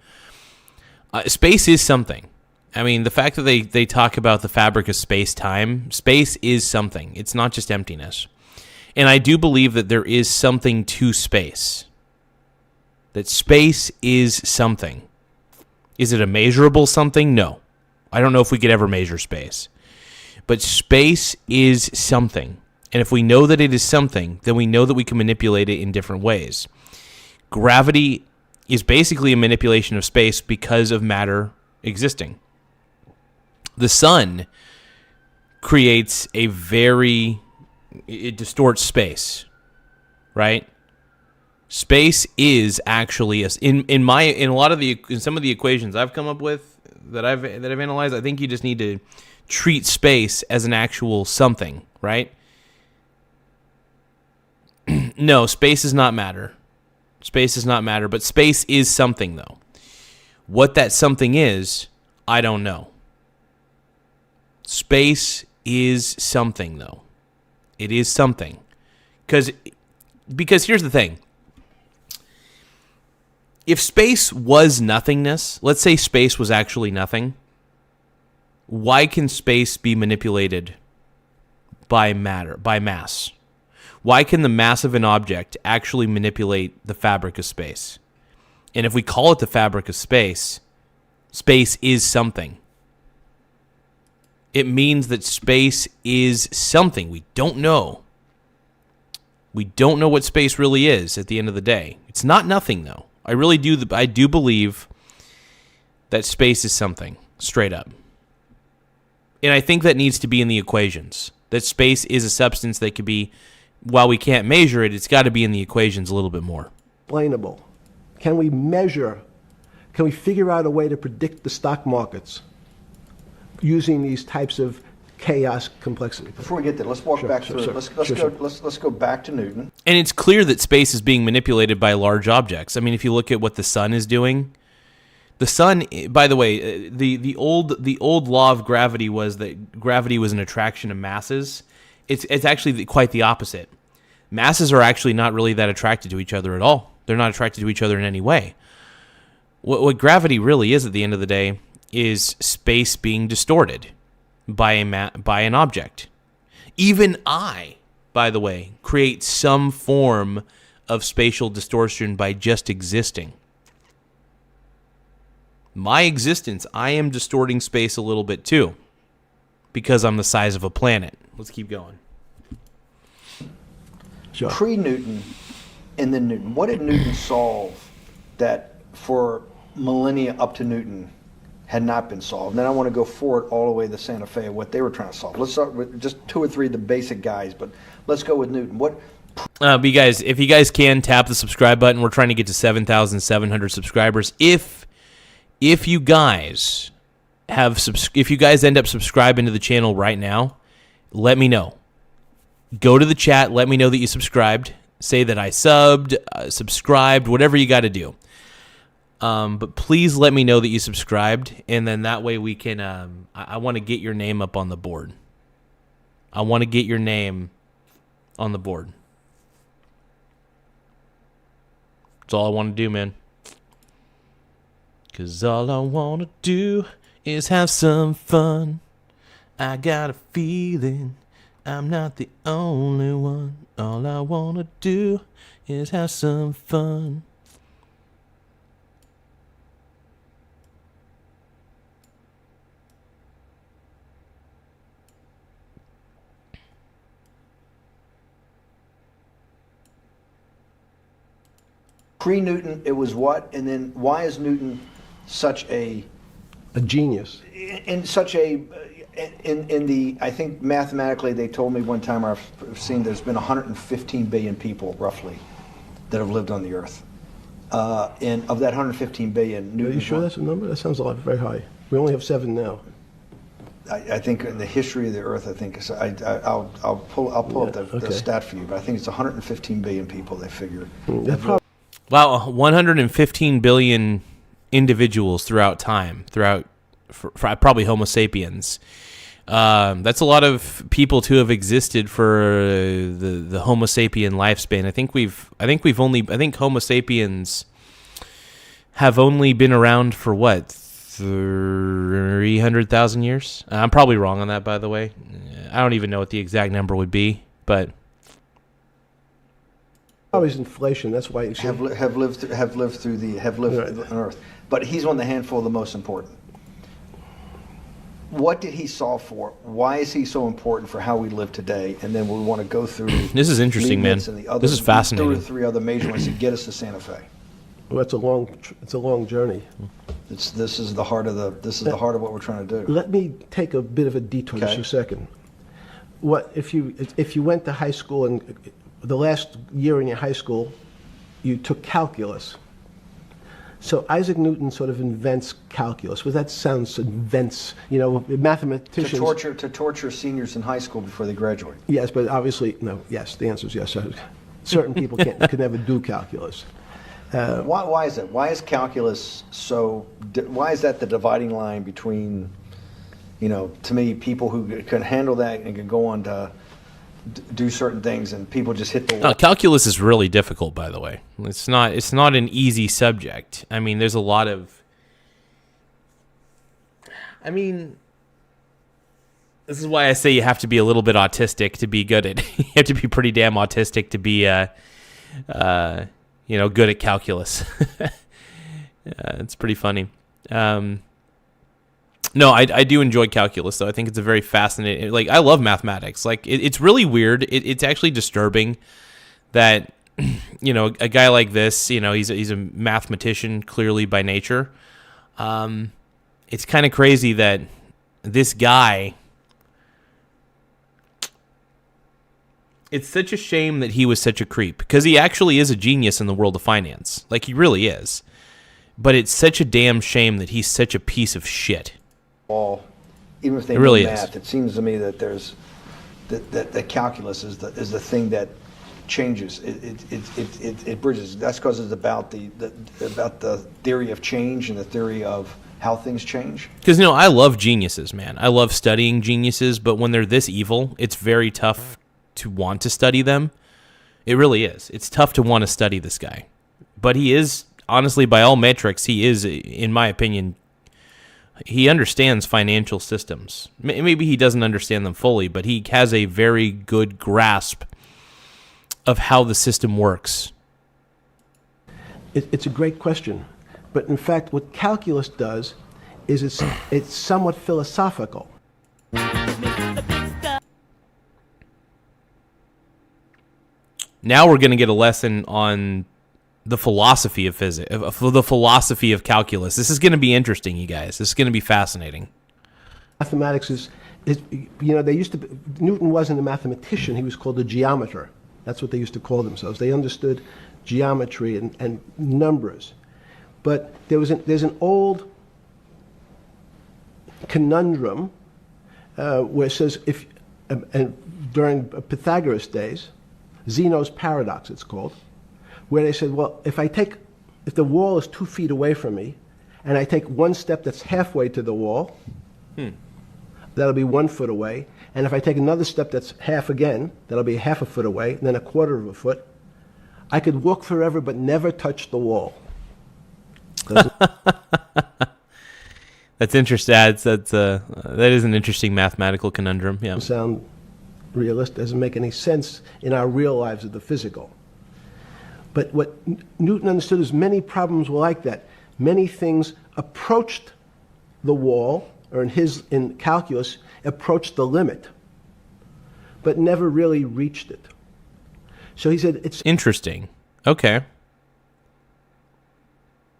Space is something. I mean, the fact that they talk about the fabric of space-time, space is something. It's not just emptiness. And I do believe that there is something to space. That space is something. Is it a measurable something? No. I don't know if we could ever measure space. But space is something. And if we know that it is something, then we know that we can manipulate it in different ways. Gravity is basically a manipulation of space because of matter existing. The sun creates it distorts space, right? Space is actually in some of the equations I've come up with that I've analyzed. I think you just need to treat space as an actual something, right? No, space is not matter. Space is not matter, but space is something though. What that something is, I don't know. Space is something though. It is something. Because here's the thing. If space was nothingness, let's say space was actually nothing, why can space be manipulated by mass? Why can the mass of an object actually manipulate the fabric of space? And if we call it the fabric of space, space is something. It means that space is something. We don't know. We don't know what space really is at the end of the day. It's not nothing, though. I really do. I do believe that space is something, straight up. And I think that needs to be in the equations. That space is a substance that could be, while we can't measure it, it's got to be in the equations a little bit more.
Explainable. Can we measure? Can we figure out a way to predict the stock markets using these types of chaos complexity?
Before we get there, let's walk back through it. Let's go back to Newton.
And it's clear that space is being manipulated by large objects. I mean, if you look at what the sun is doing, the sun, by the way, the old law of gravity was that gravity was an attraction of masses. It's actually quite the opposite. Masses are actually not really that attracted to each other at all. They're not attracted to each other in any way. What gravity really is at the end of the day is space being distorted by an object. Even I, by the way, create some form of spatial distortion by just existing. My existence, I am distorting space a little bit too, because I'm the size of a planet. Let's keep going.
Sure.
Pre-Newton and then Newton. What did Newton solve that for millennia up to Newton had not been solved? And then I want to go forward all the way to Santa Fe of what they were trying to solve. Let's start with just two or three of the basic guys, but let's go with Newton.
If you guys can tap the subscribe button, we're trying to get to 7,700 subscribers. If you guys end up subscribing to the channel right now, let me know. Go to the chat, let me know that you subscribed. Say that I subbed, subscribed, whatever you got to do. But please let me know that you subscribed, and then that way we can, I want to get your name up on the board. I want to get your name on the board. That's all I want to do, man. Because all I want to do is have some fun. I got a feeling I'm not the only one. All I want to do is have some fun.
Pre-Newton, it was what? And then why is Newton such a
genius?
In such a, in the, I think mathematically they told me one time, I've seen there's been 115 billion people roughly that have lived on the earth. And of that 115 billion, Newton.
Are you sure that's a number? That sounds a lot very high. We only have 7 now.
I think in the history of the earth, I think I'll pull up the stat for you, but I think it's 115 billion people they figure.
Wow, 115 billion individuals throughout time, for probably Homo sapiens. That's a lot of people to have existed for the Homo sapien lifespan. I think Homo sapiens have only been around for what, 300,000 years? I'm probably wrong on that, by the way. I don't even know what the exact number would be, but
Always inflation. That's why you see
have lived on Earth. But he's one of the handful of the most important. What did he solve for? Why is he so important for how we live today? And then we want to go through.
This is interesting, man. This is fascinating.
2 or 3 other major ones to get us to Santa Fe.
Well, it's a long journey.
This is the heart of what we're trying to do.
Let me take a bit of a detour just a second. What if you went to high school and the last year in your high school, you took calculus? So Isaac Newton sort of invents calculus. Well, that sounds mathematicians.
To torture seniors in high school before they graduate.
Yes, but obviously no. Yes, the answer is yes. Certain people could never do calculus.
Why is that? Why is calculus so? Why is that the dividing line between, to me, people who can handle that and can go on to do certain things, and people just hit the wall?
Calculus is really difficult, by the way. It's not an easy subject. I mean, there's a lot of. This is why I say you have to be a little bit autistic to be good at. You have to be pretty damn autistic to be good at calculus. It's pretty funny. No, I do enjoy calculus, though. I think it's a very fascinating. I love mathematics. It's really weird. It's actually disturbing that a guy like this, he's a mathematician clearly by nature. It's kind of crazy that this guy. It's such a shame that he was such a creep, because he actually is a genius in the world of finance. He really is. But it's such a damn shame that he's such a piece of shit.
Even if they know math, it seems to me that there's that calculus is the thing that changes. It bridges. That's because it's about the theory of change and the theory of how things change.
Because I love geniuses, man. I love studying geniuses, but when they're this evil, it's very tough to want to study them. It really is. It's tough to want to study this guy. But he is, honestly, by all metrics, he is, in my opinion, he understands financial systems. Maybe he doesn't understand them fully, but he has a very good grasp of how the system works.
It's a great question. But in fact, what calculus does is it's somewhat philosophical.
Now we're going to get a lesson on the philosophy of physics, the philosophy of calculus. This is going to be interesting, you guys. This is going to be fascinating.
Mathematics is Newton wasn't a mathematician. He was called a geometer. That's what they used to call themselves. They understood geometry and numbers. But there's an old conundrum where it says during Pythagoras' days, Zeno's paradox it's called, where they said, well, if the wall is 2 feet away from me, and I take one step that's halfway to the wall, that'll be 1 foot away, and if I take another step that's half again, that'll be half a foot away, and then 1/4 of a foot, I could walk forever but never touch the wall.
That's interesting. That is an interesting mathematical conundrum. Yeah.
Sound realistic, doesn't make any sense in our real lives of the physical. But what Newton understood is many problems were like that. Many things approached the wall, or in calculus, approached the limit, but never really reached it. So he said it's
interesting. Okay.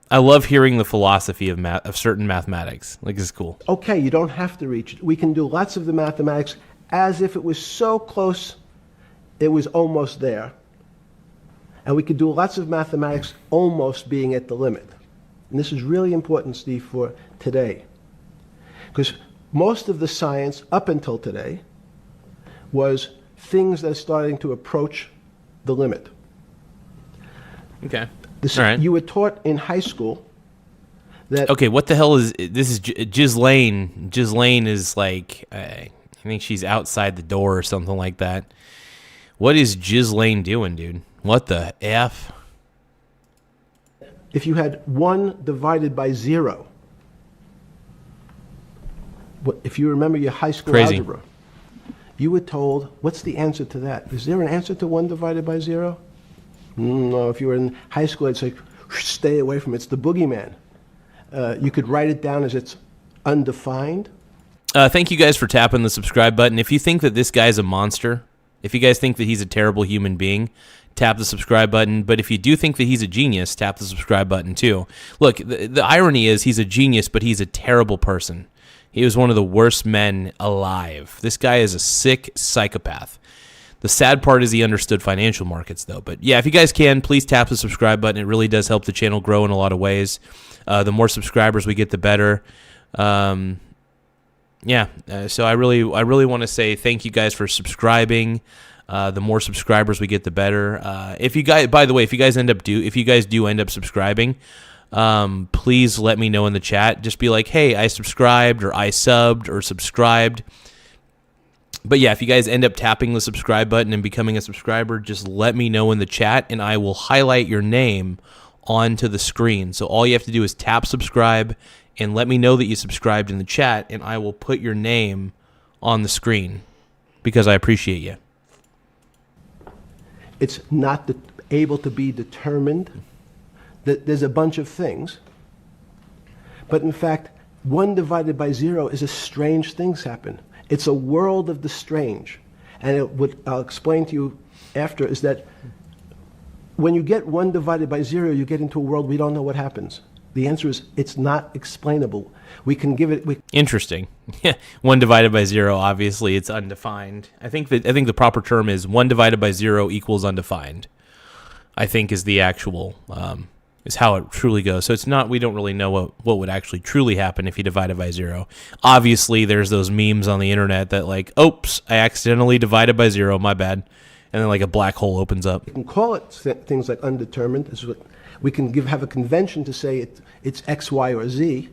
I love hearing the philosophy of certain mathematics. It's cool.
Okay, you don't have to reach it. We can do lots of the mathematics as if it was so close, it was almost there. And we could do lots of mathematics almost being at the limit. And this is really important, Steve, for today. Because most of the science up until today was things that are starting to approach the limit.
Okay. All right.
You were taught in high school that...
Okay, what the hell is... This is Ghislaine. Ghislaine is I think she's outside the door or something like that. What is Ghislaine doing, dude? What the F?
If you had 1 divided by 0, if you remember your high school algebra, you were told, what's the answer to that? Is there an answer to 1 divided by 0? No, if you were in high school, I'd say, stay away from it. It's the boogeyman. You could write it down as it's undefined.
Thank you guys for tapping the subscribe button. If you think that this guy's a monster, if you guys think that he's a terrible human being, tap the subscribe button. But if you do think that he's a genius, tap the subscribe button too. Look, the irony is he's a genius, but he's a terrible person. He was one of the worst men alive. This guy is a sick psychopath. The sad part is he understood financial markets, though. But yeah, if you guys can, please tap the subscribe button. It really does help the channel grow in a lot of ways. The more subscribers we get, the better. So I really want to say thank you guys for subscribing. The more subscribers we get, the better. If you guys do end up subscribing, please let me know in the chat. Just be like, hey, I subscribed, or I subbed, or subscribed. But yeah, if you guys end up tapping the subscribe button and becoming a subscriber, just let me know in the chat, and I will highlight your name onto the screen. So all you have to do is tap subscribe and let me know that you subscribed in the chat, and I will put your name on the screen because I appreciate you.
It's not able to be determined. There's a bunch of things. But in fact, 1 divided by 0 is a strange things happen. It's a world of the strange. And what I'll explain to you after is that when you get 1 divided by 0, you get into a world we don't know what happens. The answer is it's not explainable. We can give it...
Interesting. 1 divided by 0, obviously, it's undefined. I think the proper term is 1 divided by 0 equals undefined, I think is the actual... is how it truly goes. So it's not, we don't really know what would actually truly happen if you divide it by 0. Obviously, there's those memes on the internet that like, oops, I accidentally divided by 0, my bad. And then like a black hole opens up.
We can call it things like undetermined. This is what we can have a convention to say it's X, Y, or Z.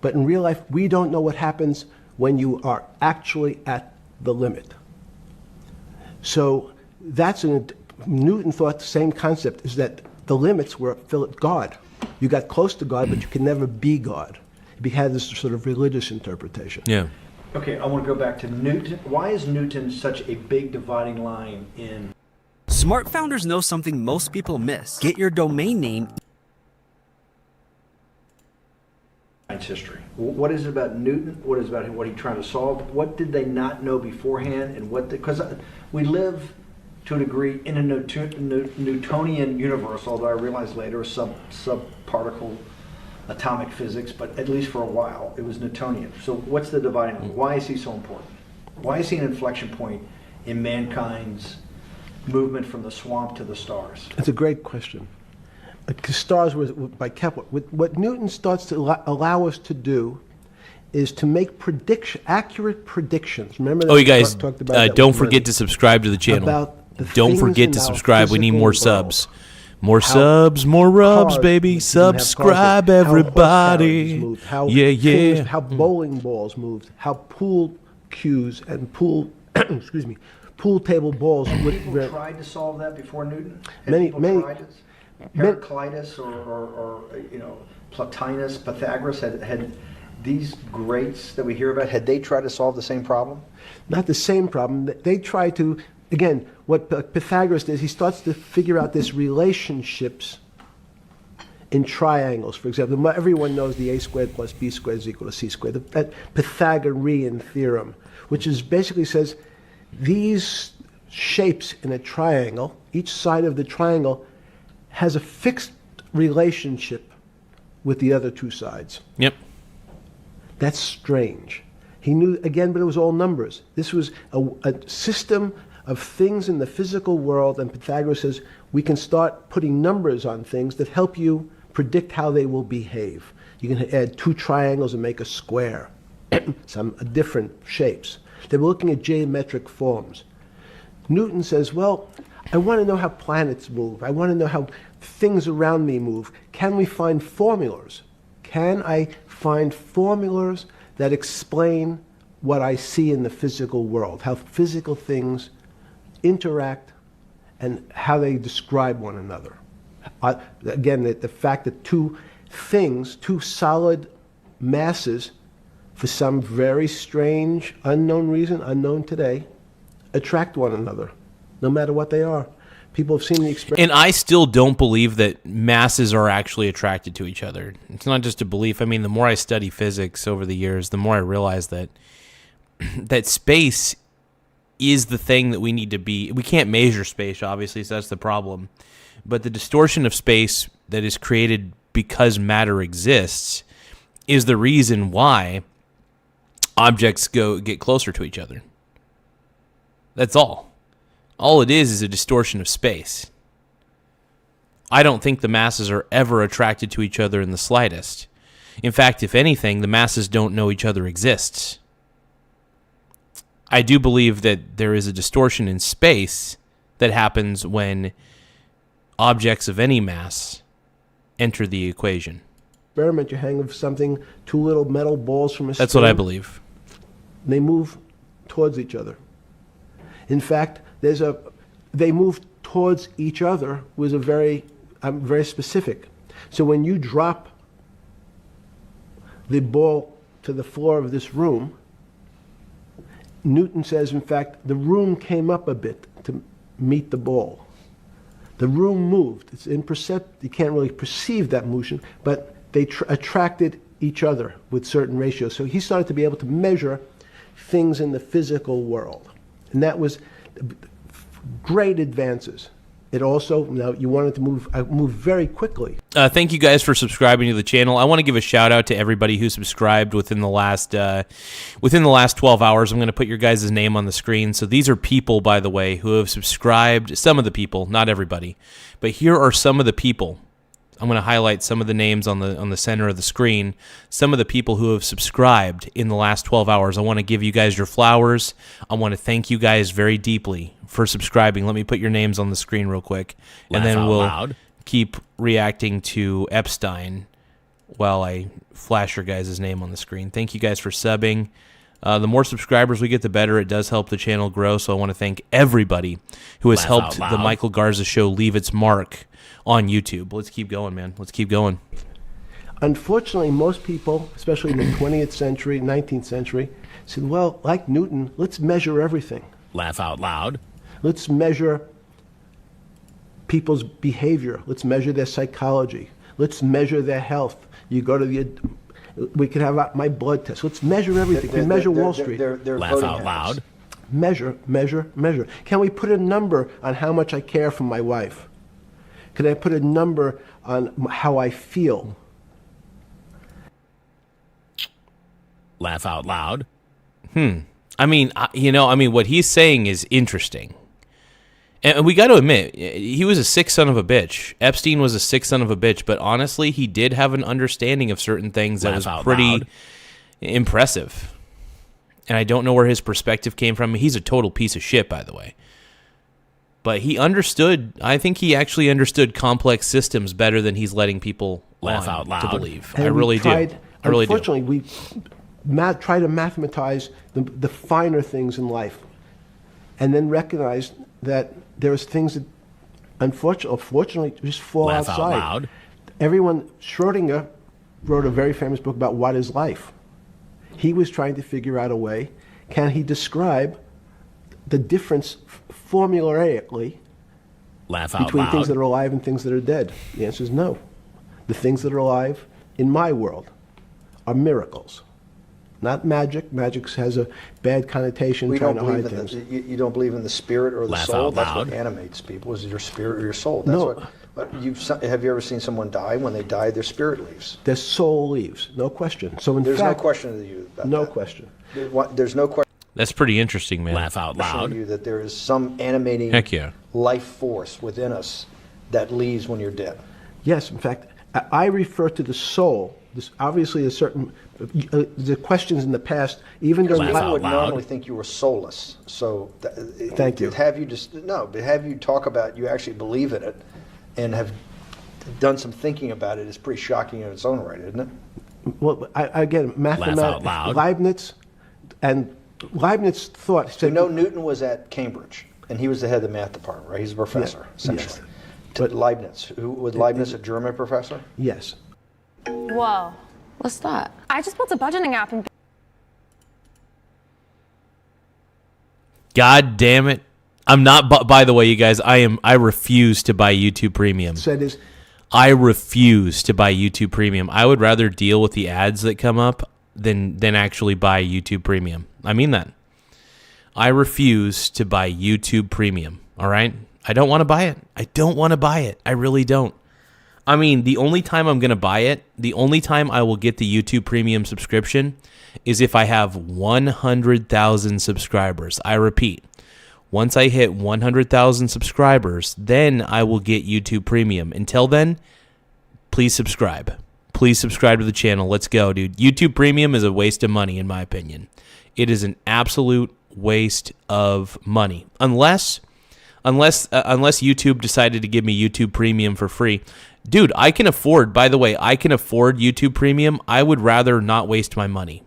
But in real life, we don't know what happens when you are actually at the limit. So that's Newton thought the same concept is that the limits were God. You got close to God, but you can never be God. It had this sort of religious interpretation.
Yeah.
Okay, I want to go back to Newton. Why is Newton such a big dividing line in...
Smart founders know something most people miss. Get your domain name.
History. What is it about Newton? What is it about what he's trying to solve? What did they not know beforehand? And what? Because we live to a degree in a Newtonian universe, although I realized later subparticle atomic physics, but at least for a while it was Newtonian. So what's the dividing line? Why is he so important? Why is he an inflection point in mankind's movement from the swamp to the stars?
That's a great question. The stars were by Kepler. What Newton starts to allow us to do is to make accurate predictions. Remember that
you guys,
talked about
don't forget to subscribe to the channel. Don't forget to subscribe. We need more subs. More subs, more rubs, baby. Subscribe, everybody.
How bowling balls moved, how pool cues and pool table balls.
People tried to solve that before Newton?
Many
tried it? Heraclitus or Plotinus, Pythagoras had these greats that we hear about, had they tried to solve the same problem?
Not the same problem. They try to, again, what Pythagoras does, he starts to figure out this relationships in triangles. For example, everyone knows the a squared plus b squared is equal to c squared, that Pythagorean theorem, which is basically says these shapes in a triangle, each side of the triangle has a fixed relationship with the other two sides.
Yep.
That's strange. He knew, again, but it was all numbers. This was a system of things in the physical world, and Pythagoras says we can start putting numbers on things that help you predict how they will behave. You can add 2 triangles and make a square, some different shapes. They were looking at geometric forms. Newton says, well, I want to know how planets move. I want to know how things around me move. Can we find formulas? Can I find formulas that explain what I see in the physical world, how physical things interact and how they describe one another? Again, the fact that 2 solid masses, for some very strange, unknown reason, unknown today, attract one another, no matter what they are. People have seen the experiment.
And I still don't believe that masses are actually attracted to each other. It's not just a belief. I mean, the more I study physics over the years, the more I realize that that space is the thing that we need to be. We can't measure space, obviously, so that's the problem. But the distortion of space that is created because matter exists is the reason why objects get closer to each other. That's all. All it is a distortion of space. I don't think the masses are ever attracted to each other in the slightest. In fact, if anything, the masses don't know each other exists. I do believe that there is a distortion in space that happens when objects of any mass enter the equation.
Experiment, you hang of something, 2 little metal balls from a string.
That's what I believe.
They move towards each other. In fact, they move towards each other was a very specific. So when you drop the ball to the floor of this room, Newton says, in fact, the room came up a bit to meet the ball. The room moved. It's imperceptible. You can't really perceive that motion, but they attracted each other with certain ratios. So he started to be able to measure things in the physical world. And that was great advances. It also, now you wanted to move very quickly.
Thank you guys for subscribing to the channel. I want to give a shout out to everybody who subscribed within the last 12 hours. I'm going to put your guys' name on the screen. So these are people, by the way, who have subscribed. Some of the people, not everybody, but here are some of the people. I'm going to highlight some of the names on the center of the screen. Some of the people who have subscribed in the last 12 hours. I want to give you guys your flowers. I want to thank you guys very deeply for subscribing. Let me put your names on the screen real quick, and then we'll keep reacting to Epstein while I flash your guys' name on the screen. Thank you guys for subbing. The more subscribers we get, the better. It does help the channel grow, so I want to thank everybody who has helped the Michael Garza Show leave its mark on YouTube. Let's keep going, man. Let's keep going.
Unfortunately, most people, especially in the 20th century, 19th century, said, well, like Newton, let's measure everything.
Laugh out loud.
Let's measure people's behavior. Let's measure their psychology. Let's measure their health. You go to we could have my blood test. Let's measure everything. We measure Wall Street.
Laugh out loud.
Measure, measure, measure. Can we put a number on how much I care for my wife? Can I put a number on how I feel?
Laugh out loud.
I mean, what he's saying is interesting. And we got to admit, he was a sick son of a bitch. Epstein was a sick son of a bitch, but honestly, he did have an understanding of certain things that was pretty impressive. And I don't know where his perspective came from. He's a total piece of shit, by the way. But he understood, I think he actually understood complex systems better than he's letting people
laugh out loud
to believe.
And
I really do. I really do.
Unfortunately, we try to mathematize the finer things in life and then recognize that there's things that unfortunately just fall
laugh
outside.
Out loud.
Schrodinger wrote a very famous book about what is life. He was trying to figure out a way, can he describe the difference formulaically between things that are alive and things that are dead? The answer is no. The things that are alive in my world are miracles, not magic. Magic has a bad connotation.
We
trying
don't
to
believe
hide
in
things.
you don't believe in the spirit or the
Laugh
soul.
out
That's
loud.
what animates people, is your spirit or your soul. That's
No.
But have you ever seen someone die? When they die, their spirit leaves.
Their soul leaves, no question. So in
There's
fact,
no question to you about
no
that.
question.
There's no question.
That's pretty interesting, man.
Laugh out loud.
To you that there is some animating
Heck yeah.
life force within us that leaves when you're dead.
Yes, in fact, I refer to the soul. This obviously a certain the questions in the past, even during
Laugh
People
out
would
loud.
normally think you were soulless. So
Thank you.
But have you talk about you actually believe in it and have done some thinking about it is pretty shocking in its own right, isn't it?
Well, again, mathematics,
loud.
Leibniz thought.
So Newton was at Cambridge, and he was the head of the math department, right? He's a professor, essentially. But Leibniz, was Leibniz a German professor?
Yes.
Whoa. What's that? I just built a budgeting app and
God damn it. I'm not. By the way, you guys, I refuse to buy YouTube Premium.
Said is,
I refuse to buy YouTube Premium. I would rather deal with the ads that come up than actually buy YouTube Premium. I mean that. I refuse to buy YouTube Premium. All right? I don't want to buy it. I don't want to buy it. I really don't. I mean, the only time I'm going to buy it, the only time I will get the YouTube Premium subscription is if I have 100,000 subscribers. I repeat, once I hit 100,000 subscribers, then I will get YouTube Premium. Until then, please subscribe. Please subscribe to the channel. Let's go, dude. YouTube Premium is a waste of money, in my opinion. It is an absolute waste of money. Unless YouTube decided to give me YouTube Premium for free. Dude, I can afford, by the way, I can afford YouTube Premium. I would rather not waste my money.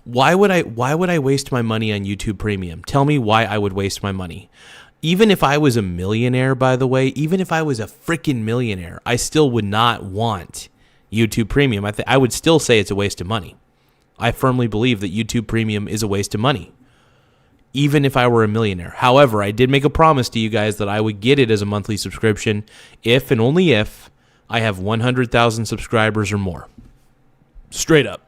Why would I waste my money on YouTube Premium? Tell me why I would waste my money. Even if I was a millionaire, by the way, even if I was a freaking millionaire, I still would not want YouTube Premium. I would still say it's a waste of money. I firmly believe that YouTube Premium is a waste of money, even if I were a millionaire. However, I did make a promise to you guys that I would get it as a monthly subscription if and only if I have 100,000 subscribers or more. Straight up.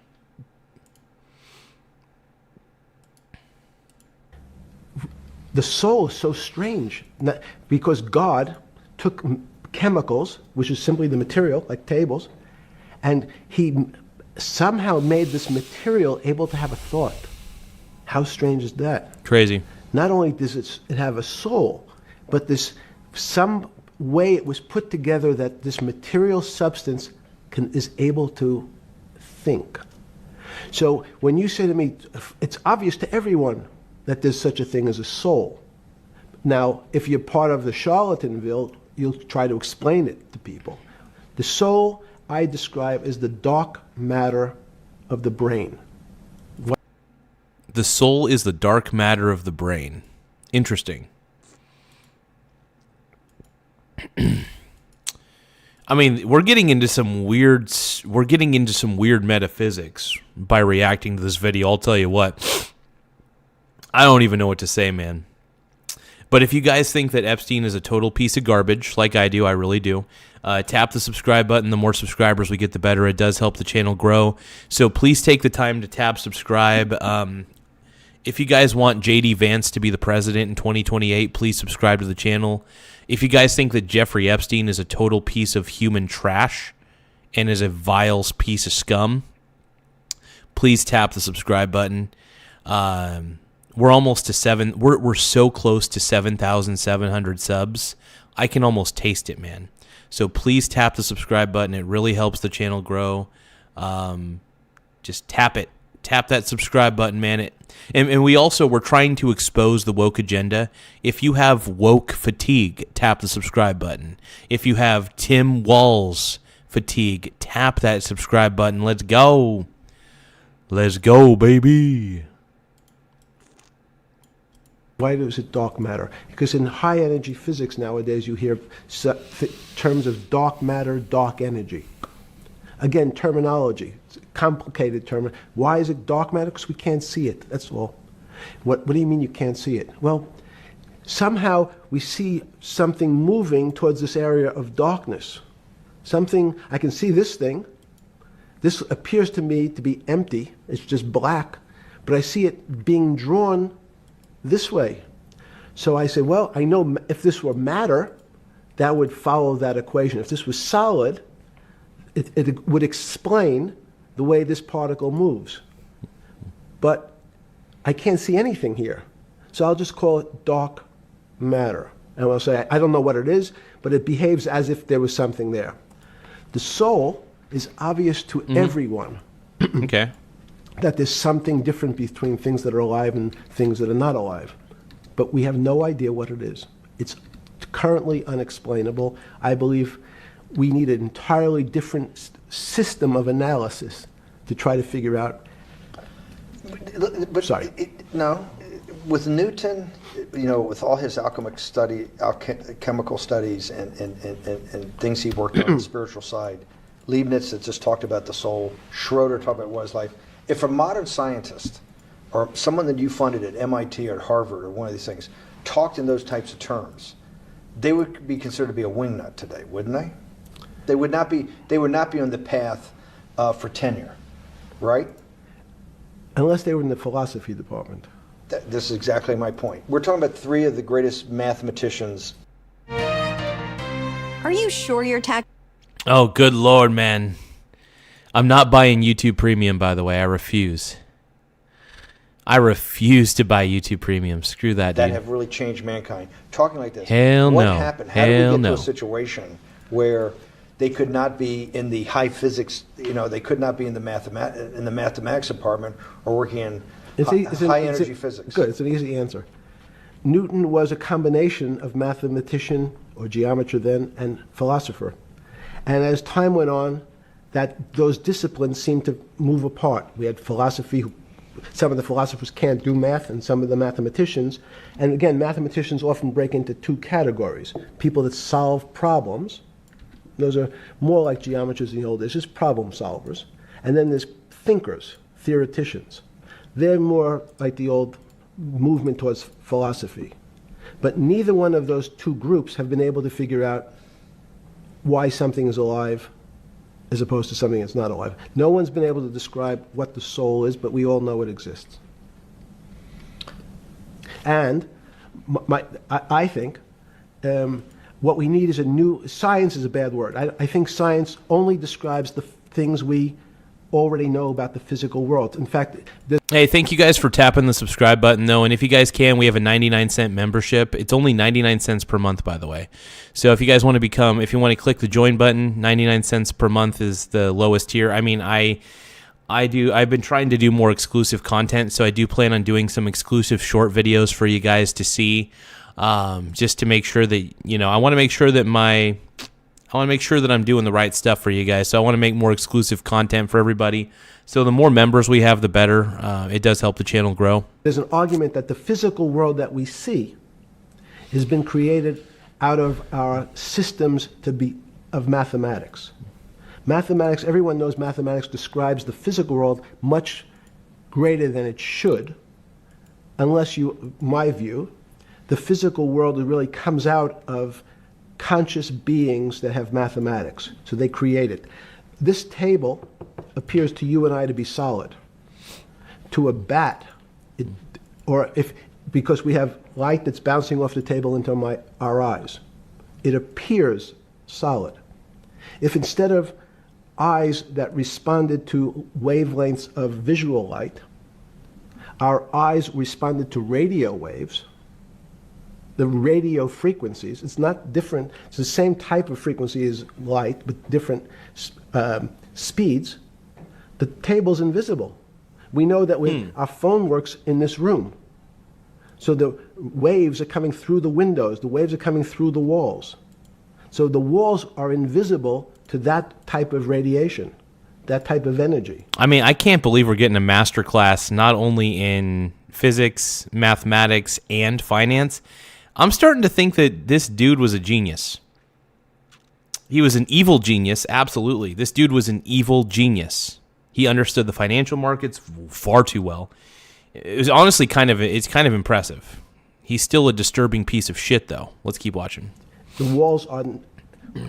the soul is so strange because God took chemicals, which is simply the material, like tables, and he somehow made this material able to have a thought. How strange is that?
Crazy.
Not only does it have a soul, but this some way it was put together that this material substance is able to think. So when you say to me, it's obvious to everyone that there's such a thing as a soul. Now, if you're part of the Charlatanville, you'll try to explain it to people. The soul I describe as the dark matter of the brain.
The soul is the dark matter of the brain. Interesting. I mean, we're getting into some weird metaphysics by reacting to this video. I'll tell you what. I don't even know what to say, man. But if you guys think that Epstein is a total piece of garbage, like I do, I really do, tap the subscribe button. The more subscribers we get, the better. It does help the channel grow. So please take the time to tap subscribe. If you guys want J.D. Vance to be the president in 2028, please subscribe to the channel. If you guys think that Jeffrey Epstein is a total piece of human trash and is a vile piece of scum, please tap the subscribe button. We're almost to we're so close to 7,700 subs. I can almost taste it, man. So please tap the subscribe button. It really helps the channel grow. Just tap it. Tap that subscribe button, man. And we're trying to expose the woke agenda. If you have woke fatigue, tap the subscribe button. If you have Tim Walz fatigue, tap that subscribe button. Let's go. Let's go, baby.
Why is it dark matter? Because in high energy physics nowadays you hear terms of dark matter, dark energy. Again, terminology. It's a complicated term. Why is it dark matter? Because we can't see it. That's all. What do you mean you can't see it? Well, somehow we see something moving towards this area of darkness. Something, I can see this thing. This appears to me to be empty. It's just black. But I see it being drawn this way. So I say, well, I know if this were matter, that would follow that equation. If this was solid, it would explain the way this particle moves. But I can't see anything here. So I'll just call it dark matter. And I'll say, I don't know what it is, but it behaves as if there was something there. The soul is obvious to everyone.
Okay.
That there's something different between things that are alive and things that are not alive. But we have no idea what it is. It's currently unexplainable. I believe we need an entirely different system of analysis to try to figure out.
But
Sorry.
No, with Newton, with all his chemical studies and things he worked on the spiritual side, Leibniz that just talked about the soul, Schroeder talked about what is life. If a modern scientist or someone that you funded at MIT or at Harvard or one of these things talked in those types of terms, they would be considered to be a wingnut today, wouldn't they? They would not be. They would not be on the path for tenure, right?
Unless they were in the philosophy department.
This is exactly my point. We're talking about three of the greatest mathematicians.
Are you sure your tax?
Oh, good Lord, man. I'm not buying YouTube Premium, by the way. I refuse. I refuse to buy YouTube Premium. Screw that,
That
dude.
have really changed mankind. Talking like this.
Hell
what
no.
happened? How did we
Hell
get
no.
to a situation where they could not be in the high physics, they could not be in the mathematics department or working in high energy physics?
Good, it's an easy answer. Newton was a combination of mathematician or geometer then and philosopher. And as time went on, those disciplines seemed to move apart. We had philosophy. Some of the philosophers can't do math, and some of the mathematicians. And again, mathematicians often break into two categories. People that solve problems. Those are more like geometers in the old days, just problem solvers. And then there's thinkers, theoreticians. They're more like the old movement towards philosophy. But neither one of those two groups have been able to figure out why something is alive as opposed to something that's not alive. No one's been able to describe what the soul is, but we all know it exists. And I think what we need is science is a bad word. I think science only describes the things we already know about the physical world. In fact,
hey, thank you guys for tapping the subscribe button, though. And if you guys can, we have a 99-cent membership. It's only 99 cents per month, by the way. So if you guys want to if you want to click the join button, 99 cents per month is the lowest tier. I mean, I've been trying to do more exclusive content, so I do plan on doing some exclusive short videos for you guys to see, just to make sure that, I want to make sure that I'm doing the right stuff for you guys. So I want to make more exclusive content for everybody. So the more members we have, the better. It does help the channel grow.
There's an argument that the physical world that we see has been created out of our systems of mathematics. Mathematics, everyone knows mathematics describes the physical world much greater than it should, unless my view, the physical world really comes out of conscious beings that have mathematics. So they create it. This table appears to you and I to be solid. To a bat, because we have light that's bouncing off the table into our eyes, it appears solid. If instead of eyes that responded to wavelengths of visual light, our eyes responded to radio waves, the radio frequencies, it's not different, it's the same type of frequency as light, but different speeds, the table's invisible. We know that our phone works in this room. So the waves are coming through the windows, the waves are coming through the walls. So the walls are invisible to that type of radiation, that type of energy.
I mean, I can't believe we're getting a master class not only in physics, mathematics, and finance. I'm starting to think that this dude was a genius. He was an evil genius, absolutely. This dude was an evil genius. He understood the financial markets far too well. It was honestly it's kind of impressive. He's still a disturbing piece of shit, though. Let's keep watching.
The walls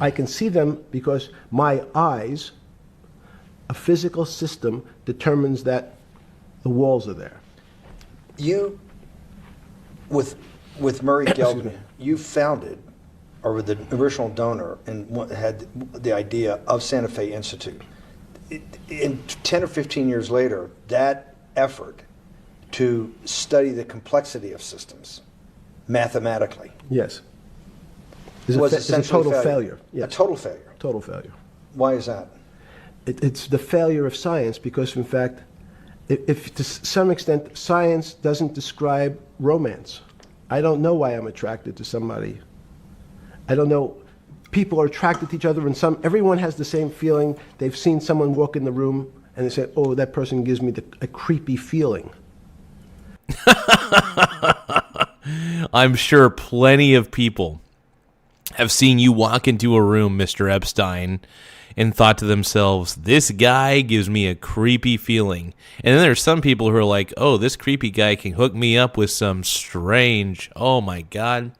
I can see them because my eyes, a physical system determines that the walls are there.
You, with Murray Geldman, you founded, or were the original donor, and had the idea of Santa Fe Institute. In 10 or 15 years later, that effort to study the complexity of systems mathematically.
Yes.
Was
it's a total failure. Yes.
A total failure.
Total failure.
Why is that?
It's the failure of science because, in fact, if to some extent science doesn't describe romance. I don't know why I'm attracted to somebody. I don't know. People are attracted to each other, and everyone has the same feeling. They've seen someone walk in the room, and they say, "Oh, that person gives me a creepy feeling."
I'm sure plenty of people have seen you walk into a room, Mr. Epstein, and thought to themselves, this guy gives me a creepy feeling. And then there's some people who are like, oh, this creepy guy can hook me up with some strange, oh my God.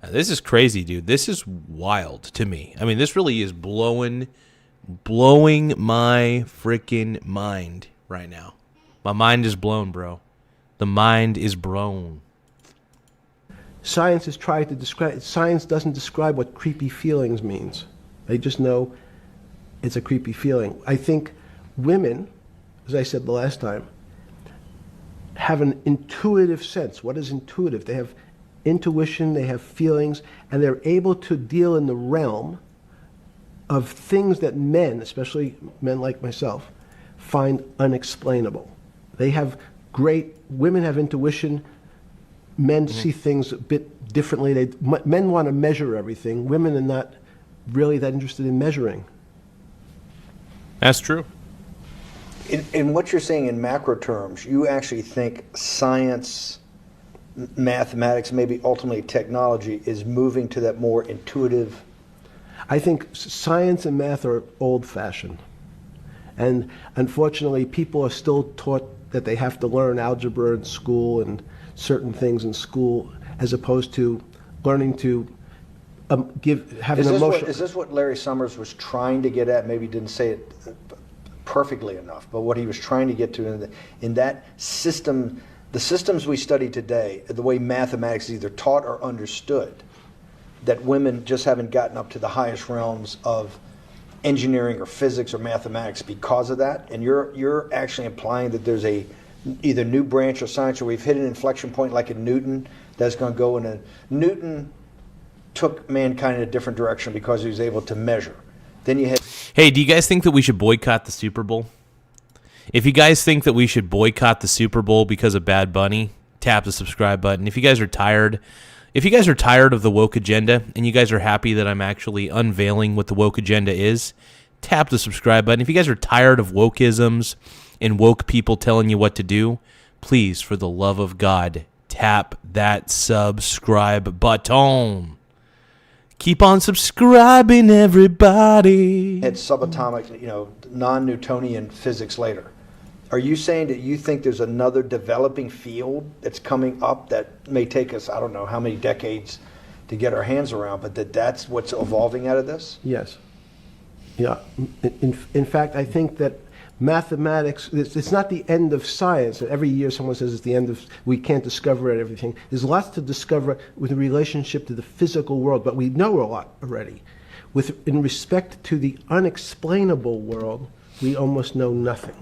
This is crazy, dude. This is wild to me. I mean, this really is blowing my freaking mind right now. My mind is blown, bro. The mind is blown.
Science has tried to describe, science doesn't describe what creepy feelings means. They just know it's a creepy feeling. I think women, as I said the last time, have an intuitive sense. What is intuitive? They have intuition, they have feelings, and they're able to deal in the realm of things that men, especially men like myself, find unexplainable. They have women have intuition, men see things a bit differently. Men want to measure everything. Women are not really that interested in measuring.
That's true.
In what you're saying in macro terms, you actually think science, mathematics, maybe ultimately technology is moving to that more intuitive?
I think science and math are old-fashioned. And unfortunately, people are still taught that they have to learn algebra in school and certain things in school, as opposed to learning to have an emotion.
Is this what Larry Summers was trying to get at? Maybe he didn't say it perfectly enough, but what he was trying to get to in that system, the systems we study today, the way mathematics is either taught or understood, that women just haven't gotten up to the highest realms of engineering or physics or mathematics because of that. And you're actually implying that there's a either new branch of science, or we've hit an inflection point like in Newton that's going to go in a Newton took mankind in a different direction because he was able to measure. Then you had.
Hey, do you guys think that we should boycott the Super Bowl? If you guys think that we should boycott the Super Bowl because of Bad Bunny, tap the subscribe button. If you guys are tired of the woke agenda and you guys are happy that I'm actually unveiling what the woke agenda is, tap the subscribe button. If you guys are tired of wokeisms and woke people telling you what to do, please, for the love of God, tap that subscribe button. Keep on subscribing, everybody.
Had subatomic, non-Newtonian physics later. Are you saying that you think there's another developing field that's coming up that may take us, I don't know how many decades to get our hands around, but that's what's evolving out of this?
Yes. Yeah. In fact, I think that mathematics, it's not the end of science. Every year someone says it's the end of, we can't discover everything. There's lots to discover with relationship to the physical world, but we know a lot already. In respect to the unexplainable world, we almost know nothing.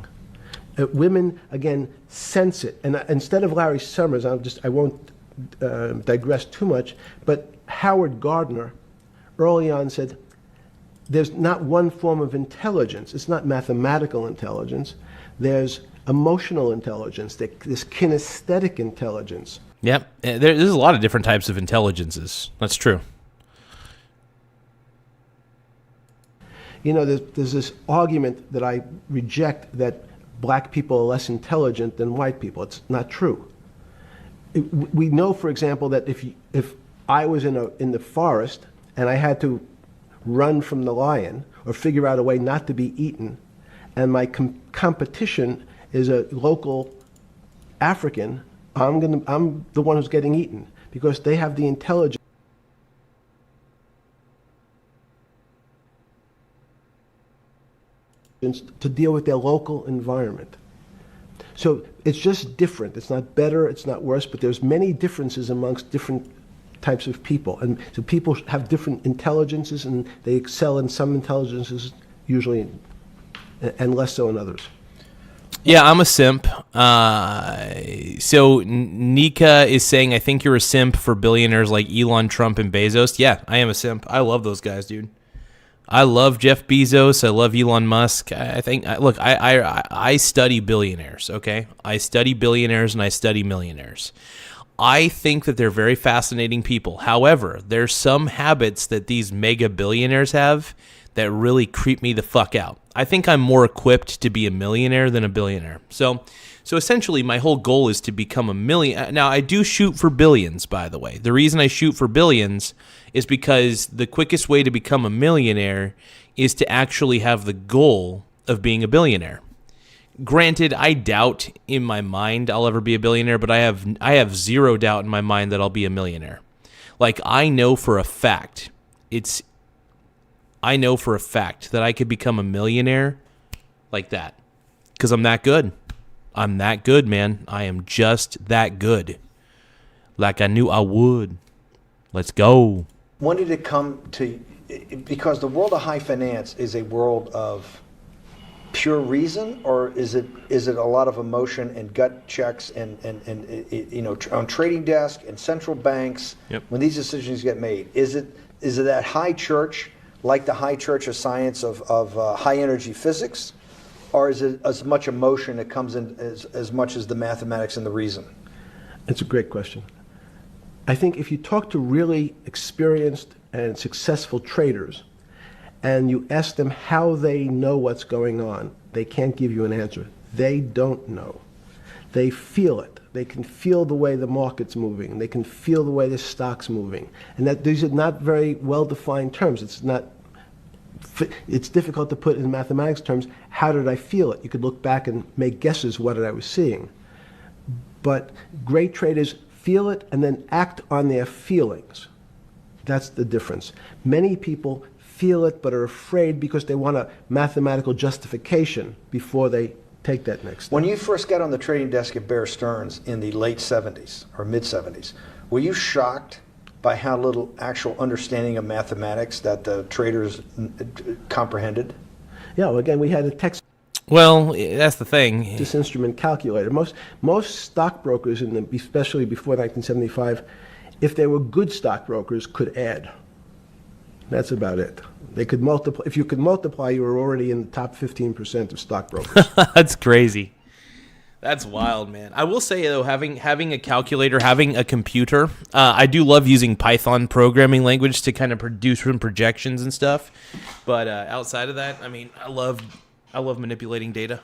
Women, again, sense it. And instead of Larry Summers, I won't digress too much, but Howard Gardner early on said, there's not one form of intelligence. It's not mathematical intelligence. There's emotional intelligence. There's kinesthetic intelligence.
Yep. There's a lot of different types of intelligences. That's true.
There's this argument that I reject that black people are less intelligent than white people. It's not true. We know, for example, that if I was in the forest and I had to run from the lion or figure out a way not to be eaten, and my competition is a local African, I'm the one who's getting eaten because they have the intelligence to deal with their local environment. So it's just different. It's not better, it's not worse, but there's many differences amongst different types of people. And so people have different intelligences, and they excel in some intelligences usually, and less so in others.
Yeah, I'm a simp. So Nika is saying, I think you're a simp for billionaires like Elon, Trump, and Bezos. Yeah, I am a simp. I love those guys, dude. I love Jeff Bezos. I love Elon Musk. I study billionaires, okay? I study billionaires and I study millionaires. I think that they're very fascinating people. However, there's some habits that these mega billionaires have that really creep me the fuck out. I think I'm more equipped to be a millionaire than a billionaire. So essentially, my whole goal is to become a million. Now, I do shoot for billions, by the way. The reason I shoot for billions is because the quickest way to become a millionaire is to actually have the goal of being a billionaire. Granted, I doubt in my mind I'll ever be a billionaire, but I have zero doubt in my mind that I'll be a millionaire. Like, I know for a fact that I could become a millionaire like that because I'm that good. I'm that good, man. I am just that good. Like I knew I would. Let's go.
When did it come to, because the world of high finance is a world of pure reason, or is it a lot of emotion and gut checks and on trading desk and central banks?
Yep.
When these decisions get made, is it that high church, like the high church of science of high energy physics, or is it as much emotion that comes in as much as the mathematics and the reason?
That's a great question. I think if you talk to really experienced and successful traders and you ask them how they know what's going on, they can't give you an answer. They don't know. They feel it. They can feel the way the market's moving. They can feel the way the stock's moving. And that these are not very well-defined terms. It's difficult to put in mathematics terms. How did I feel it? You could look back and make guesses what I was seeing. But great traders feel it and then act on their feelings. That's the difference. Many people feel it but are afraid because they want a mathematical justification before they take that next step.
When you first got on the trading desk at Bear Stearns in the late 70s or mid 70s, were you shocked by how little actual understanding of mathematics that the traders comprehended?
Yeah, well, again, we had a text.
Well, that's the thing.
This instrument calculator. Most stockbrokers, especially before 1975, if they were good stockbrokers, could add. That's about it. They could multiply. If you could multiply, you were already in the top 15% of stockbrokers.
That's crazy. That's wild, man. I will say, though, having a calculator, having a computer, I do love using Python programming language to kind of produce some projections and stuff. But outside of that, I mean, I love manipulating data.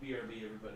BRB, everybody.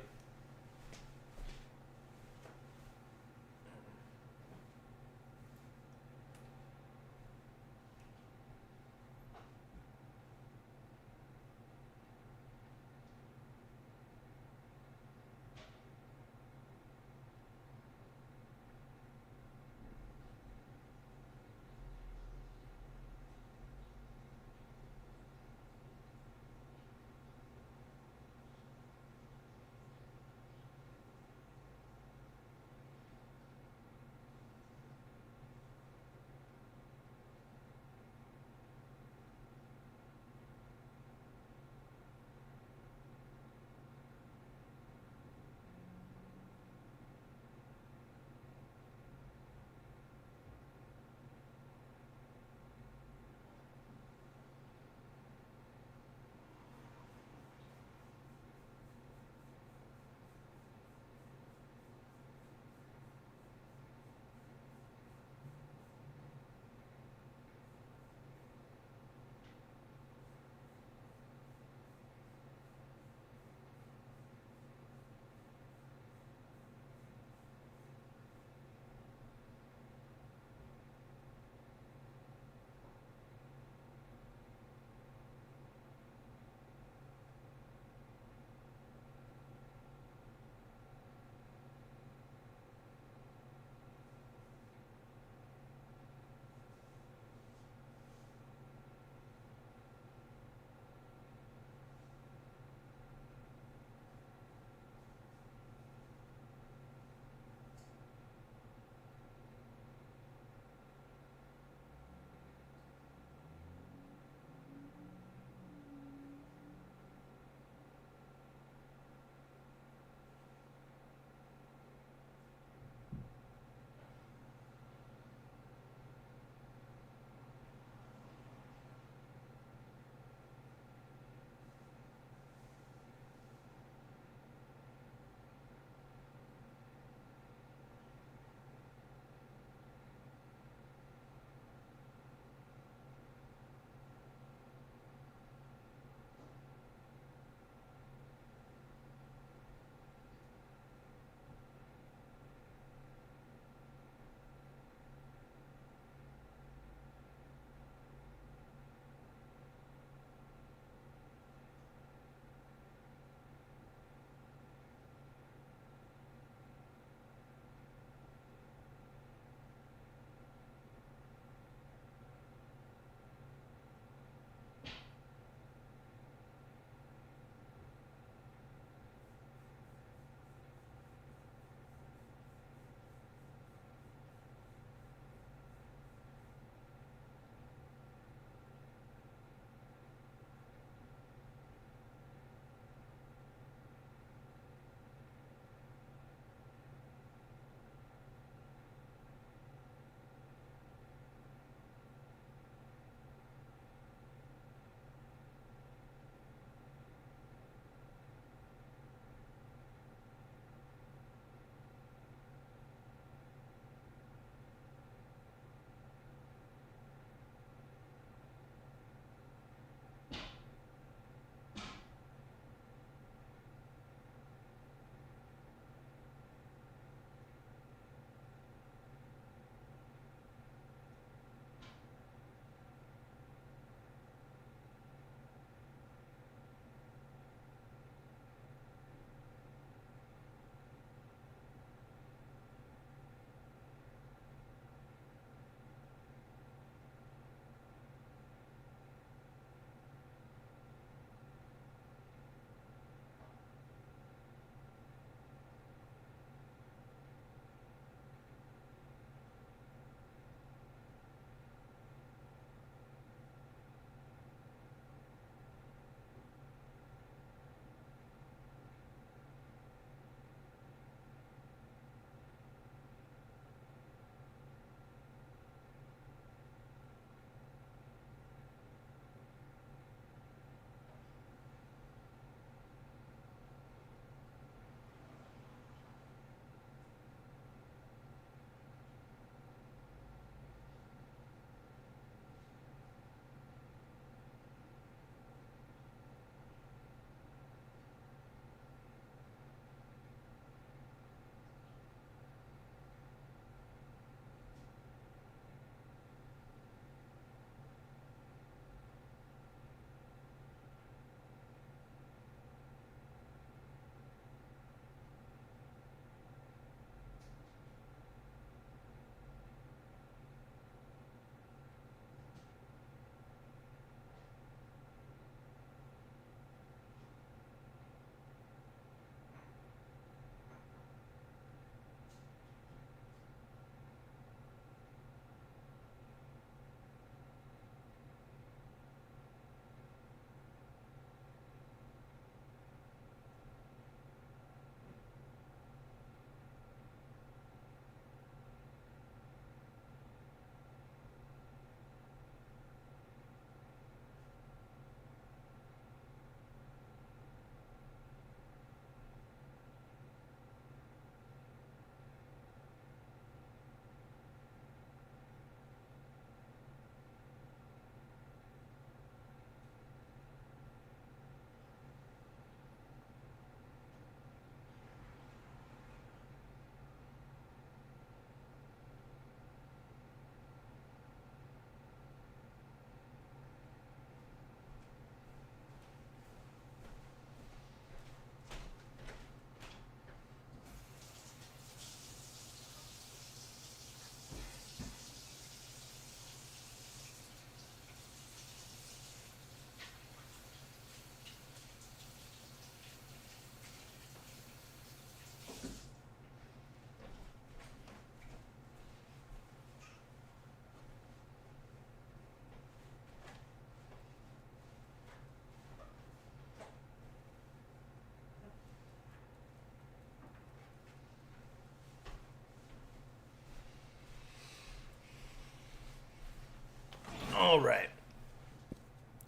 All right.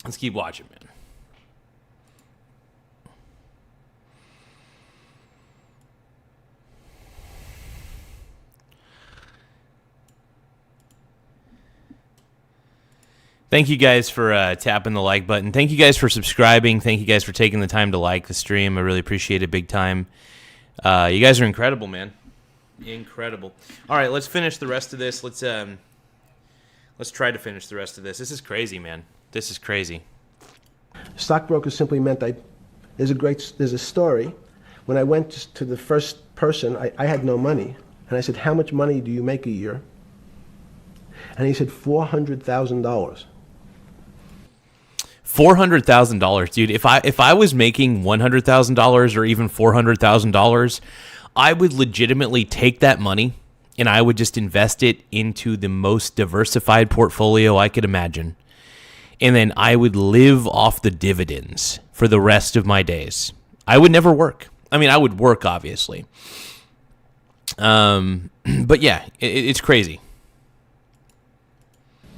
Let's keep watching, man. Thank you guys for tapping the like button. Thank you guys for subscribing. Thank you guys for taking the time to like the stream. I really appreciate it big time. You guys are incredible, man. Incredible. All right, let's finish the rest of this. Let's try to finish the rest of this. This is crazy, man. This is crazy.
Stockbroker simply meant there's a story. When I went to the first person, I had no money. And I said, how much money do you make a year? And he said, $400,000.
$400,000, dude. If I was making $100,000 or even $400,000, I would legitimately take that money and I would just invest it into the most diversified portfolio I could imagine. And then I would live off the dividends for the rest of my days. I would never work. I mean, I would work, obviously. But yeah, it's crazy.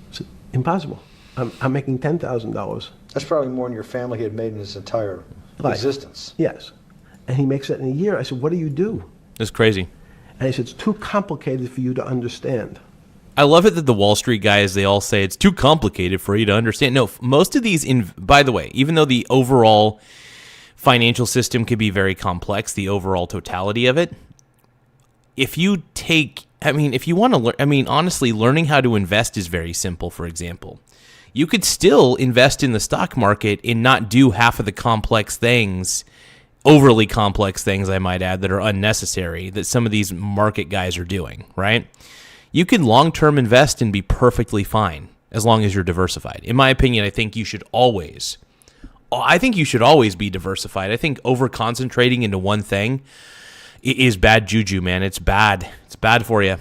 It's impossible. I'm making $10,000.
That's probably more than your family had made in his entire existence.
Yes. And he makes that in a year. I said, what do you do?
That's crazy.
And he said, it's too complicated for you to understand.
I love it that the Wall Street guys, they all say it's too complicated for you to understand. No, most of these, by the way, even though the overall financial system can be very complex, the overall totality of it, if you want to learn, honestly, learning how to invest is very simple, for example. You could still invest in the stock market and not do half of the complex things, overly complex things, I might add, that are unnecessary that some of these market guys are doing, right? You can long-term invest and be perfectly fine as long as you're diversified. In my opinion, I think you should always be diversified. I think over-concentrating into one thing is bad juju, man. It's bad. It's bad for you.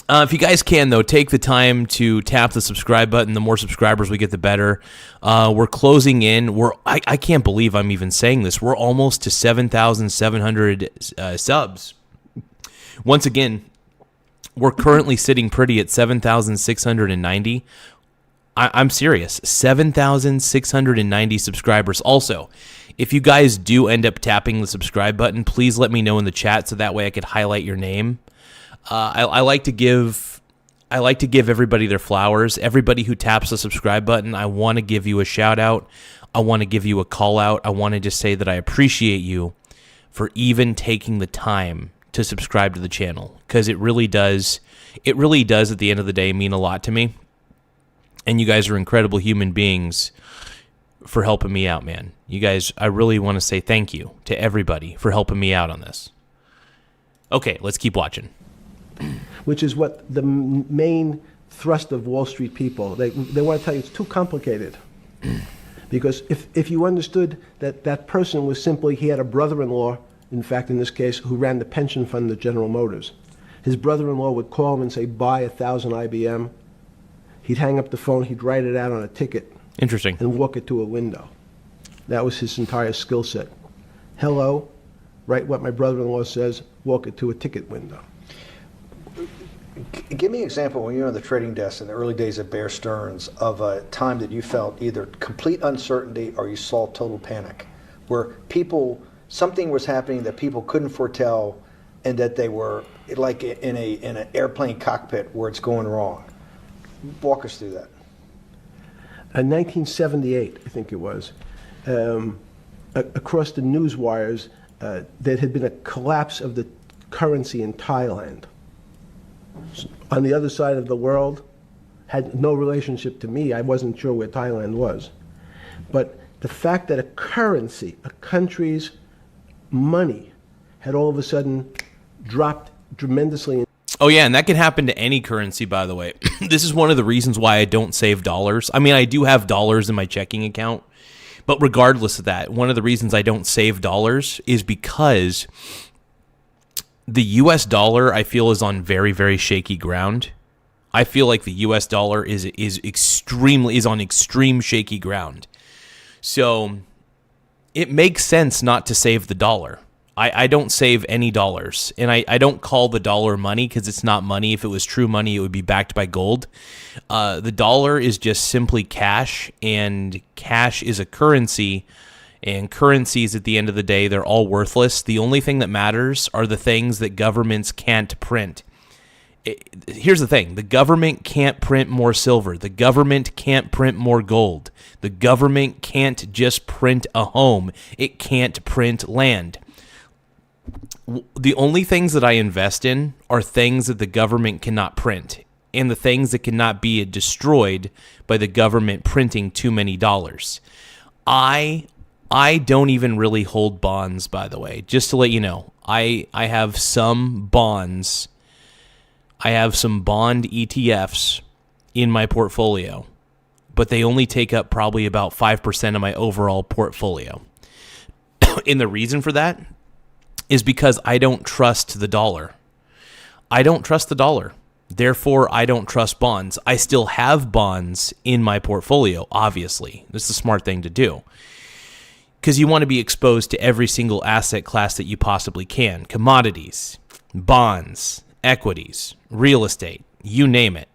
If you guys can, though, take the time to tap the subscribe button. The more subscribers we get, the better. We're closing in. I can't believe I'm even saying this. We're almost to 7,700 subs. Once again, we're currently sitting pretty at 7,690. I'm serious. 7,690 subscribers. Also, if you guys do end up tapping the subscribe button, please let me know in the chat so that way I could highlight your name. I like to give everybody their flowers. Everybody who taps the subscribe button, I want to give you a shout out. I want to give you a call out. I want to just say that I appreciate you for even taking the time to subscribe to the channel, because it really does at the end of the day mean a lot to me. And you guys are incredible human beings for helping me out, man. You guys, I really want to say thank you to everybody for helping me out on this. Okay, let's keep watching.
Which is what the main thrust of Wall Street people, they want to tell you it's too complicated. Because if you understood that person was simply, he had a brother-in-law, in fact, in this case, who ran the pension fund at General Motors. His brother-in-law would call him and say, buy 1,000 IBM. He'd hang up the phone, he'd write it out on a ticket.
Interesting.
And walk it to a window. That was his entire skill set. Hello, write what my brother-in-law says, walk it to a ticket window.
Give me an example when you're on the trading desk in the early days of Bear Stearns of a time that you felt either complete uncertainty or you saw total panic, where something was happening that people couldn't foretell, and that they were like in an airplane cockpit where it's going wrong. Walk us through that.
In 1978, I think it was, across the news wires, there had been a collapse of the currency in Thailand. On the other side of the world, had no relationship to me. I wasn't sure where Thailand was. But the fact that a currency, a country's money, had all of a sudden dropped tremendously.
Oh, yeah, and that can happen to any currency, by the way. This is one of the reasons why I don't save dollars. I mean, I do have dollars in my checking account, but regardless of that, one of the reasons I don't save dollars is because the U.S. dollar, I feel, is on very, very shaky ground. I feel like the U.S. dollar is on extreme shaky ground. So it makes sense not to save the dollar. I don't save any dollars, and I don't call the dollar money because it's not money. If it was true money, it would be backed by gold. The dollar is just simply cash, and cash is a currency, and currencies at the end of the day, they're all worthless. The only thing that matters are the things that governments can't print. Here's the thing. The government can't print more silver. The government can't print more gold. The government can't just print a home. It can't print land. The only things that I invest in are things that the government cannot print, and the things that cannot be destroyed by the government printing too many dollars. I don't even really hold bonds, by the way. Just to let you know, I have some bonds. I have some bond ETFs in my portfolio, but they only take up probably about 5% of my overall portfolio. And the reason for that is because I don't trust the dollar. I don't trust the dollar. Therefore, I don't trust bonds. I still have bonds in my portfolio, obviously. This is a smart thing to do, because you want to be exposed to every single asset class that you possibly can. Commodities, bonds, equities, real estate, you name it.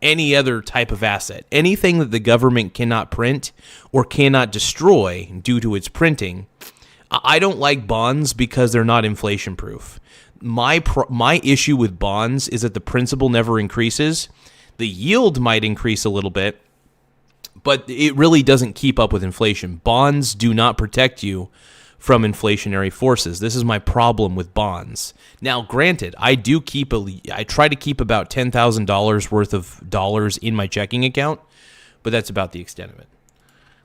Any other type of asset. Anything that the government cannot print or cannot destroy due to its printing. I don't like bonds because they're not inflation proof. My issue with bonds is that the principal never increases. The yield might increase a little bit, but it really doesn't keep up with inflation. Bonds do not protect you from inflationary forces. This is my problem with bonds. Now, granted, I try to keep about $10,000 worth of dollars in my checking account, but that's about the extent of it.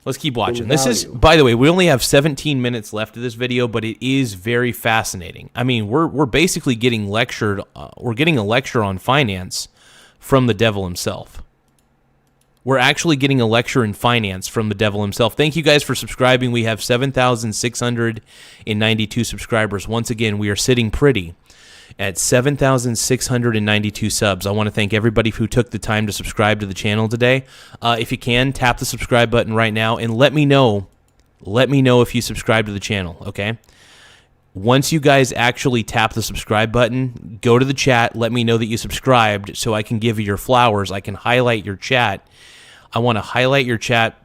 Let's keep watching. This is, by the way, we only have 17 minutes left of this video, but it is very fascinating. I mean, we're basically getting lectured. We're getting a lecture on finance from the devil himself. We're actually getting a lecture in finance from the devil himself. Thank you guys for subscribing. We have 7,692 subscribers. Once again, we are sitting pretty at 7,692 subs. I want to thank everybody who took the time to subscribe to the channel today. If you can, tap the subscribe button right now and let me know if you subscribe to the channel, okay? Once you guys actually tap the subscribe button, go to the chat, let me know that you subscribed so I can give you your flowers. I can highlight your chat. I want to highlight your chat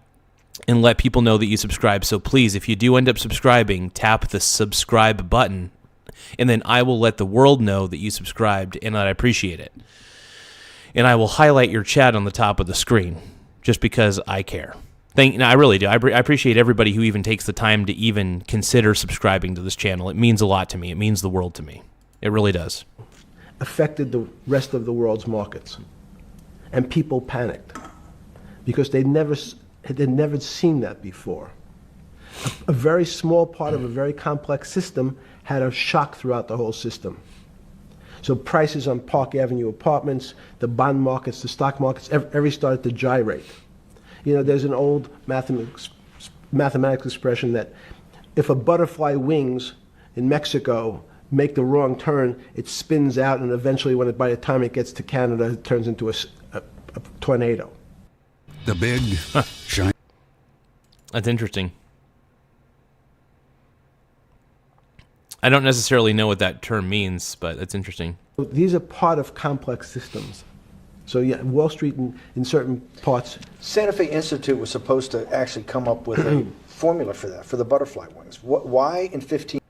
and let people know that you subscribe. So please, if you do end up subscribing, tap the subscribe button, and then I will let the world know that you subscribed and that I appreciate it. And I will highlight your chat on the top of the screen just because I care. I really do. I appreciate everybody who even takes the time to even consider subscribing to this channel. It means a lot to me. It means the world to me. It really does.
Affected the rest of the world's markets. And people panicked because they'd never seen that before. A very small part of a very complex system had a shock throughout the whole system. So prices on Park Avenue apartments, the bond markets, the stock markets, every started to gyrate. You know, there's an old mathematics expression that if a butterfly wings in Mexico make the wrong turn, it spins out, and eventually, by the time it gets to Canada, it turns into a tornado.
The big giant.
That's interesting. I don't necessarily know what that term means, but that's interesting.
These are part of complex systems. So yeah, Wall Street in certain parts.
Santa Fe Institute was supposed to actually come up with a formula for that, for the butterfly wings. Why in 15?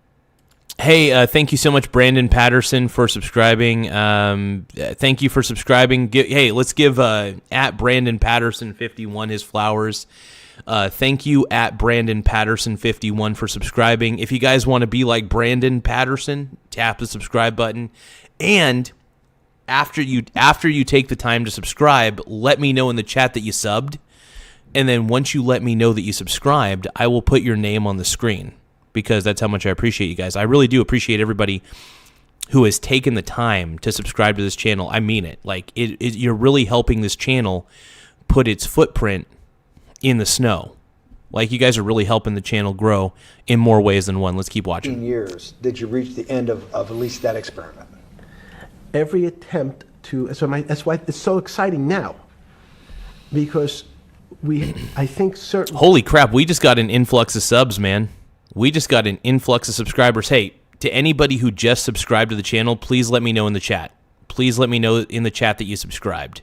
Hey, thank you so much, Brandon Patterson, for subscribing. Thank you for subscribing. Hey, let's give at Brandon Patterson 51 his flowers. Thank you at Brandon Patterson 51 for subscribing. If you guys want to be like Brandon Patterson, tap the subscribe button. And after you take the time to subscribe, let me know in the chat that you subbed. And then once you let me know that you subscribed, I will put your name on the screen, because that's how much I appreciate you guys. I really do appreciate everybody who has taken the time to subscribe to this channel. I mean it. Like, you're really helping this channel put its footprint in the snow. Like, you guys are really helping the channel grow in more ways than one. Let's keep watching.
15 years did you reach the end of at least that experiment?
Every attempt to, that's why it's so exciting now, because I think certain.
Holy crap, we just got an influx of subs, man. We just got an influx of subscribers. Hey, to anybody who just subscribed to the channel, please let me know in the chat. Please let me know in the chat that you subscribed.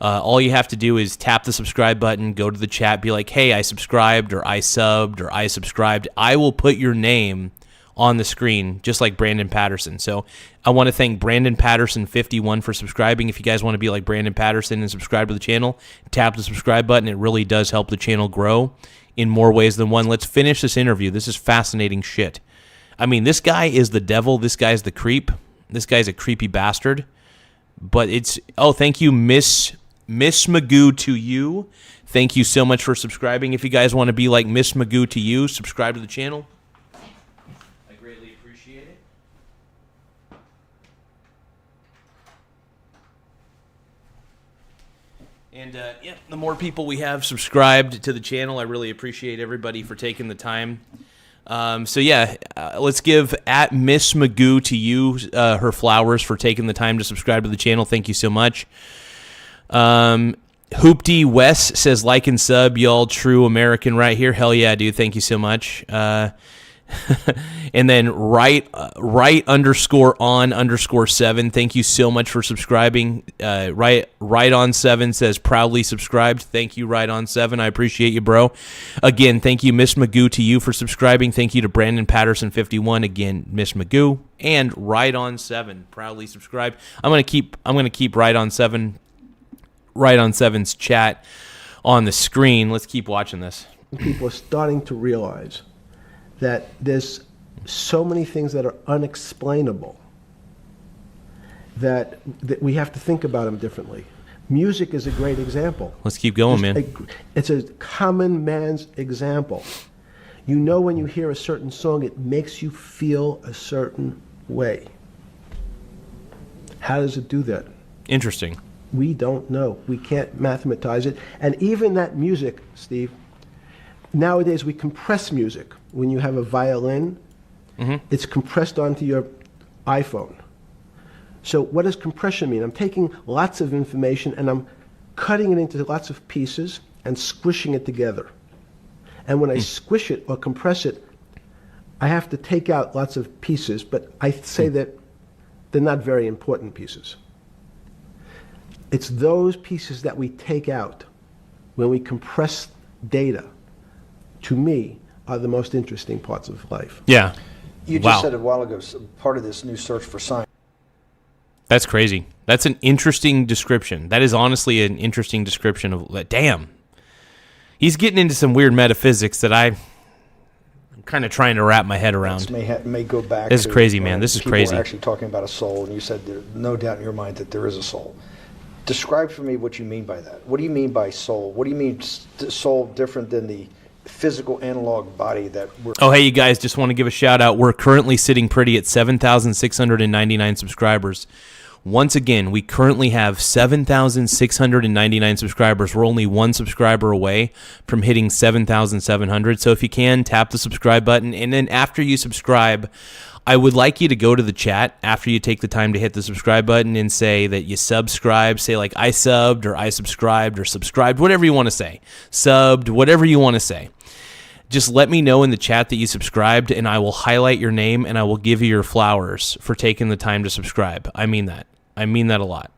All you have to do is tap the subscribe button, go to the chat, be like, hey, I subscribed, or I subbed, or I subscribed. I will put your name on the screen, just like Brandon Patterson. So I want to thank Brandon Patterson 51 for subscribing. If you guys want to be like Brandon Patterson and subscribe to the channel, tap the subscribe button. It really does help the channel grow in more ways than one. Let's finish this interview. This is fascinating shit. I mean, this guy is the devil. This guy's the creep. This guy's a creepy bastard. But it's, oh, thank you, Miss Magoo to you. Thank you so much for subscribing. If you guys want to be like Miss Magoo to you, subscribe to the channel. I greatly appreciate it. And yeah, the more people we have subscribed to the channel, I really appreciate everybody for taking the time. So yeah, let's give at Miss Magoo to you her flowers for taking the time to subscribe to the channel. Thank you so much. Hoopty Wes says like and sub, y'all true American right here. Hell yeah, dude. Thank you so much. And then right _on_7. Thank you so much for subscribing. Right on 7 says proudly subscribed. Thank you, right on 7. I appreciate you, bro. Again, thank you, Miss Magoo, to you for subscribing. Thank you to Brandon Patterson 51. Again, Miss Magoo and right on 7 proudly subscribed. I'm gonna keep right on 7's chat on the screen. Let's keep watching this.
People are starting to realize that there's so many things that are unexplainable that we have to think about them differently. Music is a great example.
Let's keep going, man.
It's a common man's example. You know, when you hear a certain song, it makes you feel a certain way. How does it do that?
Interesting.
We don't know. We can't mathematize it. And even that music, Steve, nowadays we compress music. When you have a violin, it's compressed onto your iPhone. So what does compression mean? I'm taking lots of information and I'm cutting it into lots of pieces and squishing it together. And when I squish it or compress it, I have to take out lots of pieces, but I say that they're not very important pieces. It's those pieces that we take out when we compress data, to me, are the most interesting parts of life.
Yeah.
You just said a while ago, part of this new search for science.
That's crazy. That's an interesting description. That is honestly an interesting description of, damn. He's getting into some weird metaphysics that I'm kind of trying to wrap my head around.
This may go back.
This is crazy, man. This is crazy.
People are actually talking about a soul, and you said there's no doubt in your mind that there is a soul. Describe for me what you mean by that. What do you mean by soul? What do you mean soul different than the physical analog body that we're...
Oh, hey, you guys, just want to give a shout out. We're currently sitting pretty at 7,699 subscribers. Once again, we currently have 7,699 subscribers. We're only one subscriber away from hitting 7,700. So if you can, tap the subscribe button. And then after you subscribe, I would like you to go to the chat after you take the time to hit the subscribe button and say that you subscribed. Say like I subbed or I subscribed or subscribed, whatever you want to say. Subbed, whatever you want to say. Just let me know in the chat that you subscribed, and I will highlight your name and I will give you your flowers for taking the time to subscribe. I mean that. I mean that a lot.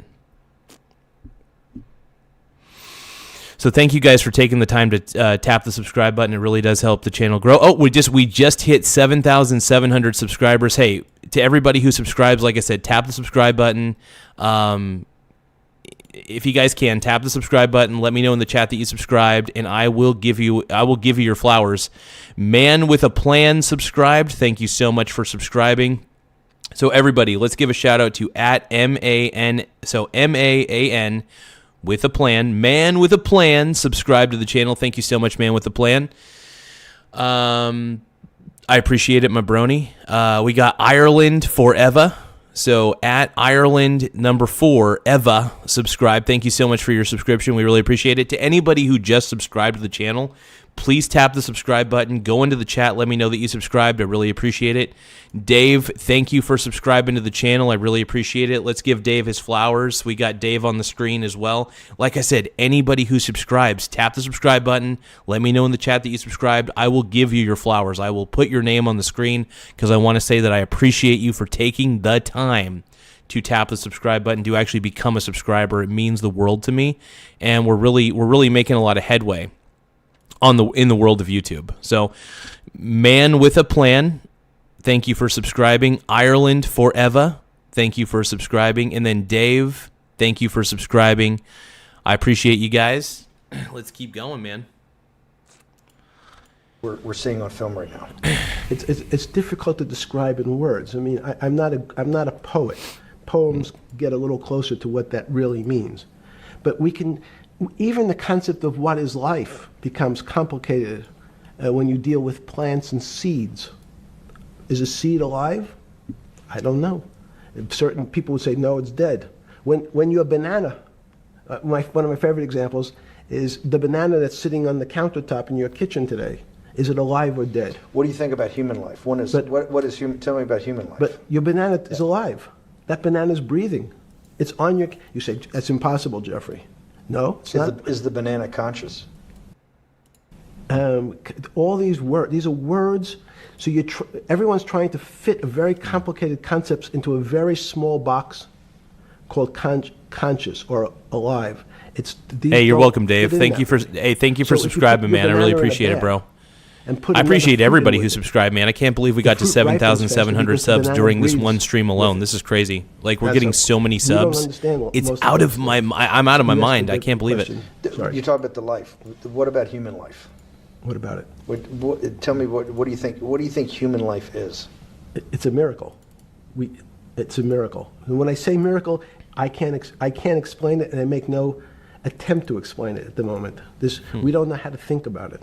So thank you guys for taking the time to tap the subscribe button. It really does help the channel grow. Oh, we just hit 7,700 subscribers. Hey, to everybody who subscribes, like I said, tap the subscribe button. If you guys can, tap the subscribe button. Let me know in the chat that you subscribed, and I will give you your flowers. Man with a Plan subscribed. Thank you so much for subscribing. So everybody, let's give a shout out to at MAN. So MAAN with a Plan. Man with a Plan. Subscribe to the channel. Thank you so much, Man with a Plan. I appreciate it, my brony. We got Ireland Forever. So at Ireland number 4, Eva, subscribe. Thank you so much for your subscription. We really appreciate it. To anybody who just subscribed to the channel, please tap the subscribe button. Go into the chat. Let me know that you subscribed. I really appreciate it. Dave, thank you for subscribing to the channel. I really appreciate it. Let's give Dave his flowers. We got Dave on the screen as well. Like I said, anybody who subscribes, tap the subscribe button. Let me know in the chat that you subscribed. I will give you your flowers. I will put your name on the screen because I want to say that I appreciate you for taking the time to tap the subscribe button to actually become a subscriber. It means the world to me, and we're really making a lot of headway in the world of YouTube. So, Man with a Plan, thank you for subscribing. Ireland Forever, thank you for subscribing. And then Dave, thank you for subscribing. I appreciate you guys. Let's keep going, man.
We're seeing on film right now.
It's difficult to describe in words. I mean, I'm not a poet. Poems get a little closer to what that really means. But even the concept of what is life becomes complicated when you deal with plants and seeds. Is a seed alive? I don't know. Certain people would say, no, it's dead. When you're a banana, one of my favorite examples is the banana that's sitting on the countertop in your kitchen today. Is it alive or dead?
What do you think about human life? What is human? Tell me about human life.
But your banana is alive. That banana is breathing. It's on your. You say that's impossible, Jeffrey. No, it's not.
Is the banana conscious?
All these words. These are words. So everyone's trying to fit a very complicated concepts into a very small box called conscious or alive.
Hey, you're welcome, Dave. Thank you for subscribing, man. I really appreciate it, bro. I appreciate everybody who subscribed, man. I can't believe we got to 7,700 subs during this one stream alone. This is crazy. Like, we're getting so many subs. It's out of my. I'm out of my mind. I can't believe it.
You talk about the life. What about human life?
What about it?
Tell me what do you think? What do you think human life is?
It's a miracle. It's a miracle. And when I say miracle, I can't explain it, and I make no attempt to explain it at the moment. We don't know how to think about it.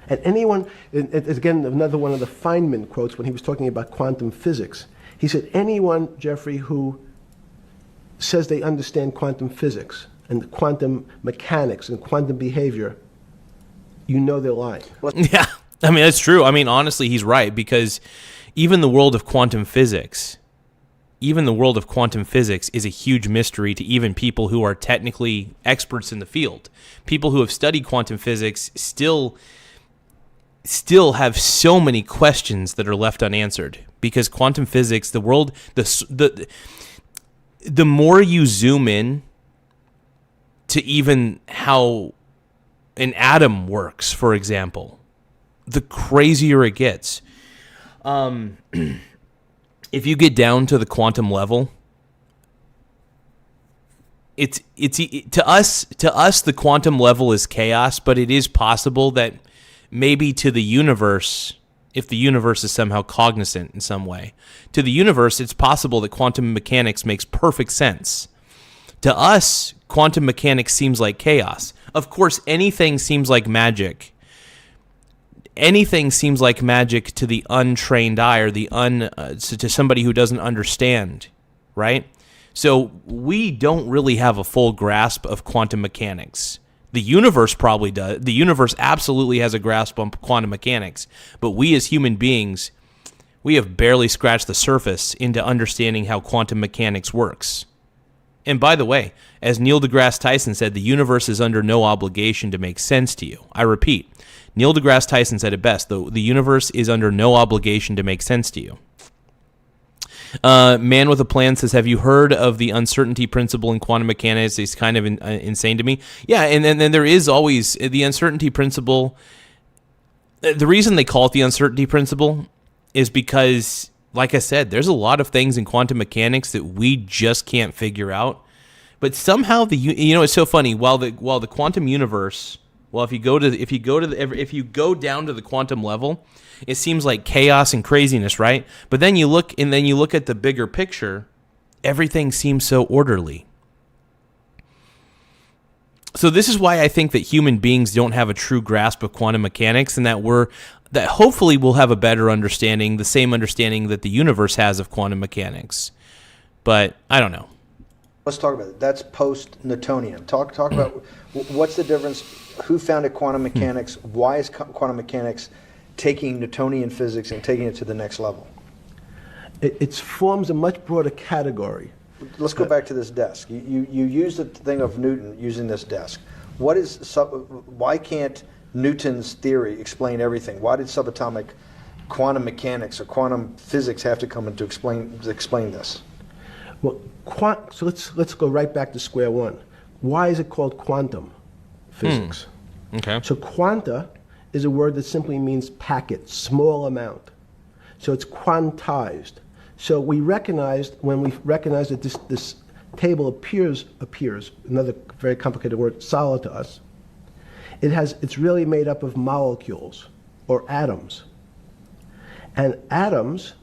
And anyone, again, another one of the Feynman quotes when he was talking about quantum physics. He said, anyone, Jeffrey, who says they understand quantum physics and quantum mechanics and quantum behavior, you know they're lying.
Yeah, I mean, that's true. I mean, honestly, he's right, because even the world of quantum physics is a huge mystery to even people who are technically experts in the field. People who have studied quantum physics still have so many questions that are left unanswered, because quantum physics, the more you zoom in to even how an atom works, for example, the crazier it gets. If you get down to the quantum level, it's to us the quantum level is chaos, but it is possible that maybe to the universe, if the universe is somehow cognizant in some way, to the universe, it's possible that quantum mechanics makes perfect sense. To us, quantum mechanics seems like chaos. Of course, anything seems like magic. Anything seems like magic to the untrained eye, or to somebody who doesn't understand, right? So we don't really have a full grasp of quantum mechanics. The universe probably does. The universe absolutely has a grasp on quantum mechanics, but we as human beings, we have barely scratched the surface into understanding how quantum mechanics works. And by the way, as Neil deGrasse Tyson said, the universe is under no obligation to make sense to you. I repeat, Neil deGrasse Tyson said it best, though: the universe is under no obligation to make sense to you. Man with a Plan says, have you heard of the uncertainty principle in quantum mechanics? It's kind of insane to me. Yeah, and then there is always the uncertainty principle. The reason they call it the uncertainty principle is because, like I said, there's a lot of things in quantum mechanics that we just can't figure out. But somehow it's so funny. While the quantum universe, if you go down to the quantum level, it seems like chaos and craziness, right? But then you look at the bigger picture, everything seems so orderly. So this is why I think that human beings don't have a true grasp of quantum mechanics, and that hopefully we'll have a better understanding, the same understanding that the universe has of quantum mechanics. But I don't know.
Let's talk about it. That's post-Newtonian. Talk about what's the difference. Who founded quantum mechanics? Why is quantum mechanics taking Newtonian physics and taking it to the next level?
It forms a much broader category.
Let's go back to this desk. You use the thing of Newton using this desk. Why can't Newton's theory explain everything? Why did subatomic quantum mechanics or quantum physics have to come in to explain this?
Well, so let's go right back to square one. Why is it called quantum physics?
Okay.
So quanta is a word that simply means packet, small amount. So it's quantized. So we recognized, when we recognized that this table appears, another very complicated word, solid to us, it's really made up of molecules or atoms. And atoms,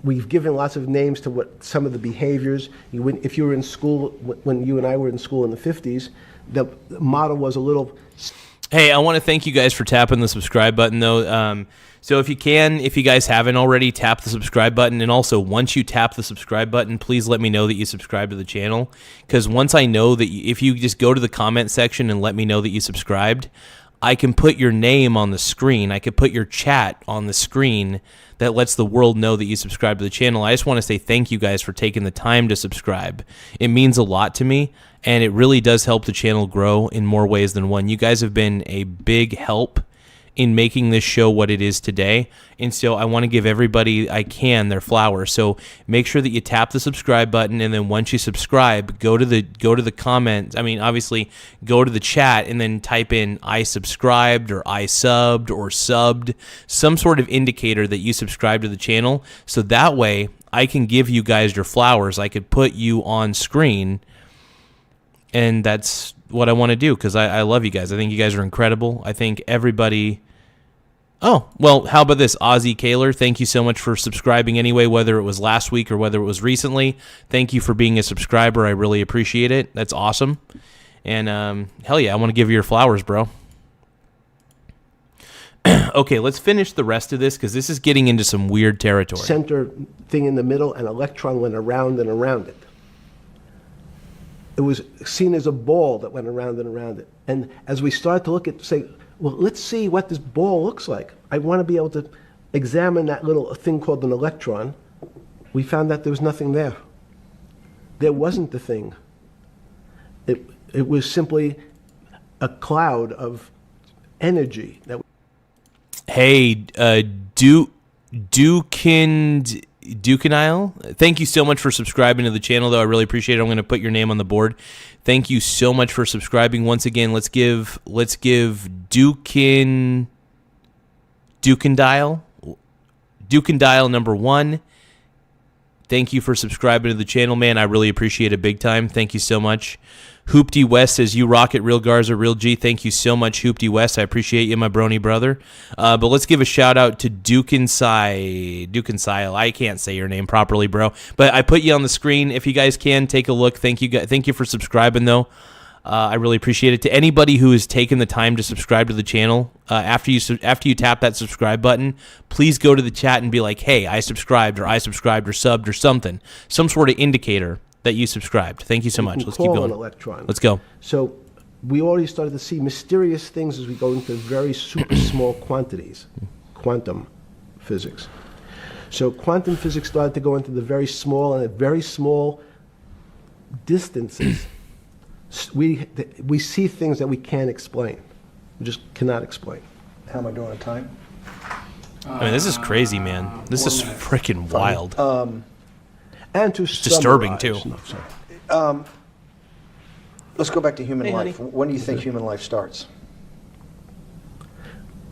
we've given lots of names to what some of the behaviors. If you were in school, when you and I were in school in the 50s, the model was a little...
Hey, I want to thank you guys for tapping the subscribe button, though. So if you guys haven't already, tap the subscribe button. And also, once you tap the subscribe button, please let me know that you subscribe to the channel. Because once I know that if you just go to the comment section and let me know that you subscribed, I can put your name on the screen. I could put your chat on the screen that lets the world know that you subscribe to the channel. I just want to say thank you guys for taking the time to subscribe. It means a lot to me, and it really does help the channel grow in more ways than one. You guys have been a big help in making this show what it is today, and so I want to give everybody I can their flowers. So make sure that you tap the subscribe button, and then once you subscribe, go to the comments. I mean, obviously, go to the chat and then type in "I subscribed" or "I subbed" or "subbed," some sort of indicator that you subscribe to the channel. So that way, I can give you guys your flowers. I could put you on screen, and that's what I want to do because I love you guys. I think you guys are incredible. I think everybody... Oh, well, how about this? Ozzy Kaler, thank you so much for subscribing anyway, whether it was last week or whether it was recently. Thank you for being a subscriber. I really appreciate it. That's awesome. And hell yeah, I want to give you your flowers, bro. Okay, let's finish the rest of this because this is getting into some weird territory.
Center thing in the middle, an electron went around and around it. It was seen as a ball that went around and around it. And as we started to look at, say, well, let's see what this ball looks like. I want to be able to examine that little thing called an electron. We found that there was nothing there. There wasn't the thing. It was simply a cloud of energy.
Hey, Dukenile, thank you so much for subscribing to the channel, though. I really appreciate it. I'm going to put your name on the board. Thank you so much for subscribing. Once again, let's give Dukendile number 1. Thank you for subscribing to the channel, man. I really appreciate it big time. Thank you so much. Hoopty West says, you rock it, Real Garza, Real G. Thank you so much, Hoopty West. I appreciate you, my brony brother. But let's give a shout out to Dukensile. I can't say your name properly, bro. But I put you on the screen. If you guys can, take a look. Thank you for subscribing, though. I really appreciate it. To anybody who has taken the time to subscribe to the channel, after you tap that subscribe button, please go to the chat and be like, hey, I subscribed or subbed or something. Some sort of indicator that you subscribed. Thank you so much. Let's keep going.
Electron.
Let's go.
So we already started to see mysterious things as we go into very super small quantities, quantum physics. So quantum physics started to go into the very small and at very small distances. We see things that we can't explain. We just cannot explain.
How am I doing on time?
I mean, this is crazy, man. This is freaking wild.
And to
it's disturbing, too.
No, sorry.
Let's go back to human life.
Honey.
When do you think human life starts?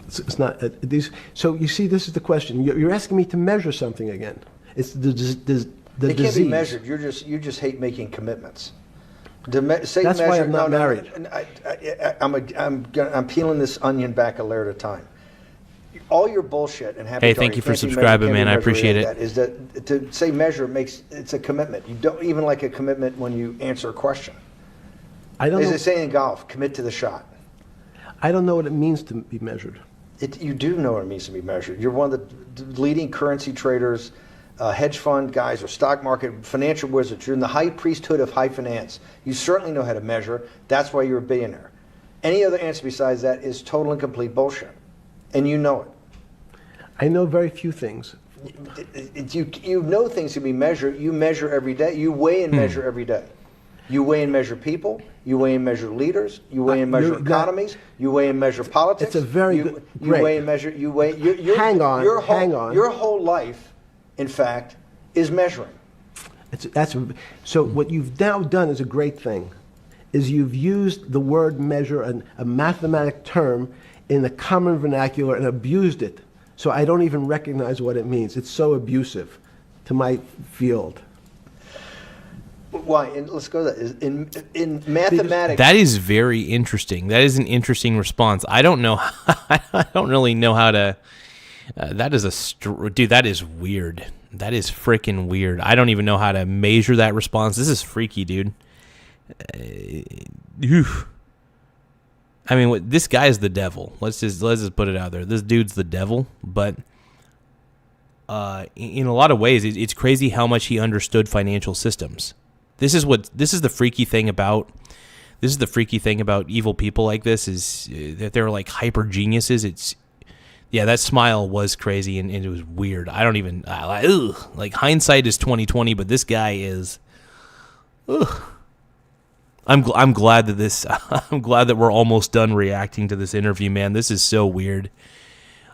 It's not these. So you see, this is the question. You're asking me to measure something again. It's the disease.
It can't be measured. You just hate making commitments.
That's why I'm not married.
I'm peeling this onion back a layer at a time. All your bullshit and happy.
Hey, thank you for subscribing, man. I appreciate it.
Is that to say measure it's a commitment. You don't even like a commitment when you answer a question.
I don't.
As they say in golf, commit to the shot.
I don't know what it means to be measured.
You do know what it means to be measured. You're one of the leading currency traders, hedge fund guys, or stock market financial wizards. You're in the high priesthood of high finance. You certainly know how to measure. That's why you're a billionaire. Any other answer besides that is total and complete bullshit. And you know it.
I know very few things.
You know things can be measured. You measure every day. You weigh and measure every day. You weigh and measure people. You weigh and measure leaders. You weigh and measure economies. You weigh and measure politics.
It's a very good.
You weigh and measure. You weigh.
Hang on.
Your whole life, in fact, is measuring.
So what you've now done is a great thing, is you've used the word measure, a mathematic term, in the common vernacular and abused it. So I don't even recognize what it means. It's so abusive to my field.
Why? And let's go to that. In mathematics.
That is very interesting. That is an interesting response. I don't know. I don't really know how to. That is dude. That is weird. That is freaking weird. I don't even know how to measure that response. This is freaky, dude. I mean, this guy is the devil. Let's just put it out there. This dude's the devil. But in a lot of ways, it's crazy how much he understood financial systems. This is the freaky thing about evil people like this, is that they're like hyper geniuses. That smile was crazy and it was weird. I don't even like hindsight is 20/20, but this guy is. I'm glad that I'm glad that we're almost done reacting to this interview, man. This is so weird.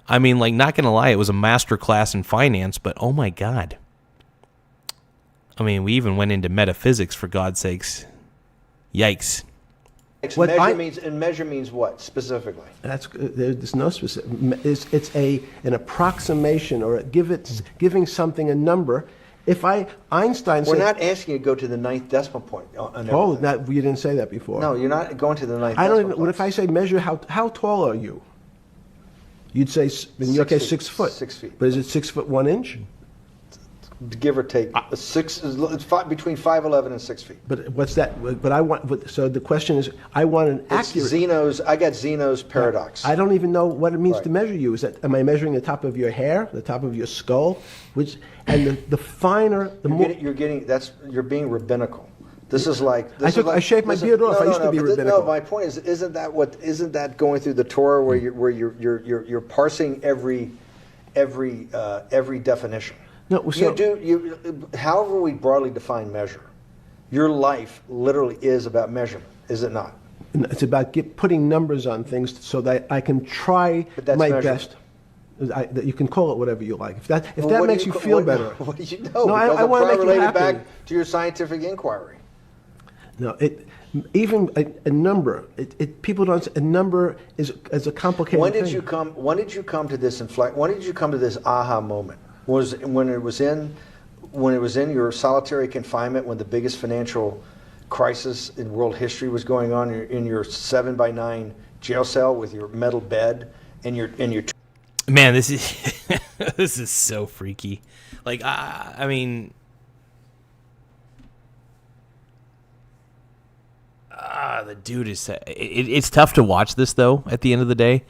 I mean, like, not gonna lie, it was a master class in finance, but oh my god. I mean, we even went into metaphysics, for God's sakes. Yikes.
Measure means what specifically?
There's no specific. It's an approximation, or giving something a number. Einstein said,
we're not asking you to go to the ninth decimal point.
You didn't say that before.
No, you're not going to the ninth decimal point.
What if I say measure how tall are you? You'd say, in your case, 6 foot.
6 feet.
But is it 6 foot 1 inch?
Give or take, it's between 5'11" and 6 feet.
But what's that? So the question is, I want an accurate.
I got Zeno's paradox.
I don't even know what it means to measure you. Am I measuring the top of your hair, the top of your skull, the finer, the more
you're being rabbinical. This is like
I shaved my beard off. I used to be rabbinical.
No, my point is, isn't that going through the Torah where you're parsing every definition?
No,
however we broadly define measure, your life literally is about measurement, is it not?
It's about putting numbers on things so that I can try my best. You can call it whatever you like. If that makes you feel better.
What do you know?
No, I want to make you happy.
Back to your scientific inquiry.
No, even a number. People don't. A number is a complicated thing.
When did you come to this When did you come to this aha moment? Was when it was in your solitary confinement, when the biggest financial crisis in world history was going on, in your 7x9 jail cell with your metal bed and your.
Man, this is this is so freaky. Like, I mean, the dude is. It's tough to watch this though. At the end of the day,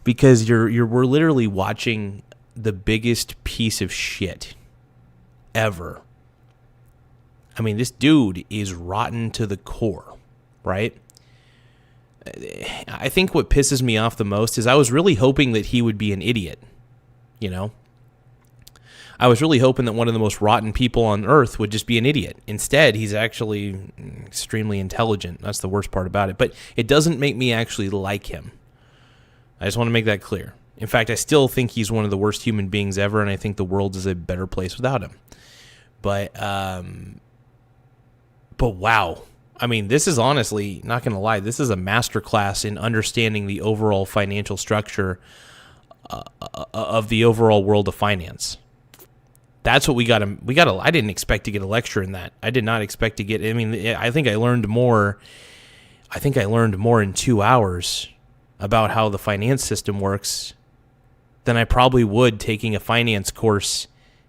because we're literally watching the biggest piece of shit ever. I mean, this dude is rotten to the core, right? I think what pisses me off the most is I was really hoping that he would be an idiot, you know? I was really hoping that one of the most rotten people on earth would just be an idiot. Instead, he's actually extremely intelligent. That's the worst part about it. But it doesn't make me actually like him. I just want to make that clear. In fact, I still think he's one of the worst human beings ever, and I think the world is a better place without him. But wow. I mean, this is honestly, not going to lie, this is a masterclass in understanding the overall financial structure of the overall world of finance. That's what we got to, I didn't expect to get a lecture in that. I did not expect to get, I mean, I think I learned more in 2 hours about how the finance system works than I probably would taking a finance course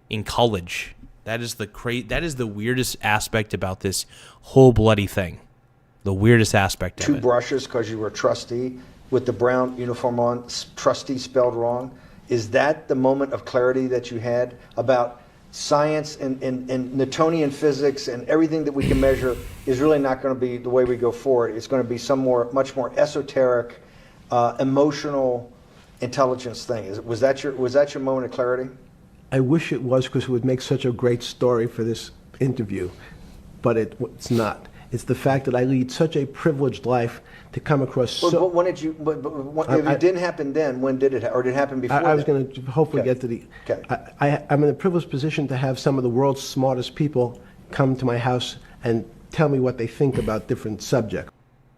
in college. That is the weirdest aspect about this whole bloody thing. The weirdest aspect of it.
2 brushes because you were a trustee with the brown uniform on, trustee spelled wrong. Is that the moment of clarity that you had about science and Newtonian physics and everything that we can measure is really not going to be the way we go forward. It's going to be much more esoteric, emotional intelligence thing. Was that your moment of clarity?
I wish it was, because it would make such a great story for this interview, but it's not. It's the fact that I lead such a privileged life to come across.
But when did you? If it didn't happen then, when did it? Or did it happen before?
I was going to hopefully get to the.
Okay.
I'm in a privileged position to have some of the world's smartest people come to my house and tell me what they think about different subjects.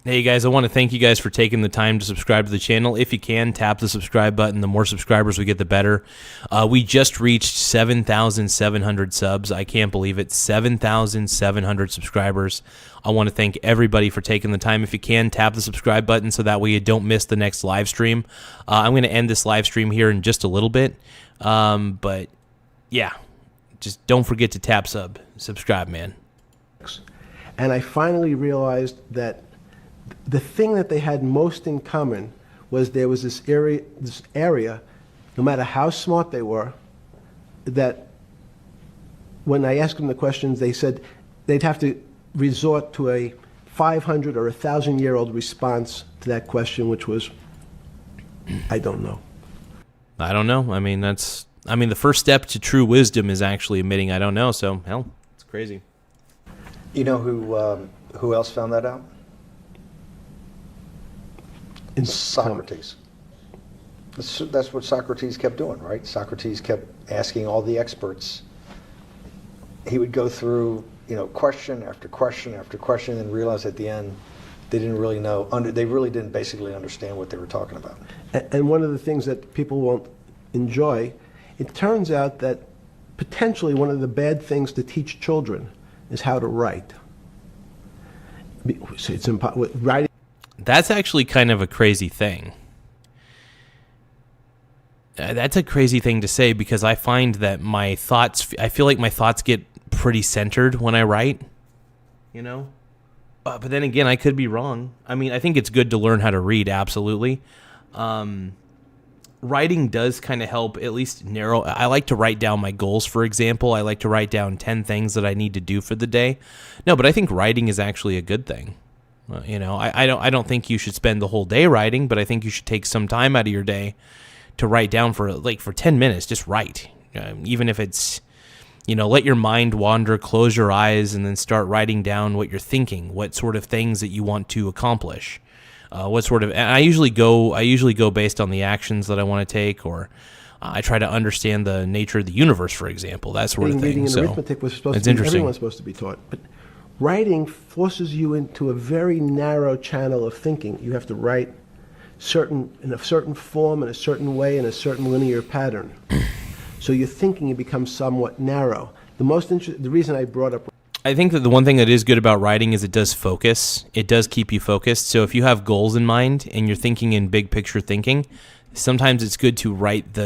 Hey guys, I want to thank you guys for taking the time to subscribe to the channel. If you can, tap the subscribe button. The more subscribers we get, the better. We just reached 7,700 subs. I can't believe it. 7,700 subscribers. I want to thank everybody for taking the time. If you can, tap the subscribe button so that way you don't miss the next live stream. I'm going to end this live stream here in just a little bit. But yeah, just don't forget to tap subscribe, man.
And I finally realized that the thing that they had most in common was there was this area, no matter how smart they were, that when I asked them the questions, they said they'd have to resort to a 500 or 1,000-year-old response to that question, which was, I don't know.
I don't know. I mean, the first step to true wisdom is actually admitting I don't know. So, hell, it's crazy.
You know who else found that out? Socrates. That's what Socrates kept doing, right? Socrates kept asking all the experts. He would go through, question after question after question, and realize at the end they didn't really know. They really didn't basically understand what they were talking about.
And one of the things that people won't enjoy, it turns out that potentially one of the bad things to teach children is how to write. So it's writing.
That's actually kind of a crazy thing. That's a crazy thing to say, because I find that I feel like my thoughts get pretty centered when I write, But then again, I could be wrong. I mean, I think it's good to learn how to read, absolutely. Writing does kind of help at least narrow. I like to write down my goals, for example. I like to write down 10 things that I need to do for the day. No, but I think writing is actually a good thing. I don't think you should spend the whole day writing, but I think you should take some time out of your day to write down for 10 minutes. Just write, even if it's, let your mind wander, close your eyes, and then start writing down what you're thinking, what sort of things that you want to accomplish, and I usually go based on the actions that I want to take, or I try to understand the nature of the universe, for example, that sort of thing.
Reading and
So
arithmetic was supposed
it's
to be,
interesting.
everyone's supposed to be taught, but writing forces you into a very narrow channel of thinking. You have to write in a certain form, in a certain way, in a certain linear pattern. So your thinking becomes somewhat narrow. The reason I brought up.
I think that the one thing that is good about writing is it does focus. It does keep you focused. So if you have goals in mind and you're thinking in big picture thinking, sometimes it's good to write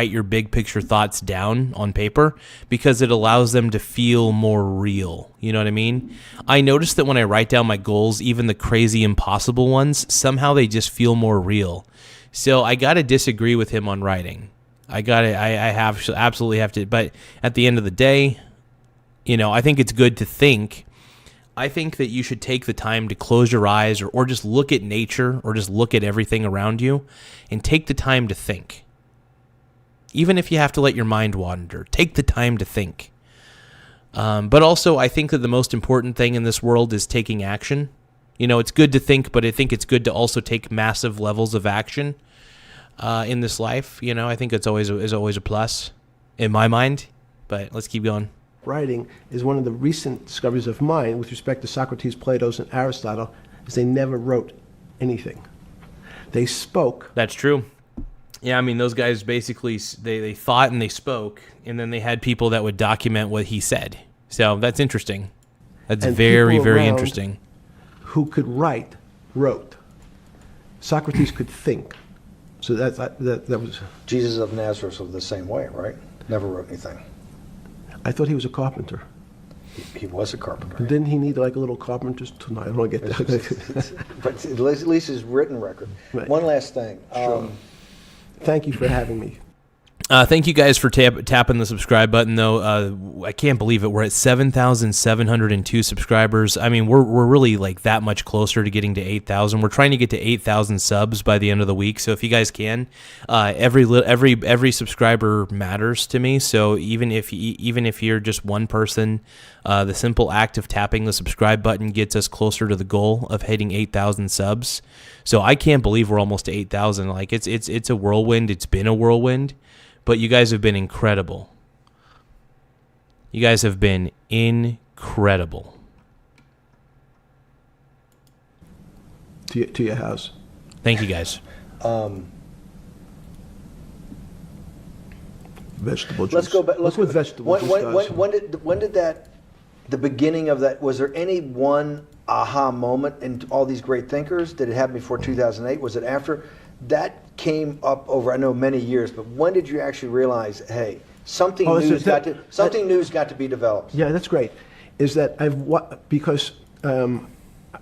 your big picture thoughts down on paper, because it allows them to feel more real. You know what I mean? I noticed that when I write down my goals, even the crazy impossible ones, somehow they just feel more real. So I got to disagree with him on writing. I absolutely have to. But at the end of the day, I think it's good to think. I think that you should take the time to close your eyes or just look at nature, or just look at everything around you and take the time to think. Even if you have to let your mind wander, take the time to think. But also, I think that the most important thing in this world is taking action. It's good to think, but I think it's good to also take massive levels of action in this life. I think it's always a plus in my mind. But let's keep going.
Writing is one of the recent discoveries of mine with respect to Socrates, Plato, and Aristotle, is they never wrote anything. They spoke.
That's true. Yeah, I mean, those guys basically, they thought and they spoke, and then they had people that would document what he said. So that's interesting. That's very, very interesting.
Who could write, wrote. Socrates could think. So that was...
Jesus of Nazareth was the same way, right? Never wrote anything.
I thought he was a carpenter.
He was a carpenter.
Didn't he need like a little carpenter's tonight? I don't want to get that.
But at least his written record. Right. One last thing.
Sure. Thank you for having me.
Thank you guys for tapping the subscribe button, though. I can't believe it. We're at 7,702 subscribers. I mean, we're really like that much closer to getting to 8,000. We're trying to get to 8,000 subs by the end of the week. So if you guys can, every subscriber matters to me. So even if you're just one person, the simple act of tapping the subscribe button gets us closer to the goal of hitting 8,000 subs. So I can't believe we're almost to 8,000. Like it's a whirlwind. It's been a whirlwind. But you guys have been incredible. You guys have been incredible.
To your house.
Thank you, guys.
Vegetable juice.
Let's go back.
Look what vegetable juice does.
When did that? The beginning of that. Was there any one aha moment in all these great thinkers? Did it happen before 2008? Was it after? That came up over, I know, many years, but when did you actually realize, hey, something new's got to be developed?
Yeah, that's great. Is that because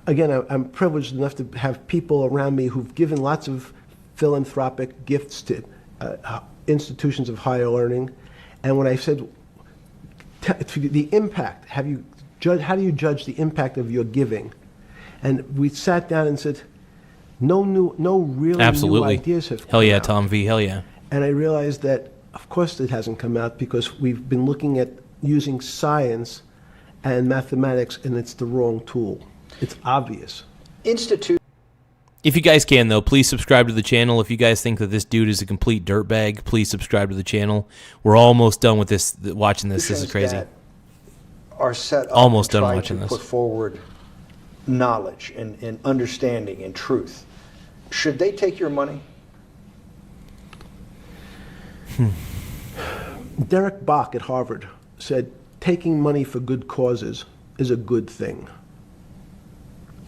again, I'm privileged enough to have people around me who've given lots of philanthropic gifts to institutions of higher learning, and when I said the impact, how do you judge the impact of your giving? And we sat down and said, no really new ideas have come
Hell yeah,
out.
Tom V. Hell yeah.
And I realized that, of course, it hasn't come out because we've been looking at using science and mathematics, and it's the wrong tool. It's obvious.
If you guys can, though, please subscribe to the channel. If you guys think that this dude is a complete dirtbag, please subscribe to the channel. We're almost done with this. Watching this is crazy.
Are set up
almost
done
watching
to
this.
Put forward knowledge and understanding and truth. Should they take your money?
Derek Bach at Harvard said, taking money for good causes is a good thing.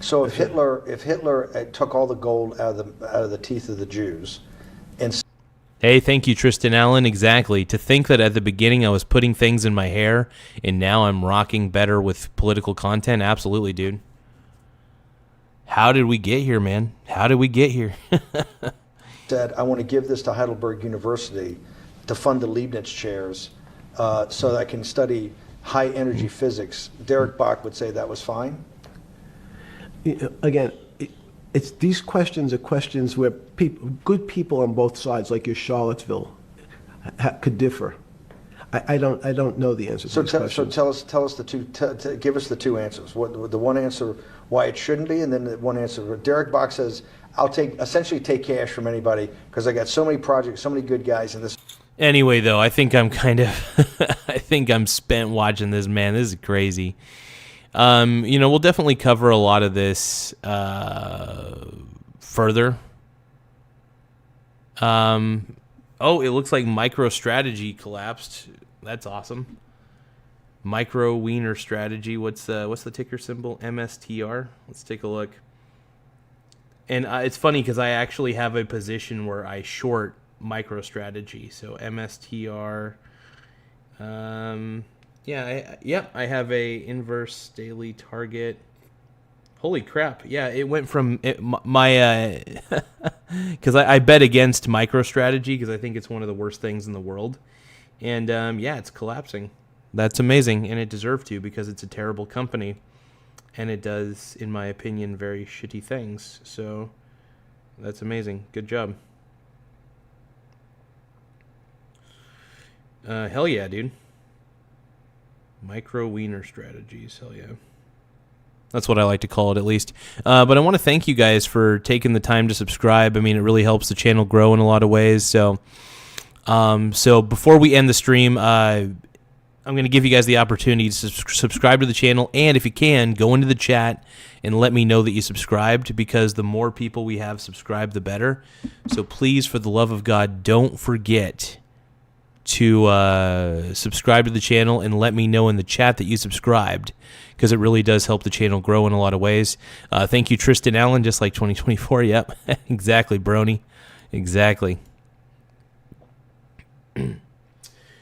So if Hitler took all the gold out of the teeth of the Jews, and
hey, thank you, Tristan Allen. Exactly. To think that at the beginning I was putting things in my hair, and now I'm rocking better with political content. Absolutely, dude. How did we get here, man? How did we get here?
said, I want to give this to Heidelberg University to fund the Leibniz chairs so that I can study high energy physics. Derek Bach would say that was fine.
Again, it's these questions are questions where good people on both sides, like your Charlottesville, could differ. I don't know the answer to these questions.
So tell us the two. Give us the two answers. The one answer why it shouldn't be, and then the one answer. Derek Bach says, I'll essentially take cash from anybody because I got so many projects, so many good guys in this.
Anyway, though, I think I'm I think I'm spent watching this, man. This is crazy. We'll definitely cover a lot of this further. Oh, it looks like MicroStrategy collapsed. That's awesome. Micro Wiener Strategy. What's the ticker symbol? MSTR. Let's take a look. And it's funny because I actually have a position where I short MicroStrategy. So MSTR. I have a inverse daily target. Holy crap. Yeah, it went from my because I bet against MicroStrategy because I think it's one of the worst things in the world. And it's collapsing. That's amazing, and it deserved to because it's a terrible company. And it does, in my opinion, very shitty things. So that's amazing. Good job. Hell yeah, dude. Micro Wiener Strategies. Hell yeah. That's what I like to call it, at least. But I want to thank you guys for taking the time to subscribe. I mean, it really helps the channel grow in a lot of ways. So before we end the stream, I'm going to give you guys the opportunity to subscribe to the channel. And if you can, go into the chat and let me know that you subscribed, because the more people we have subscribed, the better. So please, for the love of God, don't forget to subscribe to the channel and let me know in the chat that you subscribed, because it really does help the channel grow in a lot of ways. Thank you, Tristan Allen, just like 2024. Yep, exactly, Brony. Exactly.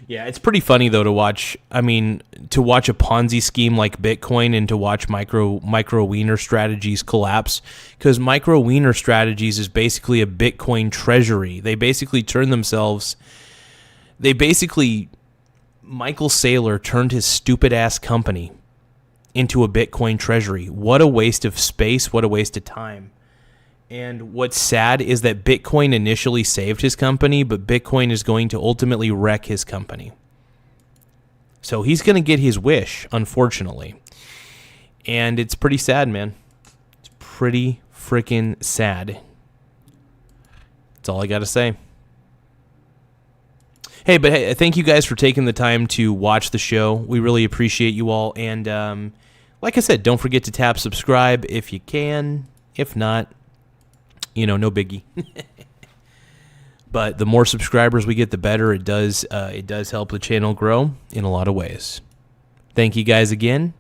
Yeah, it's pretty funny, though, to watch a Ponzi scheme like Bitcoin and to watch micro Wiener Strategies collapse, because Micro Wiener Strategies is basically a Bitcoin treasury. They basically turn themselves They basically, Michael Saylor turned his stupid ass company into a Bitcoin treasury. What a waste of space. What a waste of time. And what's sad is that Bitcoin initially saved his company, but Bitcoin is going to ultimately wreck his company. So he's going to get his wish, unfortunately. And it's pretty sad, man. It's pretty freaking sad. That's all I got to say. Hey, but hey, thank you guys for taking the time to watch the show. We really appreciate you all. And like I said, don't forget to tap subscribe if you can. If not, no biggie. But the more subscribers we get, the better. It does help the channel grow in a lot of ways. Thank you guys again.